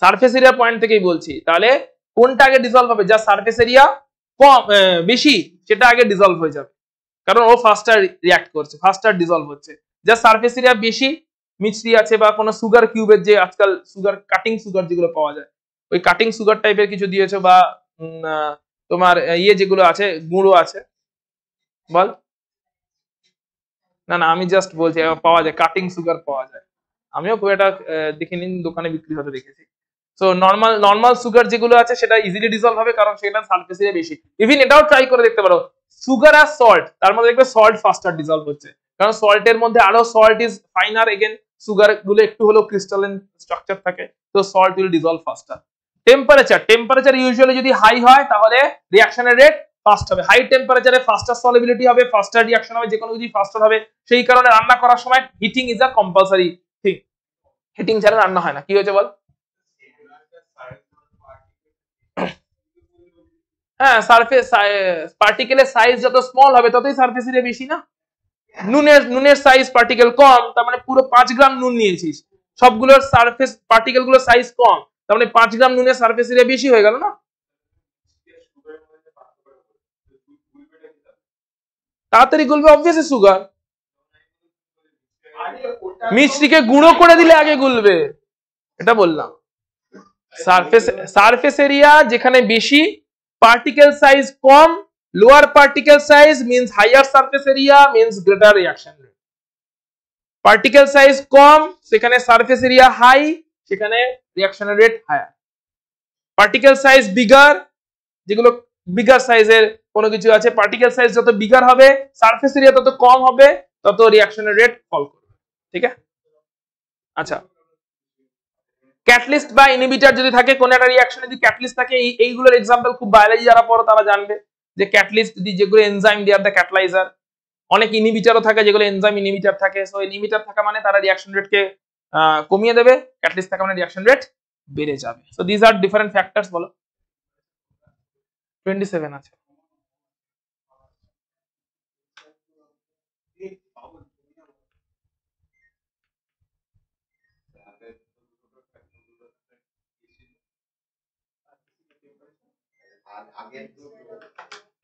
সারফেস এরিয়া পয়েন্ট থেকেই বলছি। তাহলে কোনটা আগে ডিসলভ হবে? যা সারফেস এরিয়া কম বেশি সেটা আগে ডিসলভ হয়ে যাবে, কারণ ও ফাস্টার রিঅ্যাক্ট করছে, ফাস্টার ডিসলভ হচ্ছে। যা সারফেস এরিয়া বেশি, মিছরি আছে বা কোনো সুগার কিউবের, যে আজকাল সুগার কাটিং সুগার যেগুলো পাওয়া যায়, ওই কাটিং সুগার টাইপের কিছু দিয়েছো, বা তোমার যেগুলো আছে গুঁড়ো আছে, বল না আমি জাস্ট বলছি পাওয়া যায়, কাটিং সুগার পাওয়া যায়। আমিও খুব একটা দেখিনি, দোকানে বিক্রি হতে দেখেছি। সো নর্মাল সুগার যেগুলো আছে সেটা ইজিলি ডিসলভ হবে, কারণ সেটা সারফেস এরিয়া বেশি। ইভেন এটাও ট্রাই করে দেখতে পারো, সুগার আর সল্ট, তার মধ্যে দেখবে সল্ট ফাস্টার ডিসলভ হচ্ছে, কারণ সল্টের মধ্যে আরো salt is finer, again sugar গুলো একটু হলেও ক্রিস্টালিন স্ট্রাকচার থাকে, তো salt will dissolve faster. Temperature usually যদি হাই হয় তাহলে রিঅ্যাকশনের রেট ফাস্ট হবে। হাই টেম্পারেচারে ফাস্টার সলিবিলিটি হবে, ফাস্টার রিঅ্যাকশন হবে, যে কোনো কিছু ফাস্টার হবে। সেই কারণে রান্না করার সময় heating is a compulsory thing, heating ছাড়া রান্না হয় না। কি হয়েছে বল? হ্যাঁ, সারফেস পার্টিকেলের সাইজ যত স্মল হবে ততই সারফেস এরিয়া বেশি না? নুনের সাইজ পার্টিকেল কম, তার মানে পুরো 5 গ্রাম নুন নিয়েছিস, সবগুলোর সারফেস পার্টিকেল গুলোর সাইজ কম, তার মানে 5 গ্রাম নুনের সারফেস এরিয়া বেশি হয়ে গেল না? তাড়াতাড়ি গুলবে অবভিয়াসলি সুগার। মিষ্টিকে গুঁড়ো করে দিলে আগে গুলবে, এটা বললাম। সারফেস এরিয়া যেখানে বেশি, পার্টিকেল সাইজ কম, lower particle size means higher surface area means greater reaction rate. Particle size কম সেখানে সারফেস এরিয়া হাই, সেখানে রিঅ্যাকশনের rate higher. Particle size bigger, যেগুলো বিগার সাইজের কোনো কিছু আছে, পার্টিকেল সাইজ যত বিগার হবে সারফেস এরিয়া তত কম হবে, তত রিঅ্যাকশনের রেট ফল করবে। ঠিক আছে? আচ্ছা, ক্যাটালিস্ট বা ইনহিবিটর যদি থাকে কোন একটা রিঅ্যাকশনে, যদি ক্যাটালিস্ট থাকে, এইগুলোর এক্সাম্পল খুব বায়োলজি যারা পড়ো তারা জানবে, যে ক্যাটালিস্ট যেগুলো এনজাইম দে আর দ্য ক্যাটালাইজার। অনেক ইনহিবিটরও থাকে যেগুলো এনজাইম ইনহিবিটর থাকে। সো ইনহিবিটর থাকা মানে তারা রিঅ্যাকশন রেটকে কমিয়ে দেবে, ক্যাটালিস্ট থাকা মানে রিঅ্যাকশন রেট বেড়ে যাবে। So this are different factors. বলো 27 আছে।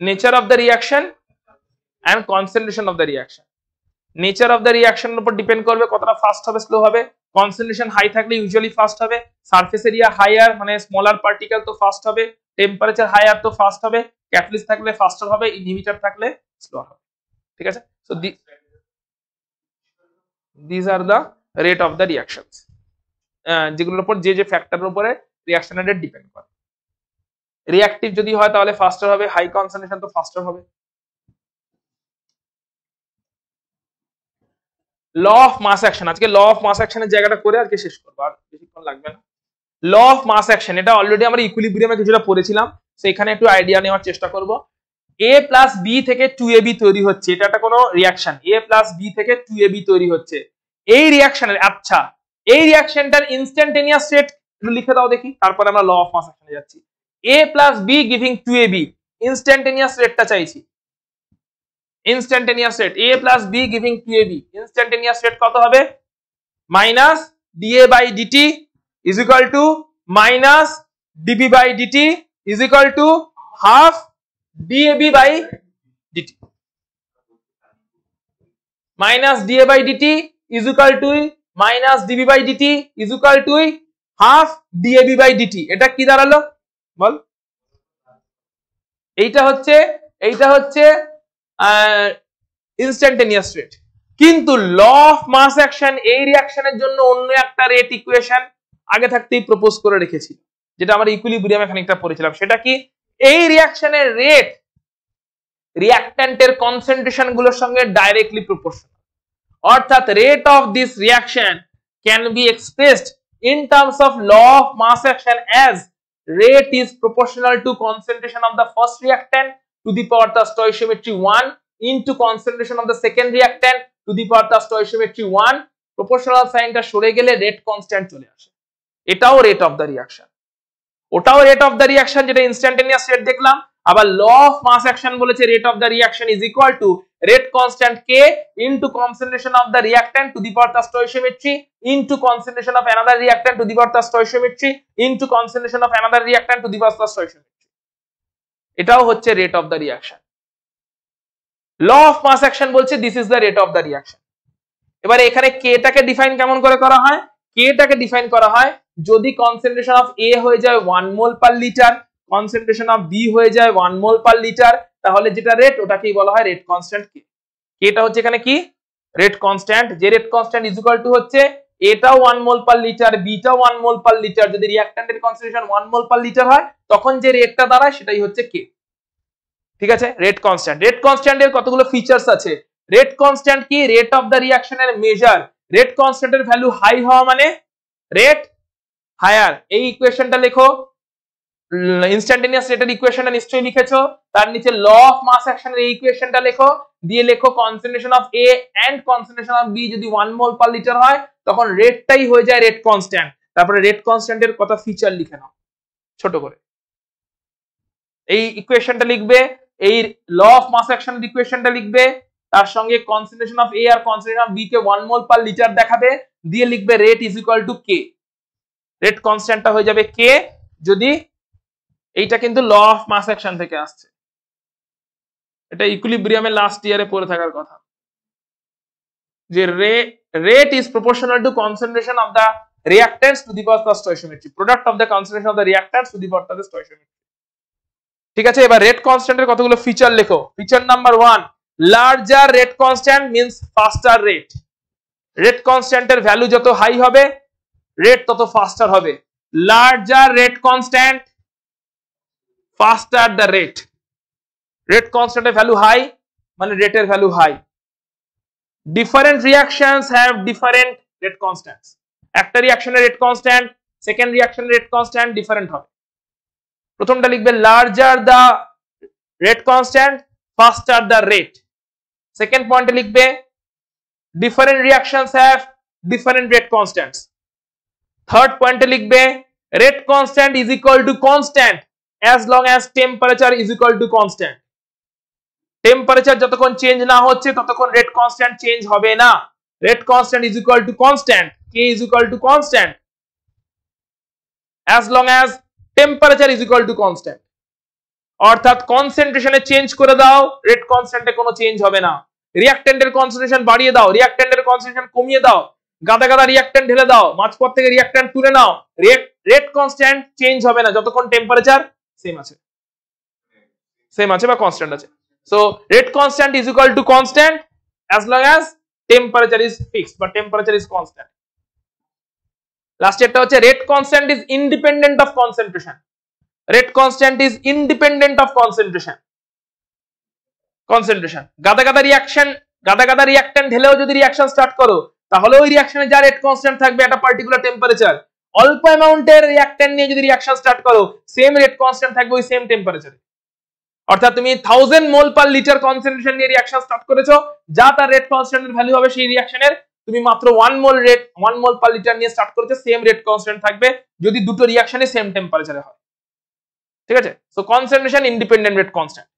Nature of the reaction and concentration of the reaction. Nature of the রিঅ্যাকশনের উপর ডিপেন্ড করবে কতটা ফাস্ট হবে স্লো হবে। কনসেন্ট্রেশন হাই থাকলে ইউজুয়ালি ফাস্ট হবে, সারফেস এরিয়া হাইয়ার মানে স্মলার পার্টিকেল তো ফাস্ট হবে, টেম্পারেচার হাইয়ার তো ফাস্ট হবে, ক্যাটালিস্ট থাকলে ফাস্টার হবে, ইনহিবিটর থাকলে স্লো হবে। ঠিক আছে? So this are the rate of the reactions, যেগুলোর উপর যে ফ্যাক্টরের উপরে রিঅ্যাকশনের রেট ডিপেন্ড করে। রিঅ্যাক্টিভ যদি হয় তাহলে ফাস্টার হবে, হাই কনসেন্ট্রেশন তো ফাস্টার হবে। ল অফ মাস অ্যাকশন, আজকে ল অফ মাস অ্যাকশনের জায়গাটা করে আজকে শেষ করবো, আর বেশিক্ষণ লাগবে না। ল অফ মাস অ্যাকশন, এটা অলরেডি আমরা ইকুইলিব্রিয়ামে কিছুটা পড়েছিলাম, সো এখানে একটু আইডিয়া নেওয়ার চেষ্টা করব। a প্লাস বি থেকে 2ab তৈরি হচ্ছে, এটা একটা কোনো রিয়াকশন, a প্লাস বি থেকে 2ab তৈরি হচ্ছে। এই রিয়াকশনের, আচ্ছা এই রিয়াকশনটার ইনস্ট্যান্টেনিয়াস রেট লিখে দাও দেখি, তারপর আমরা ল অফ মাস অ্যাকশনে যাচ্ছি। a plus b giving 2ab, instantaneous রেটটা চাইছি। Instantaneous rate a plus b giving 2ab, instantaneous rate কত হবে? Minus dA by dt is equal to minus dB by dt is equal to half dAb by dt. Minus dA by dt is equal to minus dB by dt is equal to half dAb by dt. এটা কি দাঁড়ালো বল? এইটা হচ্ছে instantaneous rate. কিন্তু ল of mass action এই রিঅ্যাকশনের জন্য অন্য একটা রেট ইকুয়েশন আগে থাকতেই প্রপোজ করে রেখেছি, যেটা আমরা ইকুইলিব্রিয়ামে খানিকটা পড়েছিলাম। সেটা কি? এই রিঅ্যাকশনের রেট রিঅ্যাকট্যান্টের কনসেন্ট্রেশন গুলোর সঙ্গে ডাইরেক্টলি প্রপোর্শনাল। অর্থাৎ rate of this reaction can be expressed in terms of law of mass action as rate is proportional to concentration of the first reactant to the power the stoichiometry 1 into concentration of the second reactant to the power the stoichiometry 1। Proportional সাইনটা সরে গেলে rate constant চলে আসে। এটাও rate of the reaction, ওটাও rate of the reaction, যেটা instantaneous rate দেখলাম। আবার ল অফ মাস অ্যাকশন বলেছে rate of the reaction is equal to rate constant k into concentration of the reactant to the power the stoichiometry into concentration of another reactant to the power the stoichiometry into concentration of another reactant to the power the stoichiometry. এটাও হচ্ছে rate of the reaction. Law of mass action বলছে this is the rate of the reaction. এবারে এখানে k টাকে define কেমন করে করা হয়? k টাকে ডিফাইন করা হয় যদি কনসেন্ট্রেশন অফ a হয়ে যায় 1 mole per litre, concentration of b হয়ে যায় 1 মোল পার লিটার, তাহলে যেটা রেট ওটাকেই বলা হয় রেট কনস্ট্যান্ট k। এটা হচ্ছে এখানে কি? Rate constant. যে rate constant is equal to হচ্ছে এটাও 1 mole per litre, বিটাও 1 mole per litre. যদি রিঅ্যাকট্যান্টের কনসেন্ট্রেশন 1 মোল পার লিটার হয় তখন যে রেটটা দাঁড়ায় সেটাই হচ্ছে k। ঠিক আছে, রেট কনস্ট্যান্ট। রেট কনস্ট্যান্টের কতগুলো ফিচার্স আছে। রেট কনস্ট্যান্ট কি? রেট অফ দ্য রিঅ্যাকশনের মেজার। রেট কনস্ট্যান্টের ভ্যালু হাই হওয়া মানে রেট হায়ার। এই ইকুয়েশনটা লেখো, ইনস্ট্যান্টেনিয়াস রেটের ইকুয়েশনটা নিশ্চয়ই লিখেছো। তার নিচে ল অফ মাস অ্যাকশনের এই ইকুয়েশনটা লেখো, দিয়ে লেখো concentration of A and concentration of B যদি 1 মোল পার লিটার হয় তখন রেটটাই হয়ে যায় রেট কনস্ট্যান্ট। তারপরে রেট কনস্ট্যান্টের কত ফিচার লিখে নাও ছোট করে। এই ইকুয়েশনটা লিখবে, এই ল অফ মাস অ্যাকশনের ইকুয়েশনটা লিখবে, তার সঙ্গে কনসেন্ট্রেশন অফ A আর কনসেন্ট্রেশন অফ B কে 1 মোল পার লিটার দেখাবে, দিয়ে লিখবে rate is equal to k। Rate কনস্ট্যান্টটা হয়ে যাবে k যদি এইটা কিন্তু ল অফ মাস অ্যাকশন থেকে আসছে। এটা ইকুইলিব্রিয়ামের লাস্ট ইয়ারে পড়ে থাকার কথা, যে rate is proportional to concentration of the reactants to the power of the stoichiometry, product of the concentration of the reactants to the power of the stoichiometry. ঠিক আছে, এবার রেট কনস্ট্যান্টের কতগুলো ফিচার লেখো। Feature number 1, larger rate constant means faster rate. Rate কনস্ট্যান্টের value যত high হবে rate তত ফাস্টার হবে। Larger rate constant faster the rate. Rate কনস্ট্যান্টের ভ্যালু হাই মানে রেটের value high. Different reactions have different rate constants. একটা রিঅ্যাকশনের রেট কনস্ট্যান্ট সেকেন্ড রিঅ্যাকশনের রেট কনস্ট্যান্ট ডিফারেন্ট হবে। প্রথমটা লিখবে larger the rate constant faster the rate. Second পয়েন্টে লিখবে different reactions have different rate constants. Third পয়েন্টে লিখবে rate constant is equal to constant as long as temperature is equal to constant. Temperature যতক্ষণ change না হচ্ছে ততক্ষণ rate constant change হবে না। Rate constant is equal to constant, k is equal to constant as long as temperature is equal to constant। অর্থাৎ কনসেন্ট্রেশনে change করে দাও, rate কনস্ট্যান্টে কোনো চেঞ্জ হবে না। রিঅ্যাকট্যান্টের কনসেন্ট্রেশন বাড়িয়ে দাও, রিঅ্যাকট্যান্টের কনসেন্ট্রেশন কমিয়ে দাও, গাদা গাদা রিঅ্যাকট্যান্ট ঢেলে দাও, মাঝপথ থেকে রিঅ্যাকট্যান্ট তুলে নাও, রেট কনস্ট্যান্ট চেঞ্জ হবে না যতক্ষণ টেম্পারেচার সেম আছে বা কনস্ট্যান্ট আছে। So rate constant is equal to constant as long as temperature is fixed বা temperature is constant। লাস্টেরটা হচ্ছে rate constant is independent of concentration. Rate constant is independent of concentration. গাদা গাদা reaction ঢেলেও যদি reaction start করো তাহলে ওই রিঅ্যাকশনে যা rate constant থাকবে একটা পার্টিকুলার টেম্পারেচার, অল্প অ্যামাউন্টের রিঅ্যাক্ট্যান্ট নিয়ে যদি রিঅ্যাকশন স্টার্ট করো সেম রেট কনস্ট্যান্ট থাকবে ওই সেম টেম্পারেচারে। অর্থাৎ তুমি 1000 মোল পার লিটার কনসেন্ট্রেশন নিয়ে রিঅ্যাকশন স্টার্ট করেছো, যা তার রেট কনস্ট্যান্টের ভ্যালু হবে সেই রিঅ্যাকশনের, তুমি মাত্র 1 মোল পার লিটার নিয়ে স্টার্ট করেছো, সেম রেট কনস্ট্যান্ট থাকবে যদি দুটো রিঅ্যাকশনে সেম টেম্পারেচারে হয়। ঠিক আছে, so concentration independent rate constant.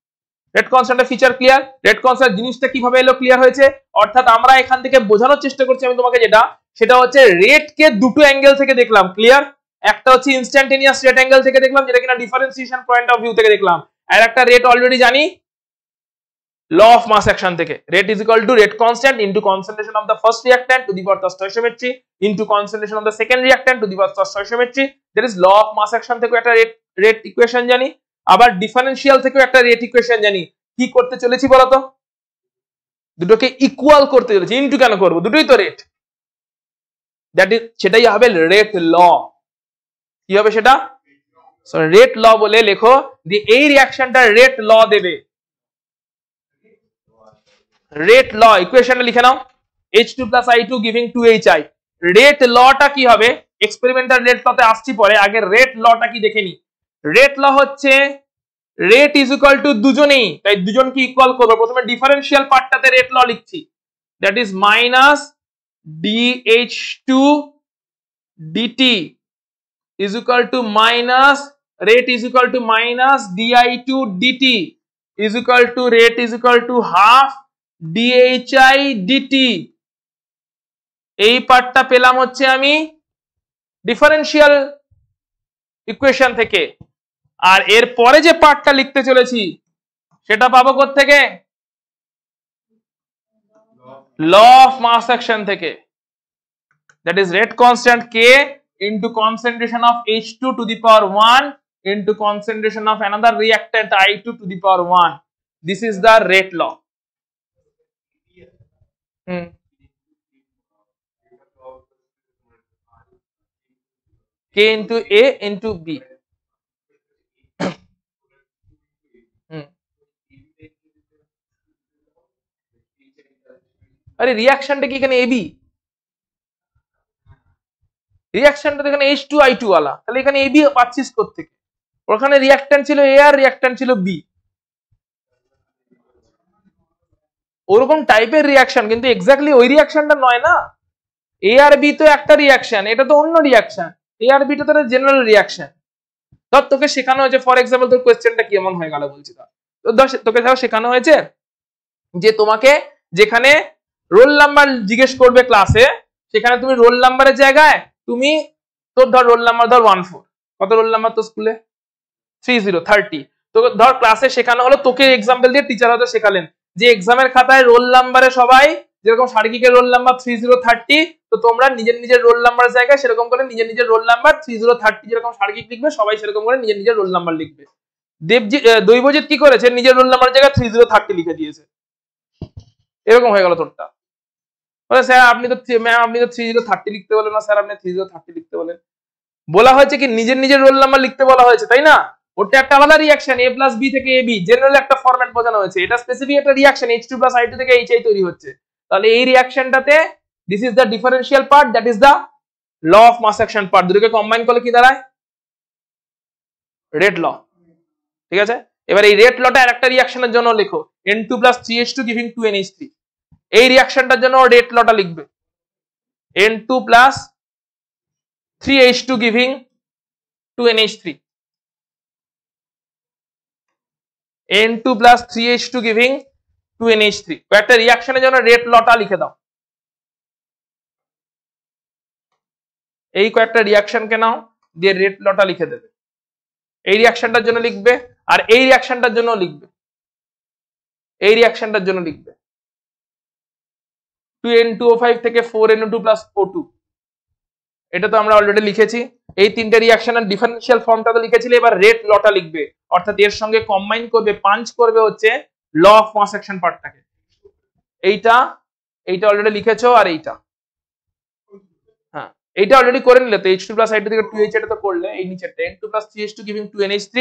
Rate কনস্ট্যান্টের ফিচার ক্লিয়ার? রেট কনস্ট্যান্ট জিনিসটা কিভাবে এলো ক্লিয়ার হয়েছে? অর্থাৎ আমরা এখান থেকে বোঝানোর চেষ্টা করছি আমি তোমাকে যেটা, সেটা হচ্ছে রেটকে দুটো অ্যাঙ্গেল থেকে দেখলাম। ক্লিয়ার? একটা হচ্ছে ইনস্ট্যান্টেনিয়াস রেট অ্যাঙ্গেল থেকে দেখলাম, যেটা কিনা ডিফারেন্সিয়েশন পয়েন্ট অফ ভিউ থেকে দেখলাম, আর একটা রেট অলরেডি জানি ল অফ মাস অ্যাকশন থেকে। Rate is equal to rate constant into concentration of the first reactant to the power + stoichiometry into concentration of the second reactant to the power + stoichiometry. That is law of mass action থেকে একটা rate equation জানি, আবার differential থেকেও একটা rate equation জানি। কি করতে চলেছি বলতো? দুটোকে ইকুয়াল করতে চলেছি। ইনটু কেন করব? দুটোই তো রেট। দ্যাট ইজ, সেটাই হবে রেট ল। কি হবে সেটা? সো রেট ল বলে লেখো যে এই রিঅ্যাকশনটা রেট ল দেবে। রেট ল ইকুয়েশনটা লিখে নাও, H2 + I2 giving 2HI। Rate লটা কি হবে? এক্সপেরিমেন্টাল রেট লতে আসছি পরে, আগে রেট লটা কি দেখে নি। রেট ল হচ্ছে রেট ইজ ইকুয়াল টু দুজনেই, তাই দুজনকে ইকুয়াল করব। প্রথমে ডিফারেন্সিয়াল পার্টটাতে রেট ল লিখছি, that is minus dH2 dt is equal to minus rate is equal to minus di2 dt is equal to rate is equal to half dhi dt। এই পার্টটা পেলাম হচ্ছে আমি ডিফারেন্সিয়াল ইকুয়েশন থেকে, আর এর পরে যে পার্টটা লিখতে চলেছি সেটা পাবো কোথা থেকে? ল অফ মাস অ্যাকশন থেকে। That is rate constant k into concentration of H2 to the power 1 into concentration of another reactant I2 to the power 1. This is the rate law. K into A into B. আরে রিঅ্যাকশনটা কি এখানে AB? রিঅ্যাকশনটা এখানে H2I2 ওয়ালা, তাহলে এখানে AB পাচ্ছিস কোথা থেকে? ওখানে রিঅ্যাকট্যান্ট ছিল A আর রিঅ্যাকট্যান্ট ছিল B। ওরকম টাইপের রিঅ্যাকশন, কিন্তু এক্স্যাক্টলি ওই রিঅ্যাকশনটা নয় না। A আর B তো একটা রিঅ্যাকশন, এটা তো অন্য রিঅ্যাকশন। A আর B তো তার জেনারেল রিঅ্যাকশন। ধর তোকে শেখানো হয়েছে, ফর এক্সাম্পল তোর কোশ্চেনটা কেমন হয়ে গেল বলছি, তোকে ধর শেখানো হয়েছে যে তোমাকে যেখানে রোল নাম্বার জিজ্ঞেস করবে ক্লাসে, সেখানে তুমি রোল নাম্বারের জায়গায় তুমি তোর ধর রোল নাম্বার ধর 14, কত রোল নাম্বার তো স্কুলে 30 তো ধর ক্লাসে শেখানো হলো, তোকে এক্সাম্পল দিয়ে টিচার হয়তো শেখালেন যে এক্সামের খাতায় রোল নাম্বারে সবাই যেরকম সার্কিকের রোল নাম্বার 3030, তো তোমরা নিজের নিজের রোল নাম্বার জায়গায় সেরকম করে নিজের নিজের রোল নাম্বার 3030 যেরকম সার্কিক লিখবে, সবাই সেরকম করে নিজের নিজের রোল নাম্বার লিখবে। দৈবজিৎ কি করেছে? নিজের রোল নাম্বার জায়গায় 3030 লিখে দিয়েছে। এরকম হয়ে গেল তোরটা। বলে স্যার আপনি তো ম্যাম আপনি তো 3030 লিখতে বলেন না স্যার, আপনি 3030 লিখতে বলেন। বলা হয়েছে কি নিজের নিজের রোল নাম্বার লিখতে বলা হয়েছে, তাই না? ওটা একটা আলাদা রিঅ্যাকশন, A + B থেকে AB, জেনারেল একটা ফরম্যাট বোঝানো হয়েছে। এটা স্পেসিফিক একটা রিঅ্যাকশন, H2 + I2 থেকে HI তৈরি হচ্ছে। তাহলে এই রিঅ্যাকশনটাতে this is the differential part, that is the law of mass action part. দুটোকে কম্বাইন করলে কি দাঁড়ায়? Rate law. ঠিক আছে, এবার এই রেট লটা আরেকটা রিঅ্যাকশনের জন্য লেখো, N2 + 3H2 giving 2NH3। এই রিঅ্যাকশনটার জন্য রেট লটা লিখবে, N2 + 3H2 giving 2NH3, N2 + 3H2 giving 2NH3। একটা রিঅ্যাকশনের জন্য রেট লটা লিখে দাও। এই কয়েকটা রিঅ্যাকশনকে নাও, দিয়ে রেট লটা লিখে দেবে। এই রিঅ্যাকশনটার জন্য লিখবে, আর এই রিঅ্যাকশনটার জন্য লিখবে, এই রিঅ্যাকশনটার জন্য লিখবে 2N2O5 থেকে 4NO2 + O2। এটা তো আমরা অলরেডি লিখেছি। এই তিনটে রিঅ্যাকশনের ডিফারেন্সিয়াল ফর্মটা তো লিখেছিলে, এবার রেট লটা লিখবে, অর্থাৎ এর সঙ্গে কম্বাইন করবে, পাঞ্চ করবে হচ্ছে ল অফ মাস অ্যাকশন পার্টটাকে। এইটা অলরেডি লিখেছো, আর এইটা হ্যাঁ এইটা অলরেডি করে নিলে তো, H2 + I2 থেকে 2H এটা তো করলে। এই নিচেরটা N2 + 3H2 giving 2NH3,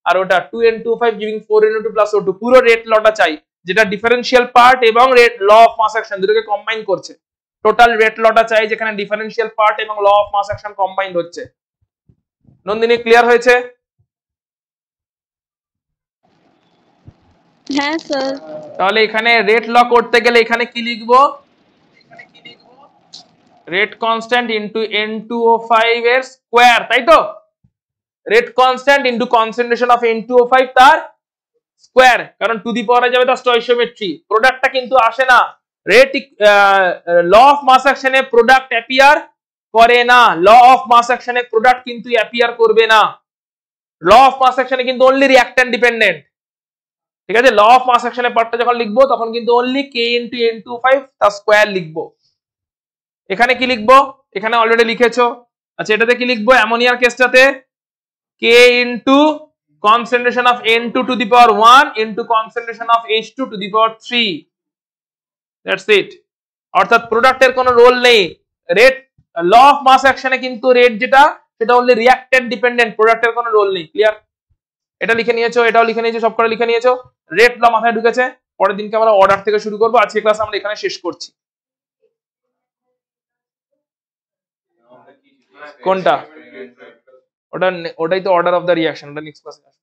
আর ওটা 2N2O5 giving 4NO2 + O2। পুরো রেট লটা চাই, যেটা ডিফারেন্সিয়াল পার্ট এবং rate law of mass action দুটোকে কম্বাইন করছে। টোটাল রেট লটা চাই যেখানে ডিফারেন্সিয়াল পার্ট এবং law of mass action combined হচ্ছে। নন্দিনী ক্লিয়ার হয়েছে? হ্যাঁ স্যার। তাহলে এখানে রেট ল করতে গেলে এখানে কি লিখবো? রেট কনস্ট্যান্ট ইনটু N2O5 এর স্কয়ার, তাই তো? Rate constant into concentration of N2O5 তার স্কয়ার, কারণ টু দি পাওয়ারে যাবে তার স্টয়কিওমেট্রি। প্রোডাক্টটা কিন্তু আসে না। রেট ল অফ মাস অ্যাকশনে প্রোডাক্ট অ্যাপিয়ার করে না। ল অফ মাস অ্যাকশনে প্রোডাক্ট কিন্তু অ্যাপিয়ার করবে না। ল অফ মাস অ্যাকশনে কিন্তু অনলি রিঅ্যাক্ট্যান্ট ডিপেন্ডেন্ট। ঠিক আছে, ল অফ মাস অ্যাকশনের পার্টটা যখন লিখবো তখন কিন্তু অনলি K ইনটু N2O5 তার স্কয়ার লিখবো। এখানে কি লিখবো? এখানে অলরেডি লিখেছো। আচ্ছা, এটাতে কি লিখবো? অ্যামোনিয়ার কেসটাতে K into concentration of N2 to the power 1 into concentration of H2 to the power 3. That's it. অর্থাৎ প্রোডাক্টের কোনো রোল নেই। রেট ল অফ মাস অ্যাকশনে কিন্তু রেট যেটা সেটা অনলি রিঅ্যাক্ট্যান্ট ডিপেন্ডেন্ট, প্রোডাক্টের কোনো রোল নেই। ক্লিয়ার? এটা লিখে নিয়েছো, এটাও লিখে নিয়েছো, সব করে লিখে নিয়েছো। রেট ল মাথায় ঢুকেছে। পরের দিনকে আমরা অর্ডার থেকে শুরু করবো। আজকে ক্লাস আমরা এখানে শেষ করছি। কোনটা? ওটাই তো অর্ডার অফ দ্য রিঅ্যাকশন। ওটা নেক্সট ক্লাসে